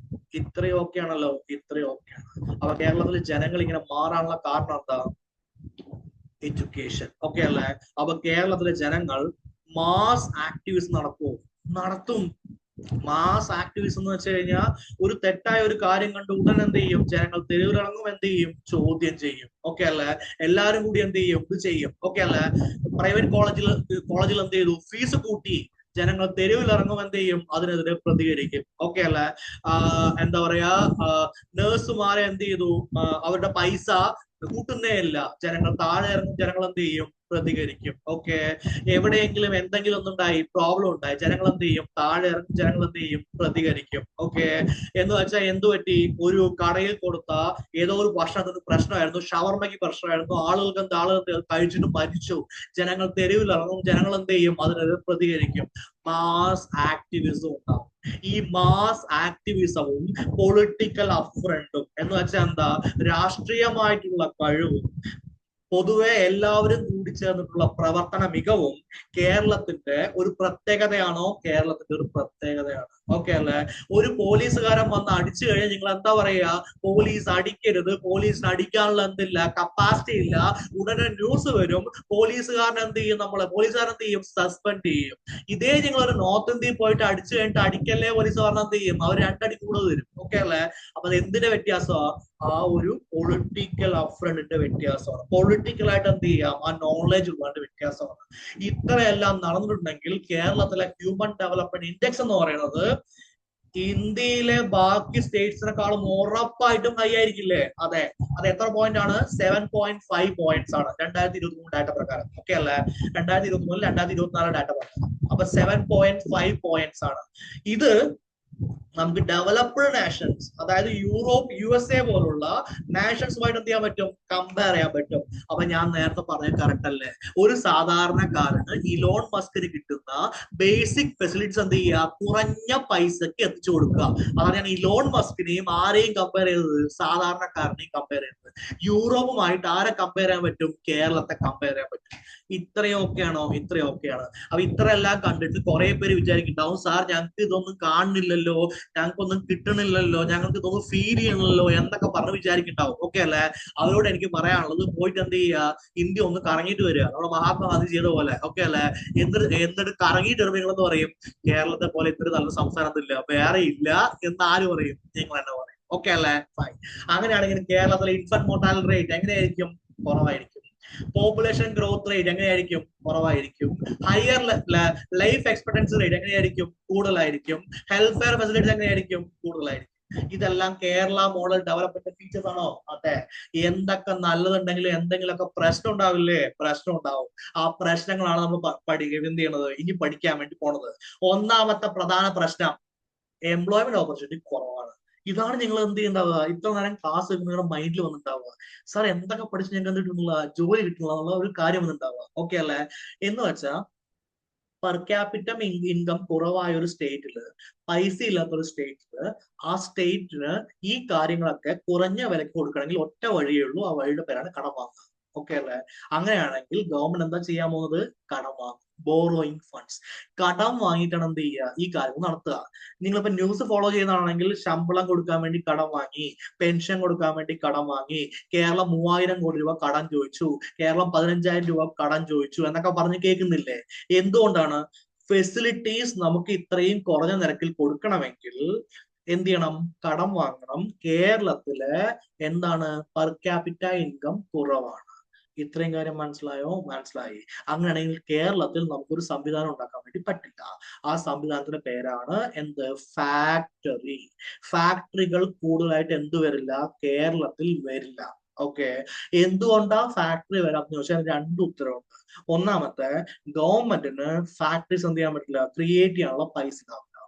S1: ഇത്രയും ഓക്കെയാണല്ലോ? ഇത്രയും ഓക്കെയാണ്. അപ്പൊ കേരളത്തിലെ ജനങ്ങൾ ഇങ്ങനെ മാറാനുള്ള കാരണം എന്താ? എഡ്യൂക്കേഷൻ. ഓക്കെ അല്ലേ? അപ്പൊ കേരളത്തിലെ ജനങ്ങൾ മാസ് ആക്ടിവിസം നടത്തും. മാസ് ആക്ടിവിസം എന്ന് വെച്ച് കഴിഞ്ഞാൽ ഒരു തെറ്റായ ഒരു കാര്യം കണ്ട് ഉടൻ എന്ത് ചെയ്യും? ജനങ്ങൾ തെരുവിലിറങ്ങും, എന്ത് ചെയ്യും? ചോദ്യം ചെയ്യും. ഓക്കെ അല്ലെ? എല്ലാരും കൂടി എന്ത് ചെയ്യും? ഇത് ചെയ്യും. ഓക്കെ അല്ലെ? പ്രൈവറ്റ് കോളേജിൽ എന്ത് ചെയ്തു? ഫീസ് കൂട്ടി, ജനങ്ങൾ തെരുവിലിറങ്ങും, എന്ത് ചെയ്യും? അതിനെതിരെ പ്രതികരിക്കും. ഓക്കെ അല്ലെ? എന്താ പറയാ, നേഴ്സുമാരെ എന്ത് ചെയ്തു? അവരുടെ പൈസ കൂട്ടുന്നേ ഇല്ല, ജനങ്ങൾ താഴെ ഇറങ്ങും, ജനങ്ങൾ എന്ത് ചെയ്യും? പ്രതികരിക്കും. ഓക്കെ. എവിടെയെങ്കിലും എന്തെങ്കിലും ഒന്നുണ്ടായി, പ്രോബ്ലം ഉണ്ടായി, ജനങ്ങൾ എന്ത് ചെയ്യും? താഴെ ഇറങ്ങും, ജനങ്ങൾ എന്ത് ചെയ്യും? പ്രതികരിക്കും. ഓക്കെ. എന്ന് വെച്ചാൽ എന്ത് പറ്റി? ഒരു കടയിൽ കൊടുത്ത ഏതോ ഒരു ഭക്ഷണത്തിന് പ്രശ്നമായിരുന്നു, ഷവർമ്മയ്ക്ക് പ്രശ്നമായിരുന്നു, ആളുകൾ കഴിച്ചിട്ട് മരിച്ചു, ജനങ്ങൾ തെരുവിലിറങ്ങും, ജനങ്ങൾ എന്ത് ചെയ്യും? അതിനെതിരെ പ്രതികരിക്കും. മാസ് ആക്ടിവിസം ഉണ്ടാവും. ഈ മാസ് ആക്ടിവിസവും പൊളിറ്റിക്കൽ അഫ്രണ്ടും എന്ന് വെച്ചാൽ എന്താ? രാഷ്ട്രീയമായിട്ടുള്ള കഴിവും പൊതുവെ എല്ലാവരും കൂടി ചേർന്നിട്ടുള്ള പ്രവർത്തന മികവും കേരളത്തിന്റെ ഒരു പ്രത്യേകതയാണോ? കേരളത്തിന്റെ ഒരു പ്രത്യേകതയാണ്. ഓക്കെ അല്ലെ? ഒരു പോലീസുകാരൻ വന്ന് അടിച്ചു കഴിഞ്ഞാൽ നിങ്ങൾ എന്താ പറയുക? പോലീസ് അടിക്കരുത്, പോലീസിന് അടിക്കാനുള്ള എന്തില്ല, കപ്പാസിറ്റി ഇല്ല. ഉടനെ ന്യൂസ് വരും, പോലീസുകാരൻ എന്ത് ചെയ്യും? പോലീസുകാരൻ എന്ത് ചെയ്യും? സസ്പെൻഡ് ചെയ്യും. ഇതേ നിങ്ങൾ ഒരു നോർത്ത് ഇന്ത്യയിൽ പോയിട്ട് അടിച്ചു കഴിഞ്ഞിട്ട് അടിക്കല്ലേ പോലീസ് പറഞ്ഞാൽ എന്ത് ചെയ്യും? അവർ 2 അടി കൂടുതൽ തരും. ഓക്കെ അല്ലെ? അപ്പൊ അത് എന്തിന്റെ വ്യത്യാസമാണ്? ആ ഒരു പൊളിറ്റിക്കൽ അഫ്രണ്ടിന്റെ വ്യത്യാസമാണ്. പൊളിറ്റിക്കലായിട്ട് എന്ത് ചെയ്യാം? ആ നോളജ് ഉള്ളതിന്റെ വ്യത്യാസമാണ്. ഇത്രയെല്ലാം നടന്നിട്ടുണ്ടെങ്കിൽ കേരളത്തിലെ ഹ്യൂമൻ ഡെവലപ്മെന്റ് ഇൻഡെക്സ് എന്ന് പറയുന്നത് ഇന്ത്യയിലെ ബാക്കി സ്റ്റേറ്റ്സിനെക്കാളും ഉറപ്പായിട്ടും ഹൈ ആയിരിക്കില്ലേ? അതെ. അത് എത്ര പോയിന്റ് ആണ്? 7.5 പോയിന്റ്സ് ആണ് 2023 ഡാറ്റ പ്രകാരം. ഓക്കെ അല്ലെ? 2023 2024 ഡാറ്റ പ്രകാരം. അപ്പൊ 7.5 പോയിന്റ്സ് ആണ്. ഇത് നമുക്ക് ഡെവലപ്ഡ് നാഷൻസ്, അതായത് യൂറോപ്പ്, USA പോലുള്ള നാഷൻസുമായിട്ട് എന്ത് ചെയ്യാൻ പറ്റും? കമ്പയർ ചെയ്യാൻ പറ്റും. അപ്പൊ ഞാൻ നേരത്തെ പറഞ്ഞത് കറക്റ്റ് അല്ലേ? ഒരു സാധാരണക്കാരന് ഇലോൺ മസ്കിന് കിട്ടുന്ന ബേസിക് ഫെസിലിറ്റീസ് എന്ത് ചെയ്യുക? കുറഞ്ഞ പൈസക്ക് എത്തിച്ചു കൊടുക്കുക. അതാണ് ഞാൻ ഇലോൺ മസ്കിനെയും ആരെയും കമ്പയർ ചെയ്തത്? സാധാരണക്കാരനെയും കമ്പയർ ചെയ്തത്. യൂറോപ്പുമായിട്ട് ആരെ കമ്പയർ ചെയ്യാൻ പറ്റും? കേരളത്തെ കമ്പയർ ചെയ്യാൻ പറ്റും. ഇത്രയും ഓക്കെയാണോ? ഇത്രയും ഓക്കെയാണ്. അപ്പൊ ഇത്രയെല്ലാം കണ്ടിട്ട് കുറെ പേര് വിചാരിക്കുന്നുണ്ടാവും, സാർ ഞങ്ങൾക്ക് ഇതൊന്നും കാണുന്നില്ലല്ലോ, ഞങ്ങൾക്കൊന്നും കിട്ടണില്ലല്ലോ, ഞങ്ങൾക്ക് ഇതൊന്നും ഫീൽ ചെയ്യണല്ലോ എന്നൊക്കെ പറഞ്ഞ് വിചാരിക്കുന്നുണ്ടാവും. ഓക്കെ അല്ലെ? അവരോട് എനിക്ക് പറയാനുള്ളത്, പോയിട്ട് എന്ത് ചെയ്യുക? ഇന്ത്യ ഒന്ന് കറങ്ങിയിട്ട് വരിക, നമ്മുടെ മഹാത്മാഗാന്ധി ചെയ്ത പോലെ. ഓക്കെ അല്ലെ? എന്നിട്ട് കറങ്ങിയിട്ട് വരുമ്പോൾ നിങ്ങളെന്ന് പറയും, കേരളത്തെ പോലെ ഇത്ര നല്ല സംസ്ഥാനത്തില്ല, വേറെ ഇല്ല എന്ന് ആര് പറയും? നിങ്ങൾ തന്നെ പറയും. ഓക്കെ അല്ലെ? ഫൈൻ. അങ്ങനെയാണെങ്കിൽ കേരളത്തിലെ ഇൻഫന്റ് മോർട്ടാലിറ്റി റേറ്റ് എങ്ങനെയായിരിക്കും? കുറവായിരിക്കും. പോപ്പുലേഷൻ ഗ്രോത്ത് റേറ്റ് എങ്ങനെയായിരിക്കും? കുറവായിരിക്കും. ഹയർ ലൈഫ് എക്സ്പെക്ടൻസി റേറ്റ് എങ്ങനെയായിരിക്കും? കൂടുതലായിരിക്കും. ഹെൽത്ത് കെയർ ഫെസിലിറ്റീസ് എങ്ങനെയായിരിക്കും? കൂടുതലായിരിക്കും. ഇതെല്ലാം കേരള മോഡൽ ഡെവലപ്മെന്റ് ഫീച്ചേഴ്സ് ആണോ? അതെ. എന്തൊക്കെ നല്ലതുണ്ടെങ്കിലും എന്തെങ്കിലുമൊക്കെ പ്രശ്നം ഉണ്ടാവില്ലേ? പ്രശ്നം ഉണ്ടാവും. ആ പ്രശ്നങ്ങളാണ് നമ്മൾ എന്ത് ചെയ്യണത്, ഇനി പഠിക്കാൻ വേണ്ടി പോണത്. ഒന്നാമത്തെ പ്രധാന പ്രശ്നം എംപ്ലോയ്മെന്റ് ഓപ്പർച്യൂണിറ്റി കുറവാണ്. ഇതാണ് നിങ്ങൾ എന്ത് ചെയ്യുന്നുണ്ടാവുക, ഇത്ര നേരം ക്ലാസ് നിങ്ങളുടെ മൈൻഡിൽ വന്നിട്ടുണ്ടാവുക. സാർ എന്തൊക്കെ പഠിച്ച് ഞങ്ങൾക്ക് എന്തിട്ടുള്ള ജോലി കിട്ടുള്ള എന്നുള്ള ഒരു കാര്യം വന്നിട്ടുണ്ടാവുക. ഓക്കെ അല്ലെ? എന്ന് വെച്ചാൽ പെർ ക്യാപിറ്റം ഇൻകം കുറവായ ഒരു സ്റ്റേറ്റില്, പൈസ ഇല്ലാത്ത ഒരു സ്റ്റേറ്റില്, ആ സ്റ്റേറ്റിന് ഈ കാര്യങ്ങളൊക്കെ കുറഞ്ഞ വിലക്ക് കൊടുക്കണമെങ്കിൽ ഒറ്റ വഴിയേ ഉള്ളൂ. ആ വഴിയുടെ പേരാണ് കടം വാങ്ങുക. ഓക്കെ അല്ലെ? അങ്ങനെയാണെങ്കിൽ ഗവൺമെന്റ് എന്താ ചെയ്യാൻ പോകുന്നത്? കടം വാങ്ങും. Borrowing funds. കടം വാങ്ങിയിട്ടാണ് എന്ത് ചെയ്യുക, ഈ കാര്യങ്ങൾ നടത്തുക. നിങ്ങളിപ്പോ ന്യൂസ് ഫോളോ ചെയ്യുന്നതാണെങ്കിൽ ശമ്പളം കൊടുക്കാൻ വേണ്ടി കടം വാങ്ങി, പെൻഷൻ കൊടുക്കാൻ വേണ്ടി കടം വാങ്ങി, കേരളം 3000 കോടി രൂപ കടം ചോദിച്ചു, കേരളം 15,000 രൂപ കടം ചോദിച്ചു എന്നൊക്കെ പറഞ്ഞ് കേൾക്കുന്നില്ലേ? എന്തുകൊണ്ടാണ്? ഫെസിലിറ്റീസ് നമുക്ക് ഇത്രയും കുറഞ്ഞ നിരക്കിൽ കൊടുക്കണമെങ്കിൽ എന്ത് ചെയ്യണം? കടം വാങ്ങണം. കേരളത്തില് എന്താണ്, പെർ ക്യാപിറ്റ ഇൻകം കുറവാണ്. ഇത്രയും കാര്യം മനസ്സിലായോ? മനസ്സിലായി. അങ്ങനെയാണെങ്കിൽ കേരളത്തിൽ നമുക്കൊരു സംവിധാനം ഉണ്ടാക്കാൻ വേണ്ടി പറ്റില്ല. ആ സംവിധാനത്തിന്റെ പേരാണ് എന്ത്? ഫാക്ടറി. ഫാക്ടറികൾ കൂടുതലായിട്ട് എന്ത് വരില്ല? കേരളത്തിൽ വരില്ല. ഓക്കെ. എന്തുകൊണ്ടാ ഫാക്ടറി വരാത്തെന്ന് ചോദിച്ചാൽ രണ്ട് ഉത്തരവുണ്ട്. ഒന്നാമത്തെ, ഗവൺമെന്റിന് ഫാക്ടറീസ് എന്ത് ചെയ്യാൻ പറ്റില്ല, ക്രിയേറ്റ് ചെയ്യാനുള്ള പൈസ ഉണ്ടാവില്ല.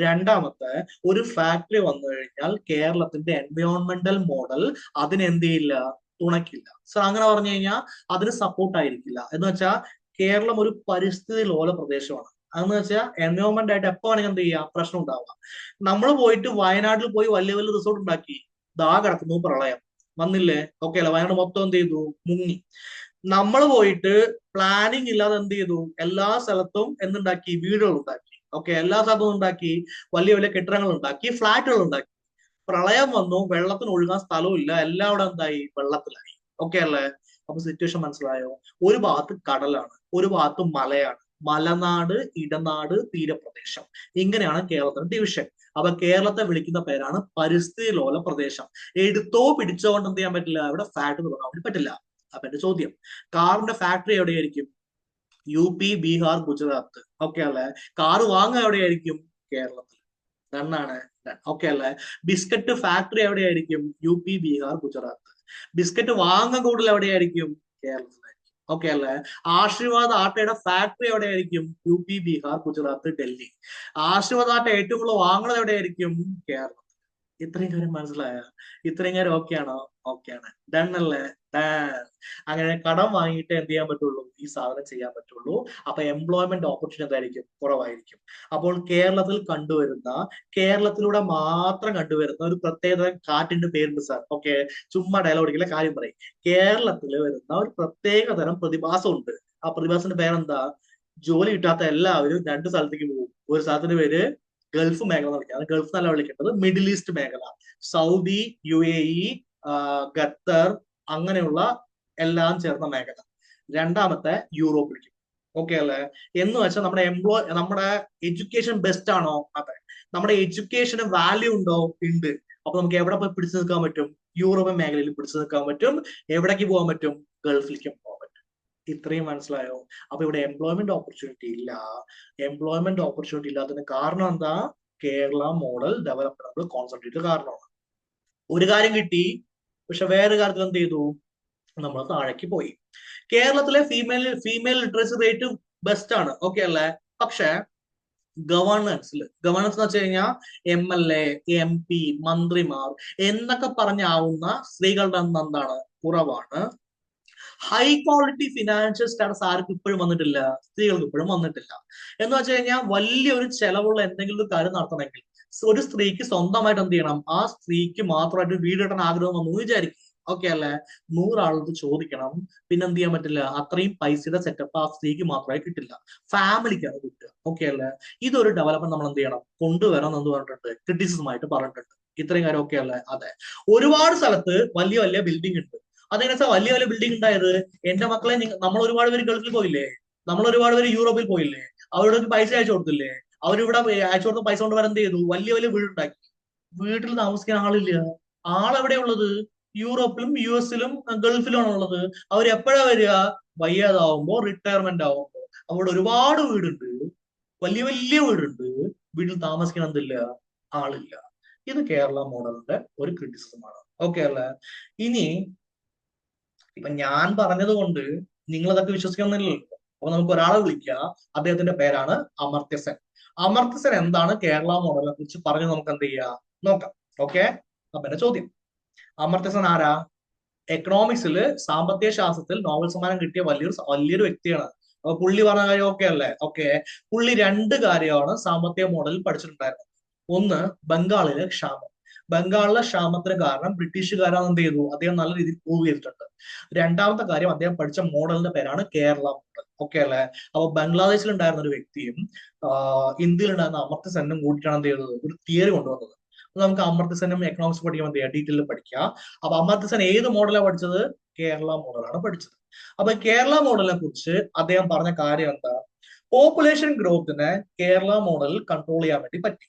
S1: രണ്ടാമത്തെ, ഒരു ഫാക്ടറി വന്നു കഴിഞ്ഞാൽ കേരളത്തിന്റെ എൻവയോൺമെന്റൽ മോഡൽ അതിനെന്ത് ചെയ്യില്ല, തുണയ്ക്കില്ല. സോ അങ്ങനെ പറഞ്ഞു കഴിഞ്ഞാൽ അതിന് സപ്പോർട്ട് ആയിരിക്കില്ല. എന്ന് വെച്ചാൽ കേരളം ഒരു പരിസ്ഥിതി ലോല പ്രദേശമാണ്. അതെന്ന് വെച്ചാൽ എൻവയോൺമെന്റ് ആയിട്ട് എപ്പോ വേണമെങ്കിൽ എന്ത് ചെയ്യാം, പ്രശ്നം ഉണ്ടാവുക. നമ്മൾ പോയിട്ട് വയനാട്ടിൽ പോയി വലിയ വലിയ റിസോർട്ട് ഉണ്ടാക്കി, ദാ കിടക്കുന്നു പ്രളയം വന്നില്ലേ? ഓക്കെ അല്ലെ? വയനാട് മൊത്തം എന്ത് ചെയ്തു? മുങ്ങി. നമ്മൾ പോയിട്ട് പ്ലാനിങ് ഇല്ലാതെ എന്ത് ചെയ്തു? എല്ലാ സ്ഥലത്തും എന്തുണ്ടാക്കി? വീടുകൾ ഉണ്ടാക്കി. ഓക്കെ, എല്ലാ സ്ഥലത്തും ഉണ്ടാക്കി, വലിയ വലിയ കെട്ടിടങ്ങൾ ഉണ്ടാക്കി, ഫ്ലാറ്റുകൾ ഉണ്ടാക്കി. പ്രളയം വന്നു, വെള്ളത്തിന് ഒഴുകാൻ സ്ഥലവും ഇല്ല, എല്ലാവിടെ എന്തായി? വെള്ളത്തിലായി. ഓക്കെ അല്ലേ? അപ്പൊ സിറ്റുവേഷൻ മനസ്സിലായോ? ഒരു ഭാഗത്ത് കടലാണ്, ഒരു ഭാഗത്ത് മലയാണ്. മലനാട്, ഇടനാട്, തീരപ്രദേശം. ഇങ്ങനെയാണ് കേരളത്തിന്റെ ഡിവിഷൻ. അപ്പൊ കേരളത്തെ വിളിക്കുന്ന പേരാണ് പരിസ്ഥിതി ലോല പ്രദേശം. എടുത്തോ പിടിച്ചോ കൊണ്ട് എന്ത് ചെയ്യാൻ പറ്റില്ല, ഇവിടെ ഫാക്ടറി തുടങ്ങാൻ വേണ്ടി പറ്റില്ല. അപ്പൊ എന്റെ ചോദ്യം, കാറിന്റെ ഫാക്ടറി എവിടെയായിരിക്കും? UP, ബീഹാർ, ഗുജറാത്ത്. ഓക്കെ അല്ലെ? കാറ് വാങ്ങുക എവിടെയായിരിക്കും? കേരളത്തിൽ. ഡണ്ണാണ്. ഓക്കെ അല്ലെ? ബിസ്ക്കറ്റ് ഫാക്ടറി എവിടെയായിരിക്കും? UP, ബീഹാർ, ഗുജറാത്ത്. ബിസ്ക്കറ്റ് വാങ്ങാൻ കൂടുതൽ എവിടെയായിരിക്കും? കേരളത്തിലായിരിക്കും. ഓക്കെ അല്ലെ? ആശീർവാദ് ആട്ടയുടെ ഫാക്ടറി എവിടെയായിരിക്കും? UP, ബീഹാർ, ഗുജറാത്ത്, ഡൽഹി. ആശീർവാദ് ആട്ട ഏറ്റവും കൂടുതൽ വാങ്ങുന്നത് എവിടെയായിരിക്കും? കേരളം. ഇത്രയും കാര്യം മനസ്സിലായ? ഇത്രയും കാര്യം ഓക്കെ ആണോ? ഓക്കെ ആണ്. ഡൺ അല്ലേ? ഡൺ. അങ്ങനെ കടം വാങ്ങിയിട്ട് എന്ത് ചെയ്യാൻ പറ്റുള്ളൂ? ഈ സാധനം ചെയ്യാൻ പറ്റുള്ളൂ. അപ്പൊ എംപ്ലോയ്മെന്റ് ഓപ്പർച്യൂണിറ്റി എന്തായിരിക്കും? കുറവായിരിക്കും. അപ്പോൾ കേരളത്തിൽ കണ്ടുവരുന്ന, കേരളത്തിലൂടെ മാത്രം കണ്ടുവരുന്ന ഒരു പ്രത്യേക കാറ്റിന്റെ പേരുണ്ട് സാർ. ഓക്കെ, ചുമ്മാ ഡയലോഗ് അടിക്കില്ല, കാര്യം പറയും. കേരളത്തിൽ വരുന്ന ഒരു പ്രത്യേക തരം പ്രതിഭാസം ഉണ്ട്. ആ പ്രതിഭാസത്തിന്റെ പേരെന്താ? ജോലി കിട്ടാത്ത എല്ലാവരും രണ്ട് സ്ഥലത്തേക്ക് പോകും. ഒരു സ്ഥലത്തിന്റെ പേര് ഗൾഫ് മേഖല എന്ന് വിളിക്കുന്നത്. ഗൾഫ് എന്നല്ല വിളിക്കേണ്ടത്, മിഡിൽ ഈസ്റ്റ് മേഖല. സൗദി, UAE, ഖത്തർ, അങ്ങനെയുള്ള എല്ലാം ചേർന്ന മേഖല. രണ്ടാമത്തെ യൂറോപ്പിലേക്ക്. ഓക്കെ അല്ലേ? എന്ന് വെച്ചാൽ നമ്മുടെ എഡ്യൂക്കേഷൻ ബെസ്റ്റ് ആണോ? അതെ. നമ്മുടെ എഡ്യൂക്കേഷന് വാല്യൂ ഉണ്ടോ? ഉണ്ട്. അപ്പൊ നമുക്ക് എവിടെ പോയി പിടിച്ചു നിൽക്കാൻ പറ്റും? യൂറോപ്യൻ മേഖലയിൽ പിടിച്ചു നിൽക്കാൻ പറ്റും. എവിടേക്ക് പോകാൻ പറ്റും? ഗൾഫിലേക്കും പോകാൻ പറ്റും. ഇത്രയും മനസ്സിലായോ? അപ്പൊ ഇവിടെ എംപ്ലോയ്മെന്റ് ഓപ്പർച്യൂണിറ്റി ഇല്ല. എംപ്ലോയ്മെന്റ് ഓപ്പർച്യൂണിറ്റി ഇല്ലാത്തതിന് കാരണം എന്താ? കേരള മോഡൽ ഡെവലപ്മെന്റ് കോൺസെൻട്രേറ്റ് കാരണമാണ്. ഒരു കാര്യം കിട്ടി, പക്ഷെ വേറൊരു കാര്യത്തിൽ എന്ത് ചെയ്തു? നമ്മൾ താഴേക്ക് പോയി. കേരളത്തിലെ ഫീമെയിൽ ലിറ്ററസി റേറ്റ് ബെസ്റ്റ് ആണ്. ഓക്കെ അല്ലേ? പക്ഷെ ഗവേണൻസ് എന്ന് വെച്ച് കഴിഞ്ഞാൽ MLA, MP, മന്ത്രിമാർ എന്നൊക്കെ പറഞ്ഞാവുന്ന സ്ത്രീകളുടെ എണ്ണം എന്താണ്? കുറവാണ്. ഹൈ ക്വാളിറ്റി ഫിനാൻഷ്യൽ സ്റ്റാറ്റസ് ആർക്കും ഇപ്പോഴും വന്നിട്ടില്ല, സ്ത്രീകൾക്ക് ഇപ്പോഴും വന്നിട്ടില്ല. എന്ന് വെച്ച് കഴിഞ്ഞാൽ വലിയൊരു ചെലവുള്ള എന്തെങ്കിലും ഒരു കാര്യം നടത്തണമെങ്കിൽ ഒരു സ്ത്രീക്ക് സ്വന്തമായിട്ട് എന്ത് ചെയ്യണം? ആ സ്ത്രീക്ക് മാത്രമായിട്ട് വീട് കിട്ടാൻ ആഗ്രഹം വന്നു വിചാരിക്കും. ഓക്കെ അല്ലെ? 100 ആളത് ചോദിക്കണം. പിന്നെ എന്ത് ചെയ്യാൻ പറ്റില്ല? അത്രയും പൈസയുടെ സെറ്റപ്പ് ആ സ്ത്രീക്ക് മാത്രമായി കിട്ടില്ല, ഫാമിലിക്കാണ് കിട്ടുക. ഓക്കെ അല്ലെ? ഇതൊരു ഡെവലപ്മെന്റ് നമ്മൾ എന്ത് ചെയ്യണം? കൊണ്ടുവരണം എന്ന് പറഞ്ഞിട്ടുണ്ട്, ക്രിറ്റിസിസം ആയിട്ട് പറഞ്ഞിട്ടുണ്ട്. ഇത്രയും കാര്യം ഓക്കെ അല്ലേ? അതെ. ഒരുപാട് സ്ഥലത്ത് വലിയ വലിയ ബിൽഡിംഗ് ഉണ്ട്. അതെങ്ങനെ വെച്ചാൽ വലിയ വലിയ ബിൽഡിംഗ് ഉണ്ടായത്? എന്റെ മക്കളെ, നമ്മൾ ഒരുപാട് പേര് ഗൾഫിൽ പോയില്ലേ? നമ്മൾ ഒരുപാട് പേര് യൂറോപ്പിൽ പോയില്ലേ? അവരോട് പൈസ അയച്ചു കൊടുത്തില്ലേ? അവരിവിടെ അയച്ചു കൊടുത്ത പൈസ കൊണ്ട് വരെ എന്ത് ചെയ്തു? വലിയ വലിയ വീടുണ്ടാക്കി. വീട്ടിൽ താമസിക്കാൻ ആളില്ല. ആളെവിടെയുള്ളത്? യൂറോപ്പിലും US-ലും ഗൾഫിലുമാണ് ഉള്ളത്. അവർ എപ്പോഴാ വരിക? വയ്യാതാവുമ്പോ, റിട്ടയർമെന്റ് ആവുമ്പോ. അവിടെ ഒരുപാട് വീടുണ്ട്, വലിയ വലിയ വീടുണ്ട്. വീട്ടിൽ താമസിക്കാൻ എന്തില്ല? ആളില്ല. ഇത് കേരള മോഡലിന്റെ ഒരു ക്രിറ്റിസിസമാണ്. ഓക്കെ അല്ലേ? ഇനി ഇപ്പൊ ഞാൻ പറഞ്ഞത് കൊണ്ട് നിങ്ങൾ അതൊക്കെ വിശ്വസിക്കുന്നില്ലല്ലോ. അപ്പൊ നമുക്ക് ഒരാളെ വിളിക്കുക, അദ്ദേഹത്തിന്റെ പേരാണ് അമർത്യസെൻ. അമർത്യസെൻ എന്താണ് കേരള മോഡലിനെ കുറിച്ച് പറഞ്ഞു നമുക്ക് എന്ത് ചെയ്യാം നോക്കാം. ഓക്കെ, അപ്പൊ എന്റെ ചോദ്യം, അമർത്യസെൻ ആരാ? എക്കണോമിക്സിൽ, സാമ്പത്തിക ശാസ്ത്രത്തിൽ നോബൽ സമ്മാനം കിട്ടിയ വലിയൊരു വ്യക്തിയാണ്. അപ്പൊ പുള്ളി പറഞ്ഞ കാര്യം ഓക്കെ അല്ലേ? ഓക്കെ, പുള്ളി രണ്ട് കാര്യമാണ് സാമ്പത്തിക മോഡലിൽ പഠിച്ചിട്ടുണ്ടായിരുന്നത്. ഒന്ന്, ബംഗാളിലെ ക്ഷാമം. ബംഗാളിലെ ക്ഷാമത്തിന് കാരണം ബ്രിട്ടീഷുകാരാണ് എന്ത് ചെയ്തു, അദ്ദേഹം നല്ല രീതിയിൽ പ്രൂവ് ചെയ്തിട്ടുണ്ട്. രണ്ടാമത്തെ കാര്യം, അദ്ദേഹം പഠിച്ച മോഡലിന്റെ പേരാണ് കേരള മോഡൽ. ഓക്കെ അല്ലെ? അപ്പൊ ബംഗ്ലാദേശിൽ ഉണ്ടായിരുന്ന ഒരു വ്യക്തിയും ഇന്ത്യയിൽ ഉണ്ടായിരുന്ന അമർത്യസെന്നും കൂടിയിട്ടാണ് എന്ത് ചെയ്തത്, ഒരു തിയറി കൊണ്ടുവന്നത്. നമുക്ക് അമർത്യസെനും എക്കണോമിക്സ് പഠിക്കാൻ എന്ത് ചെയ്യാം, ഡീറ്റെയിൽ പഠിക്കാം. അപ്പൊ അമർത്യസെൻ ഏത് മോഡലാണ് പഠിച്ചത്? കേരള മോഡലാണ് പഠിച്ചത്. അപ്പൊ കേരള മോഡലിനെ കുറിച്ച് അദ്ദേഹം പറഞ്ഞ കാര്യം എന്താ? പോപ്പുലേഷൻ ഗ്രോത്തിനെ കേരള മോഡലിൽ കൺട്രോൾ ചെയ്യാൻ വേണ്ടി പറ്റി.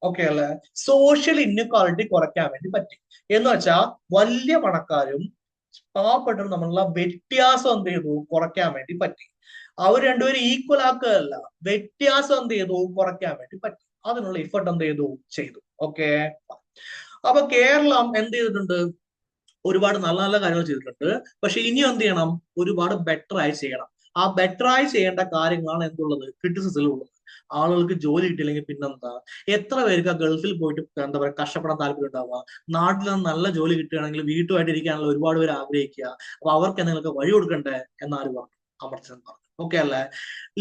S1: ഓക്കെ അല്ലെ? സോഷ്യൽ ഇൻഇക്വാളിറ്റി കുറയ്ക്കാൻ വേണ്ടി പറ്റി. എന്ന് വെച്ചാൽ വലിയ പണക്കാരും പാവപ്പെട്ടവരും തമ്മിലുള്ള വ്യത്യാസം എന്ത് ചെയ്തു, കുറയ്ക്കാൻ വേണ്ടി പറ്റി. അവർ രണ്ടുപേരും ഈക്വൽ ആക്കുകയല്ല, വ്യത്യാസം എന്ത് ചെയ്തു, കുറയ്ക്കാൻ വേണ്ടി പറ്റി. അതിനുള്ള എഫർട്ട് എന്ത് ചെയ്തു. ഓക്കെ, അപ്പൊ കേരളം എന്ത് ചെയ്തിട്ടുണ്ട്? ഒരുപാട് നല്ല നല്ല കാര്യങ്ങൾ ചെയ്തിട്ടുണ്ട്. പക്ഷെ ഇനിയും എന്ത് ചെയ്യണം? ഒരുപാട് ബെറ്റർ ആയി ചെയ്യണം. ആ ബെറ്റർ ആയി ചെയ്യേണ്ട കാര്യങ്ങളാണ് എന്തുള്ളത്, ക്രിറ്റിസിസിലും ഉള്ളത്. ആളുകൾക്ക് ജോലി കിട്ടിയില്ലെങ്കിൽ പിന്നെന്താ? എത്ര പേർക്ക് ആ ഗൾഫിൽ പോയിട്ട് എന്താ പറയുക കഷ്ടപ്പെടാൻ താല്പര്യം ഉണ്ടാവുക? നാട്ടിൽ നിന്ന് നല്ല ജോലി കിട്ടുകയാണെങ്കിൽ വീട്ടുമായിട്ട് ഇരിക്കാനുള്ള ഒരുപാട് പേര് ആഗ്രഹിക്കുക. അപ്പൊ അവർക്ക് എന്തെങ്കിലുമൊക്കെ വഴി കൊടുക്കണ്ടേ എന്നാര് പറഞ്ഞു? അമർത്യസെൻ പറഞ്ഞു. ഓക്കെ അല്ലേ?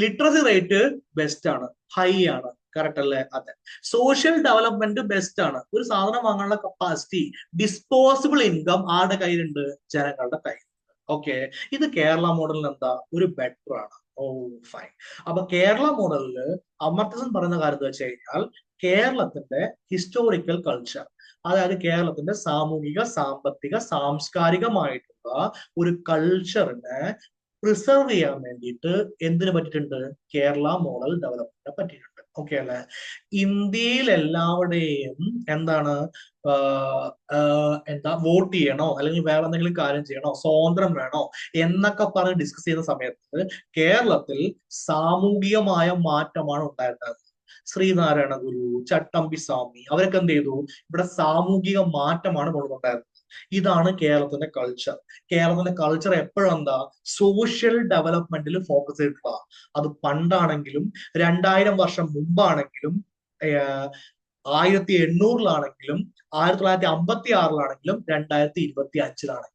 S1: ലിറ്ററസി റേറ്റ് ബെസ്റ്റ് ആണ്, ഹൈ ആണ്, കറക്റ്റ് അല്ലേ? അതെ. സോഷ്യൽ ഡെവലപ്മെന്റ് ബെസ്റ്റ് ആണ്. ഒരു സാധനം വാങ്ങാനുള്ള കപ്പാസിറ്റി, ഡിസ്പോസിബിൾ ഇൻകം ആരുടെ കയ്യിലുണ്ട്? ജനങ്ങളുടെ കയ്യിൽ. ഓക്കെ, ഇത് കേരള മോഡലിൽ എന്താ, ഒരു ബെറ്റർ ആണ്. Oh fine. അപ്പൊ കേരള മോഡലില് അമർത്യസെൻ പറയുന്ന കാര്യം എന്ന് വെച്ച് കഴിഞ്ഞാൽ, കേരളത്തിന്റെ ഹിസ്റ്റോറിക്കൽ കൾച്ചർ, അതായത് കേരളത്തിന്റെ സാമൂഹിക, സാമ്പത്തിക, സാംസ്കാരികമായിട്ടുള്ള ഒരു കൾച്ചറിനെ പ്രിസർവ് ചെയ്യാൻ വേണ്ടിയിട്ട് എന്തിനു പറ്റിയിട്ടുണ്ട്? കേരള മോഡൽ ഡെവലപ്മെന്റിനെ പറ്റിയിട്ടുണ്ട്. ഓക്കെ അല്ലെ? ഇന്ത്യയിൽ എല്ലാവരുടെയും എന്താണ് എന്താ വോട്ട് ചെയ്യണോ, അല്ലെങ്കിൽ വേറെ എന്തെങ്കിലും കാര്യം ചെയ്യണോ, സ്വാതന്ത്ര്യം വേണോ എന്നൊക്കെ പറഞ്ഞ് ഡിസ്കസ് ചെയ്യുന്ന സമയത്ത് കേരളത്തിൽ സാമൂഹികമായ മാറ്റമാണ് ഉണ്ടായിരുന്നത്. ശ്രീനാരായണ ഗുരു, ചട്ടമ്പി സ്വാമി അവരൊക്കെ എന്ത് ചെയ്തു? ഇവിടെ സാമൂഹിക മാറ്റമാണ് കൊണ്ടുവന്നിട്ടുണ്ടായിരുന്നത്. ഇതാണ് കേരളത്തിന്റെ കൾച്ചർ. കേരളത്തിന്റെ കൾച്ചർ എപ്പോഴും എന്താ, സോഷ്യൽ ഡെവലപ്മെന്റിൽ ഫോക്കസ് ചെയ്തിട്ടുള്ള. അത് പണ്ടാണെങ്കിലും 2000 വർഷം മുമ്പാണെങ്കിലും 1800-ലാണെങ്കിലും 1956-ലാണെങ്കിലും 2025-ലാണെങ്കിലും.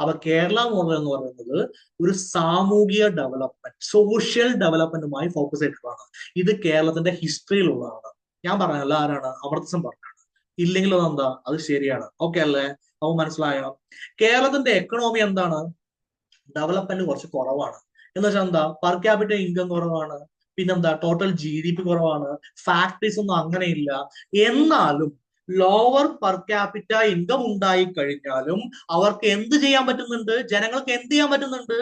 S1: അപ്പൊ കേരള മോഡൽ എന്ന് പറയുന്നത് ഒരു സാമൂഹിക ഡെവലപ്മെന്റ്, സോഷ്യൽ ഡെവലപ്മെന്റുമായി ഫോക്കസ് ചെയ്തിട്ടുള്ളതാണ്. ഇത് കേരളത്തിന്റെ ഹിസ്റ്ററിയിലുള്ളതാണ്. ഞാൻ പറഞ്ഞല്ല, ആരാണ്? അമർത്യസെൻ പറഞ്ഞാണ്. ഇല്ലെങ്കിൽ അതെന്താ, അത് ശരിയാണ്. ഓക്കെ അല്ലേ? അപ്പൊ മനസ്സിലായോ? കേരളത്തിന്റെ എക്കണോമി എന്താണ്? ഡെവലപ്മെന്റ് കുറച്ച് കുറവാണ്. എന്ന് വെച്ചാൽ എന്താ, പെർ ക്യാപിറ്റ ഇൻകം കുറവാണ്, പിന്നെന്താ ടോട്ടൽ GDP കുറവാണ്, ഫാക്ടറീസ് ഒന്നും അങ്ങനെയില്ല. എന്നാലും ലോവർ പെർ ക്യാപിറ്റ ഇൻകം ഉണ്ടായി കഴിഞ്ഞാലും അവർക്ക് എന്ത് ചെയ്യാൻ പറ്റുന്നുണ്ട്? ജനങ്ങൾക്ക് എന്ത് ചെയ്യാൻ പറ്റുന്നുണ്ട്?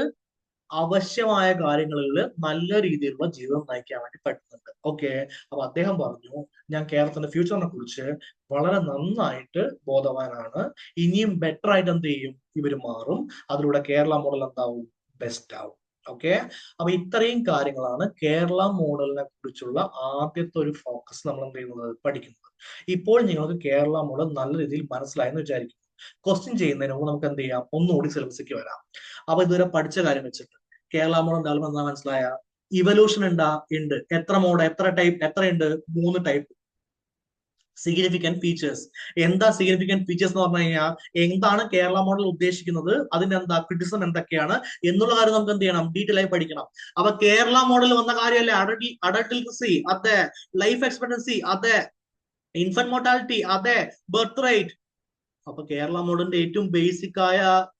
S1: അവശ്യമായ കാര്യങ്ങളിൽ നല്ല രീതിയിലുള്ള ജീവിതം നയിക്കാൻ വേണ്ടി പറ്റുന്നുണ്ട്. ഓക്കെ, അപ്പൊ അദ്ദേഹം പറഞ്ഞു, ഞാൻ കേരളത്തിന്റെ ഫ്യൂച്ചറിനെ കുറിച്ച് വളരെ നന്നായിട്ട് ബോധവാനാണ്. ഇനിയും ബെറ്റർ ആയിട്ട് എന്ത് ചെയ്യും, ഇവര് മാറും. അതിലൂടെ കേരള മോഡൽ എന്താവും? ബെസ്റ്റ് ആവും. ഓക്കെ, അപ്പൊ ഇത്രയും കാര്യങ്ങളാണ് കേരള മോഡലിനെ കുറിച്ചുള്ള ആദ്യത്തെ ഒരു ഫോക്കസ് നമ്മൾ എന്ത് ചെയ്യുന്നത്, പഠിക്കുന്നത്. ഇപ്പോൾ നിങ്ങൾക്ക് കേരള മോഡൽ നല്ല രീതിയിൽ മനസ്സിലായെന്ന് വിചാരിക്കുന്നു. ക്വസ്റ്റ്യൻ ചെയ്യുന്നതിന് മുമ്പ് നമുക്ക് എന്ത് ചെയ്യാം, ഒന്നുകൂടി സിലബസിലേക്ക് വരാം. അപ്പൊ ഇതുവരെ പഠിച്ച കാര്യം വെച്ചിട്ട് കേരള മോഡൽ ഡെവലപ്മെന്റ് എന്താ മനസ്സിലായ? ഇവല്യൂഷൻ ഉണ്ട്. എത്ര മോഡ്, എത്ര ടൈപ്പ്, എത്രയുണ്ട്? 3 ടൈപ്പ്. Significant features. എന്താ സിഗ്നിഫിക്കന്റ് ഫീച്ചേഴ്സ് എന്ന് പറഞ്ഞു കഴിഞ്ഞാൽ, എന്താണ് കേരള മോഡൽ ഉദ്ദേശിക്കുന്നത്, അതിന്റെ എന്താ ക്രിറ്റിസം എന്തൊക്കെയാണ് എന്നുള്ള കാര്യം നമുക്ക് എന്ത് ചെയ്യണം, ഡീറ്റെയിൽ ആയി പഠിക്കണം. അപ്പൊ കേരള മോഡൽ വന്ന കാര്യമല്ലേ, അഡൽട്ട് ലിറ്ററസി അതെ, ലൈഫ് എക്സ്പെക്ടൻസി അതെ, ഇൻഫന്റ് മോർട്ടാലിറ്റി അതെ, ബർത്ത് റേറ്റ്. അപ്പൊ കേരള മോഡലിന്റെ ഏറ്റവും ബേസിക് ആയ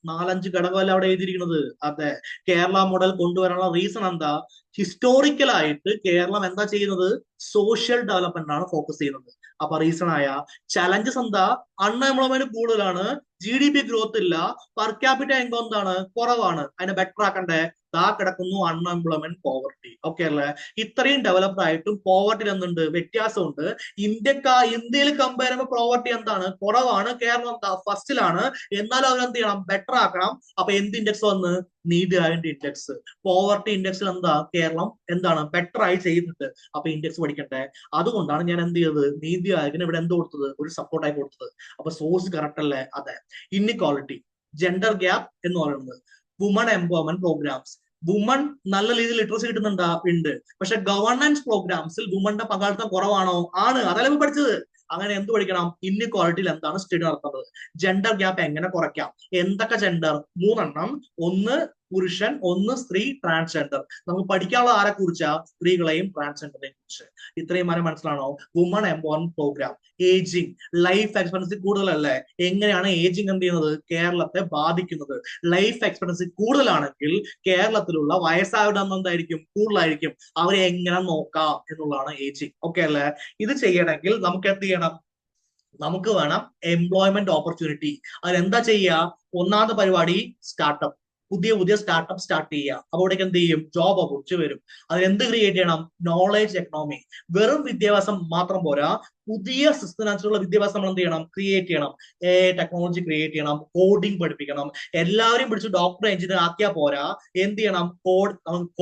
S1: 4-5 ഘടകമല്ല അവിടെ എഴുതിയിരിക്കുന്നത്. അതെ, കേരള മോഡൽ കൊണ്ടുവരാനുള്ള റീസൺ എന്താ? ഹിസ്റ്റോറിക്കലായിട്ട് കേരളം എന്താ ചെയ്യുന്നത്? സോഷ്യൽ ഡെവലപ്മെന്റ് ആണ് ഫോക്കസ് ചെയ്യുന്നത്. അപ്പൊ റീസൺ ആയ ചലഞ്ചസ് എന്താ? അൺഎംപ്ലോയ്മെന്റ് കൂടുതലാണ്, GDP ഗ്രോത്ത് ഇല്ല, പെർ ക്യാപിറ്റ ഇൻകം എന്താണ്, കുറവാണ്. അതിനെ ബെറ്റർ ആക്കണ്ടേ? ദാ കിടക്കുന്നു അൺഎംപ്ലോയ്മെന്റ്, പോവർട്ടി. ഓക്കെ അല്ലേ? ഇത്രയും ഡെവലപ്ഡ് ആയിട്ടും പോവർട്ടിയിൽ എന്തുണ്ട്? വ്യത്യാസമുണ്ട്. ഇന്ത്യയിൽ കമ്പയർ ചെയ്യുമ്പോൾ പോവർട്ടി എന്താണ്? കുറവാണ്. കേരളം എന്താ? ഫസ്റ്റിലാണ്. എന്നാലും അവരെന്ത് ചെയ്യണം? ബെറ്റർ ആക്കണം. അപ്പൊ എന്ത് ഇൻഡെക്സ് വന്ന്? നീതി ആയോഗ് ഇൻഡെക്സ്. പോവർട്ടി ഇൻഡെക്സിൽ എന്താ? കേരളം എന്താണ്? ബെറ്റർ ആയി ചെയ്യുന്നുണ്ട്. അപ്പൊ ഇൻഡെക്സ് പഠിക്കണ്ടേ? അതുകൊണ്ടാണ് ഞാൻ എന്ത് ചെയ്തത്? നീതി ആയോഗിന് ഇവിടെ എന്ത് കൊടുത്തത്? ഒരു സപ്പോർട്ടായി കൊടുത്തത്. അപ്പൊ സോഴ്സ് കറക്റ്റ് അല്ലേ? അതെ. ഇൻഇക്വാളിറ്റി, ജെൻഡർ ഗ്യാപ്പ് എന്ന് പറയുന്നത്, വുമൺ എംപവർമെന്റ് പ്രോഗ്രാംസ്. വുമൺ നല്ല രീതിയിൽ ലിറ്ററസി കിട്ടുന്നുണ്ടാ? ഉണ്ട്. പക്ഷെ ഗവർണൻസ് പ്രോഗ്രാംസിൽ വുമന്റെ പങ്കാളിത്തം കുറവാണോ? ആണ്. അതല്ല പഠിച്ചത്. അങ്ങനെ എന്ത് പഠിക്കണം? ഇൻഇക്വാളിറ്റിയിൽ എന്താണ് സ്റ്റഡി നടത്തുന്നത്? ജെൻഡർ ഗ്യാപ്പ് എങ്ങനെ കുറയ്ക്കാം? എന്തൊക്കെ ജെൻഡർ? 3 ഒന്ന് പുരുഷൻ, ഒന്ന് സ്ത്രീ, ട്രാൻസ്ജെൻഡർ. നമുക്ക് പഠിക്കാനുള്ള ആരെ കുറിച്ചാ? സ്ത്രീകളെയും ട്രാൻസ്ജെൻഡറിനെയും കുറിച്ച്. ഇത്രയും മനസ്സിലാണോ? Woman empowerment programme. Ageing, life expectancy കൂടുതലല്ലേ? എങ്ങനെയാണ് ഏജിങ് എന്ത് ചെയ്യുന്നത്? കേരളത്തെ ബാധിക്കുന്നത്? ലൈഫ് എക്സ്പെക്ടൻസി കൂടുതലാണെങ്കിൽ കേരളത്തിലുള്ള വയസ്സായവരുടെ എന്തായിരിക്കും? കൂടുതലായിരിക്കും. അവരെ എങ്ങനെ നോക്കാം എന്നുള്ളതാണ് ഏജിങ്. ഓക്കെ അല്ലേ? ഇത് ചെയ്യണമെങ്കിൽ നമുക്ക് എന്ത് ചെയ്യണം? നമുക്ക് വേണം എംപ്ലോയ്മെന്റ് ഓപ്പർച്യൂണിറ്റി. അതിനെന്താ ചെയ്യുക? ഒന്നാമത്തെ പരിപാടി സ്റ്റാർട്ടപ്പ്. പുതിയ സ്റ്റാർട്ടപ്പ് സ്റ്റാർട്ട് ചെയ്യുക. അപ്പോൾ ഇവിടേക്ക് എന്ത് ചെയ്യും? ജോബ് ഓപ്പർച്യൂണിറ്റി വരും. അതിനെന്ത് ക്രിയേറ്റ് ചെയ്യണം? Knowledge economy. വെറും വിദ്യാഭ്യാസം മാത്രം പോരാ, പുതിയ സിസ്റ്റത്തിനനുസരിച്ചുള്ള വിദ്യാഭ്യാസം നമ്മൾ എന്ത് ചെയ്യണം? ക്രിയേറ്റ് ചെയ്യണം. ടെക്നോളജി ക്രിയേറ്റ് ചെയ്യണം. കോഡിംഗ് പഠിപ്പിക്കണം. എല്ലാവരെയും പിടിച്ച് ഡോക്ടർ, എഞ്ചിനീയർ ആക്കിയാൽ പോരാ. എന്ത് ചെയ്യണം?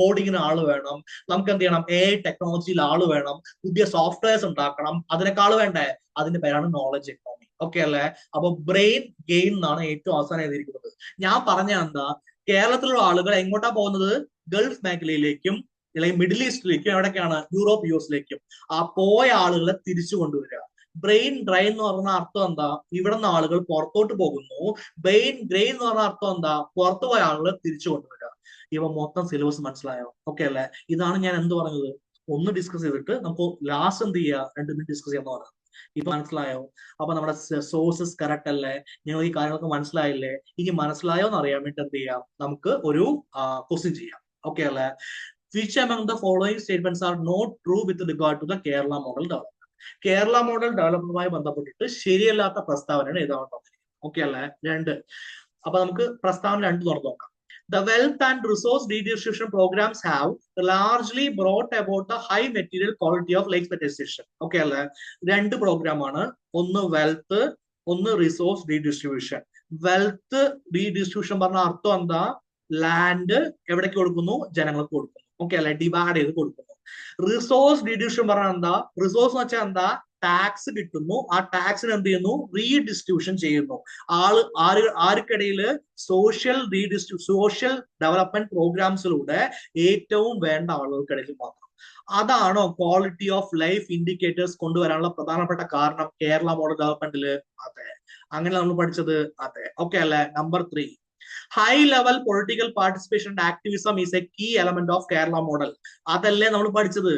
S1: കോഡിങ്ങിന് ആള് വേണം. നമുക്ക് എന്ത് ചെയ്യണം? ടെക്നോളജിയിൽ ആള് വേണം. പുതിയ സോഫ്റ്റ്വെയർസ് ഉണ്ടാക്കണം. അതിനൊക്കെ ആള് വേണ്ടേ? അതിന്റെ പേരാണ് നോളജ് എക്കണോമി. ഓക്കെ അല്ലേ? അപ്പൊ ബ്രെയിൻ ഗെയിൻ എന്നാണ് ഏറ്റവും അവസാനം എഴുതിയിരിക്കുന്നത്. ഞാൻ പറഞ്ഞ എന്താ? കേരളത്തിലുള്ള ആളുകൾ എങ്ങോട്ടാ പോകുന്നത്? ഗൾഫ് മേഖലയിലേക്കും അല്ലെങ്കിൽ മിഡിൽ ഈസ്റ്റിലേക്കും, എവിടേക്കാണ്? യൂറോപ്പ്, യുഎസിലേക്കും. ആ പോയ ആളുകളെ തിരിച്ചു കൊണ്ടുവരിക. ബ്രെയിൻ ഡ്രൈൻ എന്ന് പറഞ്ഞ അർത്ഥം എന്താ? ഇവിടെ നിന്ന് ആളുകൾ പുറത്തോട്ട് പോകുന്നു. ബ്രെയിൻ ഡ്രെയിൻ എന്ന് പറഞ്ഞ അർത്ഥം എന്താ? പുറത്തു പോയ ആളുകളെ തിരിച്ചു കൊണ്ടുവരിക. ഇവ മൊത്തം സിലബസ് മനസ്സിലായോ? ഓക്കെ അല്ലേ? ഇതാണ് ഞാൻ എന്ത് പറഞ്ഞത്? ഒന്ന് ഡിസ്കസ് ചെയ്തിട്ട് നമുക്ക് ലാസ്റ്റ് എന്ത് ചെയ്യുക? 2 മിനിറ്റ് ഡിസ്കസ് ചെയ്യാന്ന് പറഞ്ഞത്. ഇപ്പൊ മനസ്സിലായോ? അപ്പൊ നമ്മുടെ സോഴ്സസ് കറക്റ്റ് അല്ലേ? നിങ്ങൾ ഈ കാര്യങ്ങളൊക്കെ മനസ്സിലായില്ലേ? ഇനി മനസ്സിലായോ എന്ന് അറിയാൻ വേണ്ടി എന്ത് ചെയ്യാം? നമുക്ക് ഒരു ക്വസ്റ്റ്യൻ ചെയ്യാം. ഓക്കെ അല്ലേ? Which among the following statements are not true with regard to the Kerala model development? Kerala model ഡെവലപ്മെന്റുമായി ബന്ധപ്പെട്ടിട്ട് ശരിയല്ലാത്ത പ്രസ്താവനയാണ് ഏതാണ് പറഞ്ഞിരിക്കുന്നത്. ഓക്കെ അല്ലേ? 2. അപ്പൊ നമുക്ക് പ്രസ്താവന 2 തുറന്നു നോക്കാം. The wealth and resource redistribution programs have largely brought about the high material quality of life expectation. Okay അല്ലേ? 2 പ്രോഗ്രാമാണ്. ഒന്ന് വെൽത്ത്, ഒന്ന് റിസോഴ്സ് റീഡിസ്ട്രിബ്യൂഷൻ. വെൽത്ത് റീഡിസ്ട്രിബ്യൂഷൻ പറഞ്ഞ അർത്ഥം എന്താ? ലാൻഡ് എവിടേക്ക് കൊടുക്കുന്നു? ജനങ്ങൾക്ക് കൊടുക്കുന്നു. ഓക്കെ അല്ലെ? ഡിവൈഡ് ചെയ്ത് കൊടുക്കുന്നു. റിസോഴ്സ് റീഡിസ്ട്രിബ്യൂഷൻ പറഞ്ഞാൽ എന്താ? റിസോഴ്സ് എന്ന് വെച്ചാൽ എന്താ? ടാക്സ് കിട്ടുന്നു. ആ ടാക്സിന് എന്ത് ചെയ്യുന്നു? റീഡിസ്ട്രിബ്യൂഷൻ ചെയ്യുന്നു. ആർക്കിടയിൽ? സോഷ്യൽ ഡെവലപ്മെന്റ് പ്രോഗ്രാംസിലൂടെ ഏറ്റവും വേണ്ട ആളുകൾക്കിടയിൽ മാത്രം. അതാണോ ക്വാളിറ്റി ഓഫ് ലൈഫ് ഇൻഡിക്കേറ്റേഴ്സ് കൊണ്ടുവരാനുള്ള പ്രധാനപ്പെട്ട കാരണം കേരള മോഡൽ ഡെവലപ്മെന്റിൽ? അതെ. അങ്ങനെ നമ്മൾ പഠിച്ചത്? അതെ. ഓക്കെ അല്ലെ? Number 3, high level political participation and activism is a key element of Kerala model. അതല്ലേ നമ്മൾ പഠിച്ചത്?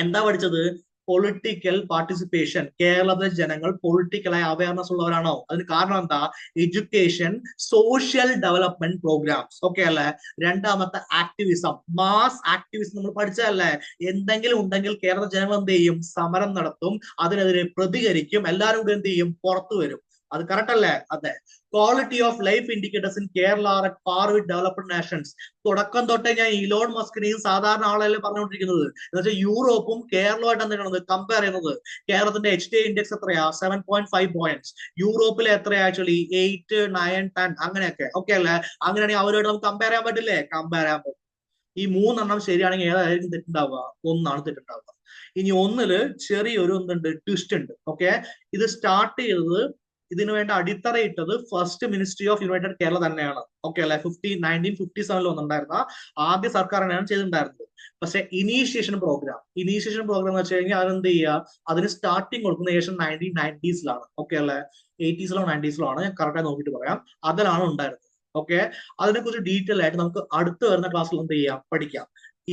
S1: എന്താ പഠിച്ചത്? Political participation. കേരളത്തിലെ ജനങ്ങൾ പൊളിറ്റിക്കലായി അവയർനെസ് ഉള്ളവരാണോ? അതിന് കാരണം എന്താ? Education, social development programs. Okay അല്ലേ? രണ്ടാമത്തെ ആക്ടിവിസം, മാസ് ആക്ടിവിസം നമ്മൾ പഠിച്ചതല്ലേ? എന്തെങ്കിലും ഉണ്ടെങ്കിൽ കേരള ജനങ്ങൾ എന്ത് ചെയ്യും? സമരം നടത്തും, അതിനെതിരെ പ്രതികരിക്കും, എല്ലാവരും കൂടി എന്ത് ചെയ്യും? പുറത്തു വരും. അത് കറക്റ്റ് അല്ലേ? അതെ. Quality of life indicators in Kerala are at par with developed nations. തുടക്കം തൊട്ടേ ഞാൻ ഇലോൺ മസ്കിനെയും സാധാരണ ആളല്ലേ പറഞ്ഞുകൊണ്ടിരിക്കുന്നത്. എന്ന് വെച്ചാൽ യൂറോപ്പും കേരളമായിട്ട് എന്താണ് കമ്പയർ ചെയ്യുന്നത്? കേരളത്തിന്റെ HDI ഇൻഡെക്സ് എത്രയാ? 7.5 പോയിന്റ്സ്. യൂറോപ്പിലെ എത്രയാ? ആക്ച്വലി 8, 9, 10 അങ്ങനെയൊക്കെ. ഓക്കെ അല്ലേ? അങ്ങനെയാണെങ്കിൽ അവരോട് നമുക്ക് കമ്പയർ ചെയ്യാൻ പറ്റില്ലേ? കമ്പയർ ചെയ്യാൻ പറ്റും. ഈ 3 ശരിയാണെങ്കിൽ ഏതായിരിക്കും തെറ്റുണ്ടാവുക? ഒന്നാണ് തെറ്റുണ്ടാവുക. ഇനി ഒന്നില് ചെറിയൊരു എന്തുണ്ട്? ട്വിസ്റ്റ് ഉണ്ട്. ഓക്കെ. ഇത് സ്റ്റാർട്ട് ചെയ്തത്, ഇതിനു വേണ്ട അടിത്തറയിട്ടത് first ministry of united Kerala തന്നെയാണ്. ഓക്കെ അല്ലെ? 1957 വന്നിട്ടുണ്ടായിരുന്ന ആദ്യ സർക്കാർ തന്നെയാണ് ചെയ്തിട്ടുണ്ടായിരുന്നത്. പക്ഷെ ഇനീഷ്യേഷൻ പ്രോഗ്രാം എന്ന് വെച്ച് കഴിഞ്ഞാൽ അതെന്ത് ചെയ്യുക? അതിന് സ്റ്റാർട്ടിങ് കൊടുക്കുന്ന ഏകദേശം 1990s. ഓക്കെ അല്ലെ? 80s 90s ഞാൻ കറക്റ്റായി നോക്കിയിട്ട് പറയാം. അതിലാണ് ഉണ്ടായിരുന്നത്. ഓക്കെ. അതിനെക്കുറിച്ച് ഡീറ്റെയിൽ ആയിട്ട് നമുക്ക് അടുത്ത് വരുന്ന ക്ലാസ്സിൽ എന്ത് ചെയ്യാം? പഠിക്കാം.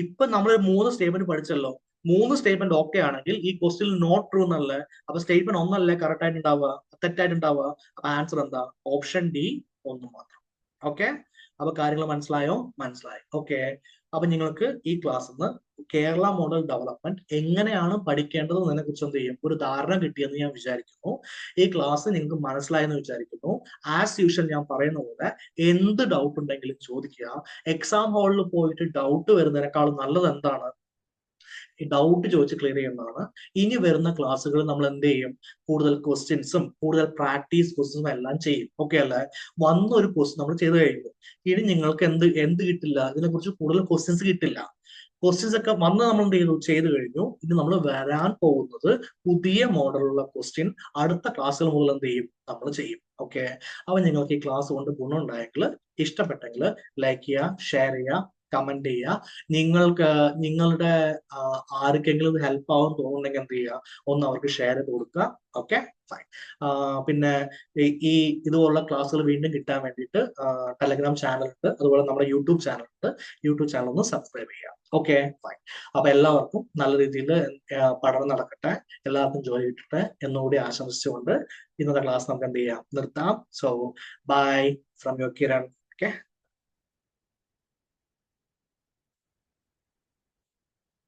S1: ഇപ്പൊ നമ്മൾ 3 സ്റ്റേറ്റ്മെന്റ് പഠിച്ചല്ലോ. 3 സ്റ്റേറ്റ്മെന്റ് ഓക്കെ ആണെങ്കിൽ ഈ ക്വസ്റ്റ്യൻ നോട്ട് ട്രൂ എന്നല്ലേ? അപ്പൊ സ്റ്റേറ്റ്മെന്റ് ഒന്നല്ലേ കറക്റ്റ് ആയിട്ടുണ്ടാവുക? തെറ്റായിട്ടുണ്ടാവുക? അപ്പൊ ആൻസർ എന്താ? ഓപ്ഷൻ ഡി, 1 മാത്രം. ഓക്കെ. അപ്പൊ കാര്യങ്ങൾ മനസ്സിലായോ? മനസ്സിലായി. ഓക്കെ. അപ്പൊ നിങ്ങൾക്ക് ഈ ക്ലാസ് കേരള മോഡൽ ഡെവലപ്മെന്റ് എങ്ങനെയാണ് പഠിക്കേണ്ടത് എന്നതിനെ കുറിച്ച് എന്ത് ചെയ്യും ഒരു ധാരണ കിട്ടിയെന്ന് ഞാൻ വിചാരിക്കുന്നു. ഈ ക്ലാസ് നിങ്ങൾക്ക് മനസ്സിലായെന്ന് വിചാരിക്കുന്നു. ആസ് യൂഷ്വൽ ഞാൻ പറയുന്ന പോലെ എന്ത് ഡൗട്ട് ഉണ്ടെങ്കിലും ചോദിക്കുക. എക്സാം ഹാളിൽ പോയിട്ട് ഡൗട്ട് വരുന്നതിനേക്കാളും നല്ലത് എന്താണ്, ഈ ഡൗട്ട് ചോദിച്ച് ക്ലിയർ ചെയ്യുന്നതാണ്. ഇനി വരുന്ന ക്ലാസ്സുകൾ നമ്മൾ എന്ത് ചെയ്യും, കൂടുതൽ ക്വസ്റ്റ്യൻസും കൂടുതൽ പ്രാക്ടീസ് ക്വസ്റ്റ്യൻസും എല്ലാം ചെയ്യും. ഓക്കെ അല്ലേ? വന്നൊരു ക്വസ്റ്റ്യൻ നമ്മൾ ചെയ്ത് കഴിഞ്ഞു. ഇനി നിങ്ങൾക്ക് എന്ത് കിട്ടില്ല, ഇതിനെക്കുറിച്ച് കൂടുതൽ ക്വസ്റ്റ്യൻസ് കിട്ടില്ല. ക്വസ്റ്റ്യൻസ് ഒക്കെ വന്ന് നമ്മൾ എന്ത് ചെയ്തു കഴിഞ്ഞു. ഇനി നമ്മൾ വരാൻ പോകുന്നത് പുതിയ മോഡലുള്ള ക്വസ്റ്റ്യൻ അടുത്ത ക്ലാസ്സുകൾ മുതൽ എന്ത് ചെയ്യും, നമ്മൾ ചെയ്യും. ഓക്കെ, അപ്പൊ നിങ്ങൾക്ക് ഈ ക്ലാസ് കൊണ്ട് ഗുണം ഉണ്ടായെങ്കിൽ, ഇഷ്ടപ്പെട്ടെങ്കിൽ ലൈക്ക് ചെയ്യുക, ഷെയർ ചെയ്യുക, കമന്റ് ചെയ്യുക. നിങ്ങളുടെ ആർക്കെങ്കിലും ഇത് ഹെൽപ്പ് ആവും തോന്നുന്നുണ്ടെങ്കിൽ എന്ത് ചെയ്യുക, ഒന്ന് അവർക്ക് ഷെയർ ചെയ്ത് കൊടുക്കുക. Okay, fine. പിന്നെ ഈ ഇതുപോലുള്ള ക്ലാസ്സുകൾ വീണ്ടും കിട്ടാൻ വേണ്ടിയിട്ട് ടെലഗ്രാം ചാനൽ ഉണ്ട്, അതുപോലെ നമ്മുടെ യൂട്യൂബ് ചാനൽ ഉണ്ട്. യൂട്യൂബ് ചാനൽ ഒന്ന് സബ്സ്ക്രൈബ് ചെയ്യുക. Okay, fine. അപ്പൊ എല്ലാവർക്കും നല്ല രീതിയിൽ പഠനം നടക്കട്ടെ, എല്ലാവർക്കും ജോലി കിട്ടട്ടെ എന്നുകൂടി ആശംസിച്ചുകൊണ്ട് ഇന്നത്തെ ക്ലാസ് നമുക്ക് എന്ത് ചെയ്യാം, നിർത്താം. So bye from your Kiran. Okay.